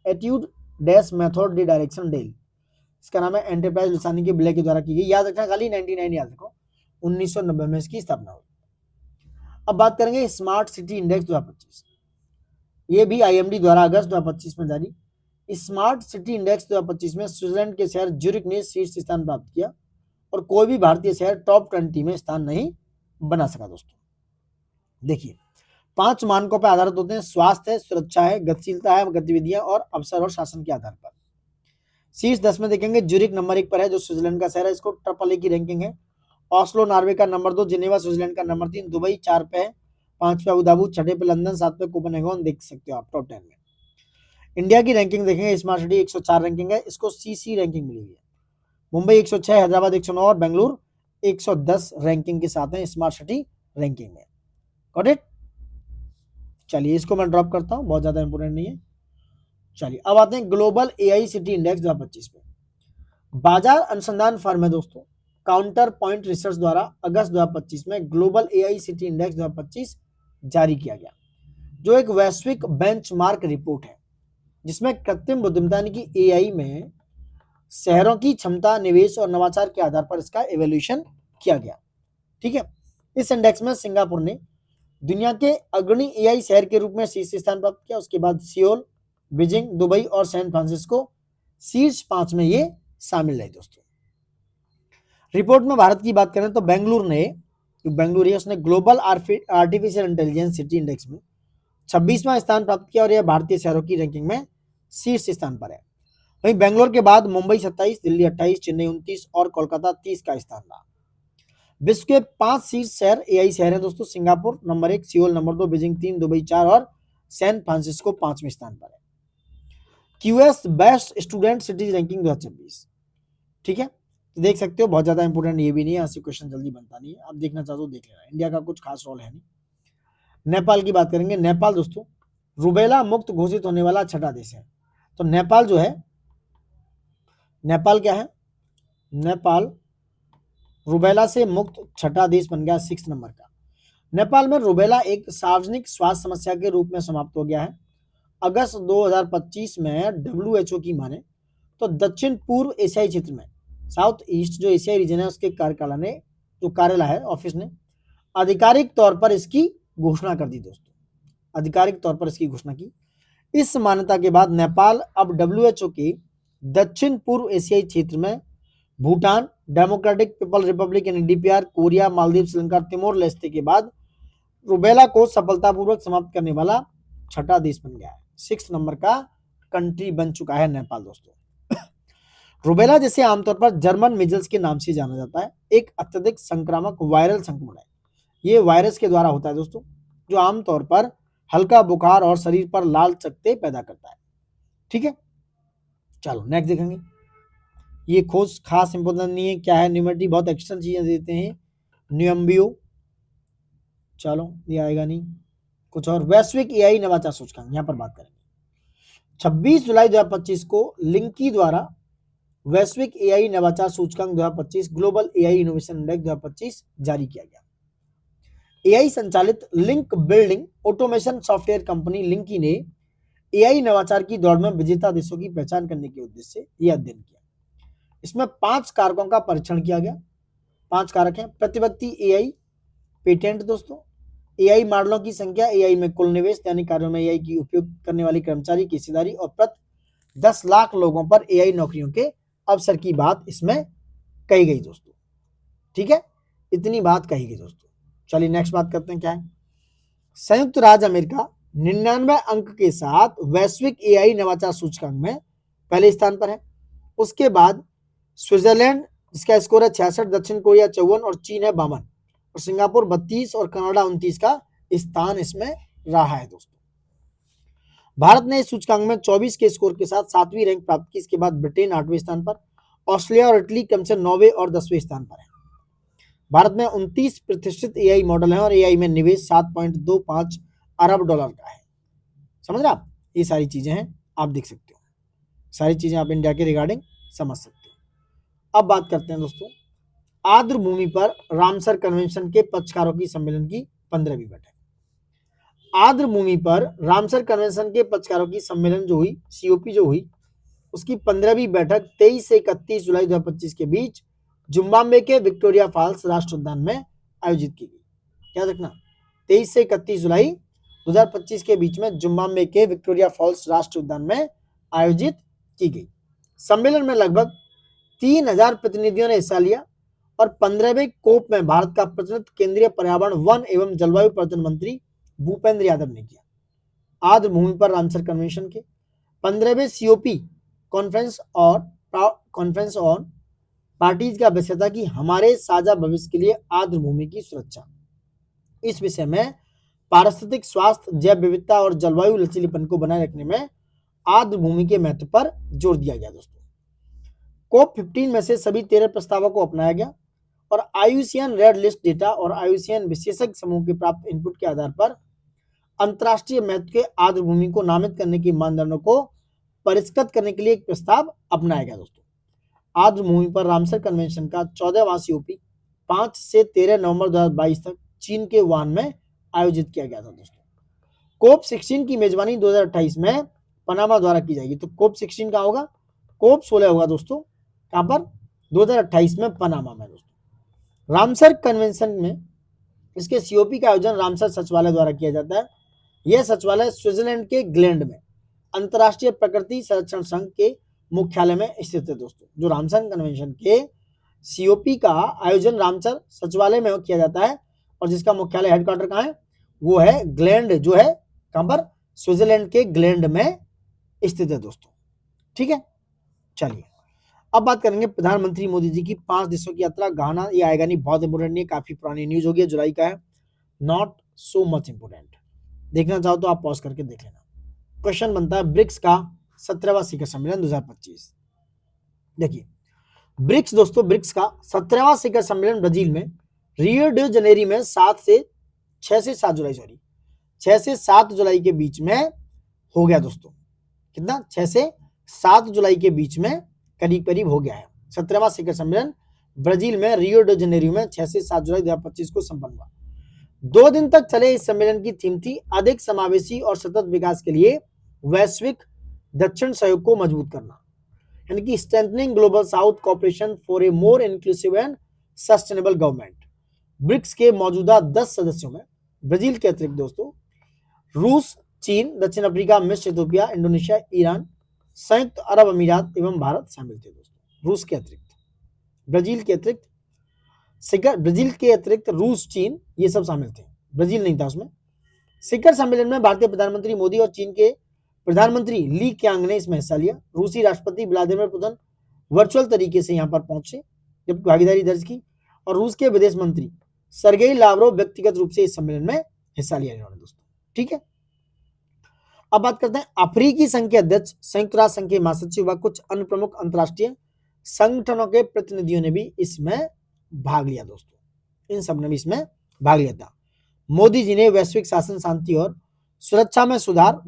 एट्यूड डैश मेथड डी डायरेक्शन डेल, इसका नाम है एंटरप्राइज लिसानी के बिले के द्वारा की गई। याद रखना खाली 99 याद रखो, 1990 में इसकी स्थापना हुई। अब बात करेंगे स्मार्ट सिटी इंडेक्स 2025, ये भी आईएमडी द्वारा अगस्त 2025 में जारी। स्मार्ट सिटी इंडेक्स 2025 में स्विट्जरलैंड के शहर ज्यूरिख ने शीर्ष स्थान प्राप्त किया और कोई भी भारतीय शहर टॉप 20 में स्थान नहीं बना सका दोस्तों। देखिए 5 मानकों पर आधारित होते हैं, स्वास्थ्य है, सुरक्षा है, गतिशीलता है, गतिविधियां और अवसर और शासन के आधार पर। शीर्ष 10 में देखेंगे ज्यूरिख नंबर 1 पर है जो स्विट्जरलैंड का शहर है, इसको AAA की रैंकिंग है। ऑस्लो नॉर्वे का नंबर 2, जिनेवा स्विट्जरलैंड का नंबर 3, दुबई 4 पे है, 5 पे अबू धाबी, 6 पे लंदन, 7 पे कोपेनहेगन, देख सकते हो आप टॉप 10 में। इंडिया की रैंकिंग देखेंगे, स्मार्ट सिटी 104 रैंकिंग है, इसको सीसी रैंकिंग मिली हुई है। मुंबई 106, हैदराबाद 109 और बेंगलुरु 110 रैंकिंग के साथ है स्मार्ट सिटी रैंकिंग में। Got it? चलिए इसको मैं ड्रॉप करता हूं, बहुत ज्यादा इंपोर्टेंट नहीं है। चलिए अब आते हैं ग्लोबल एआई सिटी इंडेक्स 2025 पे। बाजार अनुसंधान फर्म है दोस्तों काउंटर पॉइंट रिसर्च द्वारा अगस्त 2025 में ग्लोबल एआई सिटी इंडेक्स 2025 जारी किया गया। जो एक वैश्विक बेंचमार्क रिपोर्ट है जिसमें कृत्रिम बुद्धिमत्ता यानी कि एआई में शहरों की क्षमता, निवेश और नवाचार के आधार पर इसका एवोल्यूशन किया गया। ठीक है, इस इंडेक्स में सिंगापुर ने दुनिया के अग्रणी एआई शहर के रूप में शीर्ष स्थान प्राप्त किया। उसके बाद सियोल, बीजिंग, दुबई और सैन फ्रांसिस्को शीर्ष 5 में ये शामिल है दोस्तों। रिपोर्ट में भारत की बात करें तो बेंगलुरु है उसने global artificial intelligence city index में 26वां स्थान प्राप्त किया और यह भारतीय शहरों की रैंकिंग में शीर्ष स्थान पर है। वहीं बेंगलोर के बाद मुंबई 27, दिल्ली 28, चेन्नई 29 और कोलकाता 30 का स्थान रहा। विश्व के 5 शीर्ष शहर एआई शहर हैं दोस्तों। Singapore number 1, Seoul number 2, Beijing 3, Dubai 4 और सैन फ्रांसिस्को 5वें स्थान पर है। QS best student cities ranking 2026। ठीक है, तो देख सकते हो बहुत ज्यादा इंपोर्टेंट ये भी नहीं है, ऐसे क्वेश्चन जल्दी बनता नहीं है। आप देखना चाहते हो देख लेना, इंडिया का कुछ खास रोल है नहीं। नेपाल की बात करेंगे। नेपाल दोस्तों रुबेला मुक्त घोषित होने वाला 6ठा देश है। तो नेपाल जो है, नेपाल क्या है, नेपाल रुबेला से मुक्त 6ठा देश बन गया, 6 नंबर का। नेपाल में रुबेला एक सार्वजनिक स्वास्थ्य समस्या के रूप में समाप्त हो गया है। अगस्त 2025 में डब्ल्यूएचओ की माने तो दक्षिण पूर्व एशियाई क्षेत्र में, साउथ ईस्ट जो एशियाई रीजन है उसके कार्यकाल ने, जो कार्यालय है ऑफिस ने आधिकारिक तौर पर इसकी घोषणा कर दी दोस्तों, आधिकारिक तौर पर इसकी घोषणा की। इस मान्यता के बाद नेपाल अब डब्ल्यूएचओ के दक्षिण पूर्व एशियाई क्षेत्र में भूटान, डेमोक्रेटिक पीपल रिपब्लिक यानी DPR, Korea, Maldives, Sri Lanka, Timor Leste के बाद रुबेला को सफलतापूर्वक समाप्त करने वाला 6ठा देश बन गया है। 6 नंबर का कंट्री बन चुका है नेपाल दोस्तों। रुबेला जिसे आमतौर पर जर्मन मिजल्स के नाम से जाना जाता है, एक अत्यधिक संक्रामक वायरल संक्रमण है। ये वायरस के द्वारा होता है दोस्तों, जो आमतौर पर हल्का बुखार और शरीर पर लाल चकत्ते पैदा करता है। ठीक है, चलो नेक्स्ट देखेंगे। ये खोज खास इंपोर्टेंट नहीं है, क्या है, न्यूमेट्री बहुत एक्स्ट्रा चीजें देते हैं। न्यूएम्बियो, चलो ये आएगा नहीं, कुछ और। वैश्विक एआई नवाचार सूचकांक, यहां पर बात करेंगे। 26 जुलाई 2025 को लिंकी द्वारा वैश्विक एआई नवाचार सूचकांक 2025 ग्लोबल एआई इनोवेशन इंडेक्स 2025 जारी किया गया। एआई संचालित link building automation software company लिंकी ने एआई नवाचार की दौड़ में विजेता देशों की पहचान करने के उद्देश्य से यह अध्ययन किया। इसमें 5 कारकों का परीक्षण किया गया। 5 कारक हैं: प्रति व्यक्ति एआई पेटेंट दोस्तों, एआई मॉडलों की संख्या, एआई में कुल निवेश यानी कार्यों में एआई की उपयोग करने वाली कर्मचारी की हिस्सेदारी और प्रति 10 लाख लोगों पर एआई नौकरियों के अवसर की बात इसमें कही गई दोस्तों। ठीक है, इतनी बात कही गई दोस्तों। चलिए नेक्स्ट बात करते हैं, क्या है। संयुक्त राज्य अमेरिका 99 अंक के साथ वैश्विक एआई नवाचार सूचकांक में पहले स्थान पर है। उसके बाद स्विट्जरलैंड जिसका स्कोर है 66, दक्षिण कोरिया 54 और चीन है 52 और सिंगापुर 32 और कनाडा 29 का स्थान इसमें रहा है दोस्तों। भारत ने इस सूचकांक में 24 के स्कोर के साथ 7वीं रैंक प्राप्त की। इसके बाद ब्रिटेन 8वें स्थान पर, ऑस्ट्रेलिया और इटली क्रम से 9वें और 10वें स्थान पर है। भारत में 29 प्रतिष्ठित एआई मॉडल हैं और एआई में निवेश $7.25 अरब का है। समझ रहे आप, ये सारी चीजें हैं, आप देख सकते हो, सारी चीजें आप इंडिया के रिगार्डिंग समझ सकते हो। अब बात करते हैं दोस्तों आर्द्र भूमि पर रामसर कन्वेंशन के पक्षकारों की सम्मेलन की 15वीं बैठक। आर्द्र भूमि पर रामसर कन्वेंशन के पक्षकारों की सम्मेलन जो हुई, सीओपी जो हुई, उसकी 15वीं बैठक 23 से 31 जुलाई 2025 के बीच जिम्बाब्वे के विक्टोरिया फॉल्स राष्ट्रीय उद्यान में आयोजित की गई। याद रखना, 23 से 31 जुलाई 2025 के बीच में जिम्बाब्वे के विक्टोरिया फॉल्स राष्ट्रीय उद्यान में आयोजित की गई। सम्मेलन में लगभग 3000 प्रतिनिधियों ने हिस्सा लिया और 15वें कोप में भारत का प्रतिनिधित्व केंद्रीय पर्यावरण, वन एवं जलवायु परिवर्तन मंत्री भूपेंद्र यादव ने किया। आर्द्र भूमि पर रामसर कन्वेंशन के 15वें सीओपी कॉन्फ्रेंस ऑन पार्टीज का विषय था कि हमारे साझा भविष्य के लिए आर्द्र भूमि की सुरक्षा। इस विषय में पारिस्थितिक स्वास्थ्य, जैव विविधता और जलवायु लचीलेपन को बनाए रखने में आर्द्र भूमि के महत्व पर जोर दिया गया दोस्तों। कोप 15 में से सभी 13 प्रस्तावों को अपनाया गया और आईयूसीएन रेड लिस्ट डेटा और आईयूसीएन विशेषज्ञ समूह के प्राप्त इनपुट के आधार पर अंतरराष्ट्रीय महत्व के आर्द्र भूमि को नामित करने के मानदंडों को परिष्कृत करने के लिए एक प्रस्ताव अपनाया गया दोस्तों। आर्द्र भूमि पर रामसर कन्वेंशन का 14वां सीओपी 5 से 13 नवंबर 2022 तक चीन के वुहान में आयोजित किया गया था दोस्तों। कोप 16 की मेजबानी 2028 में पनामा द्वारा की जाएगी। तो कोप 16 कहाँ होगा? कोप 16 होगा दोस्तों, कहां पर? 2028 में पनामा में दोस्तों। रामसर कन्वेंशन में इसके सीओपी का आयोजन रामसर सचिवालय द्वारा किया जाता है। यह सचिवालय स्विट्जरलैंड के ग्लैंड में अंतरराष्ट्रीय प्रकृति संरक्षण संघ के मुख्यालय में स्थित है दोस्तों। जो रामसर कन्वेंशन के सीओपी का आयोजन रामसर सचिवालय में किया जाता है और जिसका मुख्यालय हेडक्वार्टर कहाँ है? वो है ग्लैंड, जो है कहां पर? स्विट्जरलैंड के ग्लैंड में स्थित है दोस्तों। ठीक है, चलिए अब बात करेंगे प्रधानमंत्री मोदी जी की 5 देशों की यात्रा। घाना, ये आएगा नहीं, बहुत इंपोर्टेंट नहीं है, काफी पुरानी न्यूज होगी, जुलाई का है, नॉट सो मच इंपोर्टेंट। देखना चाहो तो आप पॉज करके देख लेना। क्वेश्चन बनता है ब्रिक्स का 17वां शिखर सम्मेलन 2025। देखिए ब्रिक्स दोस्तों, ब्रिक्स का 17वां शिखर सम्मेलन ब्राजील में रियो डी जनेरी में 6 से 7 जुलाई, सॉरी 6 से 7 जुलाई के बीच में हो गया दोस्तों। कितना? 6 से 7 जुलाई के बीच में करीब करीब हो गया है। 17वां शिखर सम्मेलन ब्राजील में रियो डी जनेरियो में 6 से 7 जुलाई 2025 को संपन्न हुआ। 2 दिन तक चले इस सम्मेलन की थीम थी अधिक समावेशी और सतत विकास के लिए वैश्विक दक्षिण सहयोग को मजबूत करना, यानी कि strengthening Global South cooperation for a more inclusive and sustainable government. BRICS के मौजूदा 10 सदस्यों में ब्राजील के अतिरिक्त दोस्तों रूस, चीन, दक्षिण अफ्रीका, मिस्र, इथियोपिया, इंडोनेशिया, ईरान, संयुक्त अरब अमीरात एवं भारत शामिल थे दोस्तों। रूस के अतिरिक्त, ब्राजील के अतिरिक्त रूस, चीन, ये सब शामिल थे, ब्राजील नहीं था उसमें। शिखर सम्मेलन में भारतीय प्रधानमंत्री मोदी और चीन के प्रधानमंत्री ली क्यांग ने इसमें हिस्सा लिया। रूसी राष्ट्रपति व्लादिमीर पुतिन वर्चुअल तरीके से यहां पर पहुंचे जब भागीदारी दर्ज की, और रूस के विदेश मंत्री सरगेई लावरोव व्यक्तिगत रूप से इस सम्मेलन में हिस्सा लिया इन्होंने दोस्तों। ठीक है, अब बात करते हैं अफ्रीकी संघ के अध्यक्ष, संयुक्त राष्ट्र संघ के महासचिव व कुछ अन्य प्रमुख अंतरराष्ट्रीय संगठनों के प्रतिनिधियों ने भी इसमें भाग लिया दोस्तों। इन सब ने भी इसमें भाग लिया था। मोदी जी ने वैश्विक शासन, शांति और सुरक्षा में सुधार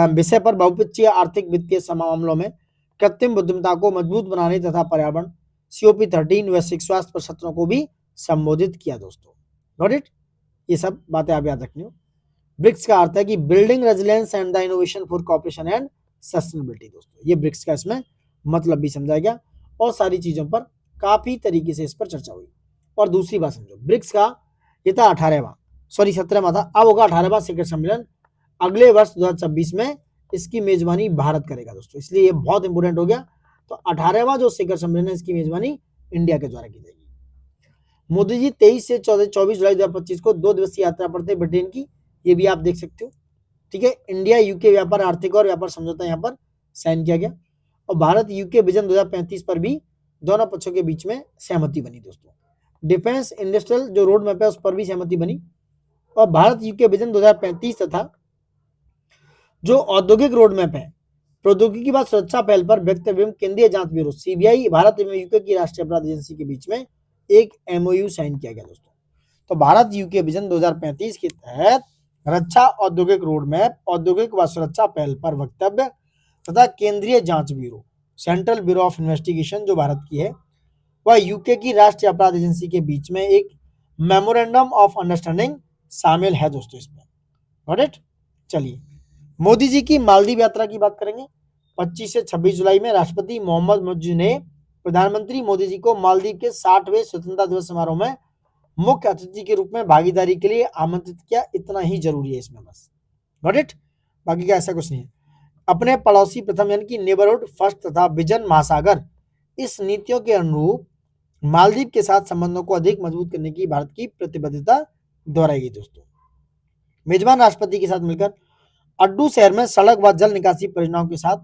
विषय पर बहुपक्षीय आर्थिक वित्तीय मामलों में कृत्रिम बुद्धिमत्ता को मजबूत बनाने तथा पर्यावरण, सीओपी 13, वैश्विक स्वास्थ्य पर सत्रों को भी संबोधित किया दोस्तों। Got it? ये सब बातें आप याद रखनी हो। ब्रिक्स का अर्थ है कि building resilience and the innovation for cooperation and sustainability दोस्तों। ये ब्रिक्स का इसमें मतलब भी समझाया गया और सारी चीजों पर काफी तरीके से इस पर चर्चा हुई। और दूसरी बात समझो, ब्रिक्स का ये था 17वां था, अब होगा 18वां शिखर सम्मेलन अगले वर्ष 2026 में। इसकी मेजबानी भारत करेगा दोस्तों, इसलिए ये बहुत इंपोर्टेंट हो गया। तो 18वां जो शिखर सम्मेलन है इसकी मेजबानी इंडिया के द्वारा की जाएगी। मोदी जी 23 से 24 जुलाई 2025 को 2 दिवसीय यात्रा पर थे ब्रिटेन की, ये भी आप देख सकते हो। ठीक है, इंडिया यूके व्यापार, आर्थिक और व्यापार समझौता यहाँ पर साइन किया गया और भारत यूके विजन 2035 पर भी दोनों पक्षों के बीच में सहमति बनी दोस्तों। डिफेंस इंडस्ट्रियल जो रोड मैप है उस पर भी सहमति बनी और भारत यूके विजन 2035 तथा जो औद्योगिक रोड मैप है प्रौद्योगिकी व सुरक्षा पहल पर वक्तव्य एवं केंद्रीय जांच ब्यूरो सीबीआई भारत एवं यूके की राष्ट्रीय अपराध एजेंसी के बीच में एक एमओयू साइन किया गया दोस्तों। तो भारत यूके विजन 2035 के तहत रक्षा औद्योगिक रोड मैप, औद्योगिक व सुरक्षा पहल पर वक्तव्य तथा केंद्रीय जांच bureau, central bureau of investigation जो भारत की है वह यूके की राष्ट्रीय अपराध एजेंसी के बीच में एक मेमोरेंडम ऑफ अंडरस्टैंडिंग शामिल है दोस्तों इसमें। Got it? चलिए मोदी जी की मालदीव यात्रा की बात करेंगे। 25 से 26 जुलाई में राष्ट्रपति मोहम्मद मुर्सी ने प्रधानमंत्री मोदी जी को मालदीव के 60वें स्वतंत्रता दिवस समारोह में मुख्य अतिथि के रूप में भागीदारी के लिए आमंत्रित किया। इतना ही जरूरी है इसमें बस। Got it? बाकी का ऐसा कुछ नहीं है। अपने पड़ोसी प्रथम यानी कि नेबरहुड फर्स्ट तथा विजन महासागर इस नीतियों के अनुरूप मालदीव के साथ संबंधों को अधिक मजबूत करने की भारत की प्रतिबद्धता दोहराई गई दोस्तों। मेजबान राष्ट्रपति के साथ मिलकर अड्डू शहर में सड़क व जल निकासी परियोजनाओं के साथ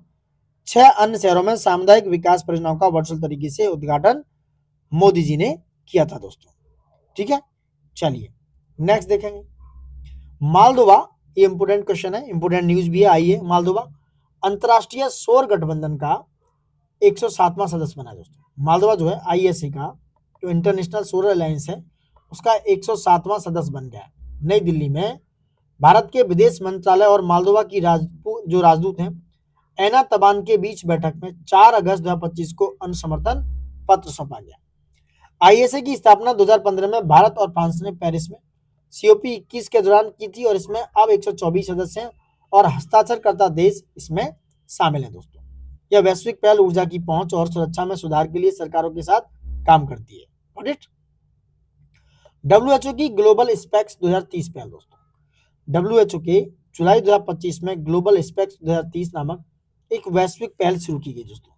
6 अन्य शहरों में सामुदायिक विकास परियोजनाओं का वर्चुअल तरीके से उद्घाटन मोदी जी ने किया था दोस्तों। ठीक है, चलिए नेक्स्ट देखेंगे मालदोवा। ये इंपोर्टेंट क्वेश्चन है, इंपोर्टेंट न्यूज भी है। आइए, मालदोवा अंतरराष्ट्रीय सौर गठबंधन का 107वां सदस्य बना दोस्तों। मालदोवा जो है आईएसए का जो इंटरनेशनल सोलर अलायंस है उसका 107वां सदस्य बन गया है। नई दिल्ली में भारत के विदेश मंत्रालय और मालदोवा की जो राजदूत हैं एना तबान के बीच बैठक में 4 अगस्त 2025 को अनुसमर्थन पत्र सौंपा गया। आईएसए की स्थापना 2015 में भारत और फ्रांस ने पेरिस में COP 21 के दौरान की थी और इसमें अब 124 सदस्य हैं और हस्ताक्षरकर्ता देश इसमें शामिल है दोस्तों। यह वैश्विक पहल ऊर्जा की पहुंच और सुरक्षा में सुधार के लिए सरकारों के साथ काम करती है। Got it? WHO की ग्लोबल स्पेक्स 2030 पहल दोस्तों। WHO के जुलाई 2025 में ग्लोबल स्पेक्स 2030 नामक एक वैश्विक पहल शुरू की गई दोस्तों,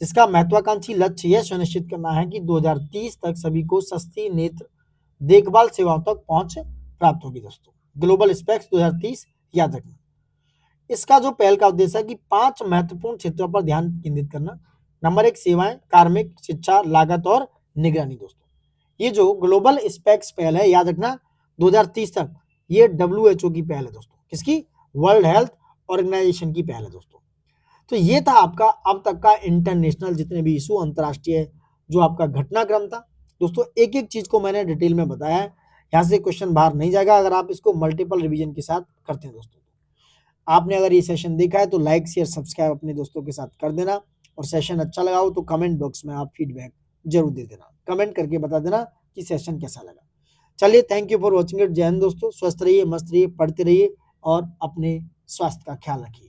जिसका महत्वाकांक्षी लक्ष्य यह सुनिश्चित करना है कि 2030 तक सभी को सस्ती नेत्र देखभाल सेवाओं तक पहुंच प्राप्त होगी दोस्तों। ग्लोबल स्पेक्स 2030 याद रखना। इसका जो पहल का उद्देश्य है कि 5 महत्वपूर्ण क्षेत्रों पर ध्यान केंद्रित करना। नंबर 1 सेवाएं, कार्मिक, शिक्षा, लागत और निगरानी दोस्तों। ये जो ग्लोबल स्पेक्स पहल है याद रखना 2030 तक, ये WHO की पहल है दोस्तों। किसकी? वर्ल्ड हेल्थ ऑर्गेनाइजेशन की पहल है दोस्तों। तो ये था आपका अब तक का इंटरनेशनल जितने भी इशू, अंतर्राष्ट्रीय जो आपका घटनाक्रम था दोस्तों। एक एक चीज को मैंने डिटेल में बताया है, यहाँ से क्वेश्चन बाहर नहीं जाएगा अगर आप इसको मल्टीपल रिवीजन के साथ करते हैं दोस्तों। आपने अगर ये सेशन देखा है तो लाइक शेयर सब्सक्राइब अपने दोस्तों के साथ कर देना, और सेशन अच्छा लगा हो तो कमेंट बॉक्स में आप फीडबैक जरूर दे देना, कमेंट करके बता देना कि सेशन कैसा लगा। चलिए, thank you for watching it. जय हिंद दोस्तों, स्वस्थ रहिए, मस्त रहिए, पढ़ते रहिए और अपने स्वास्थ्य का ख्याल रखिए।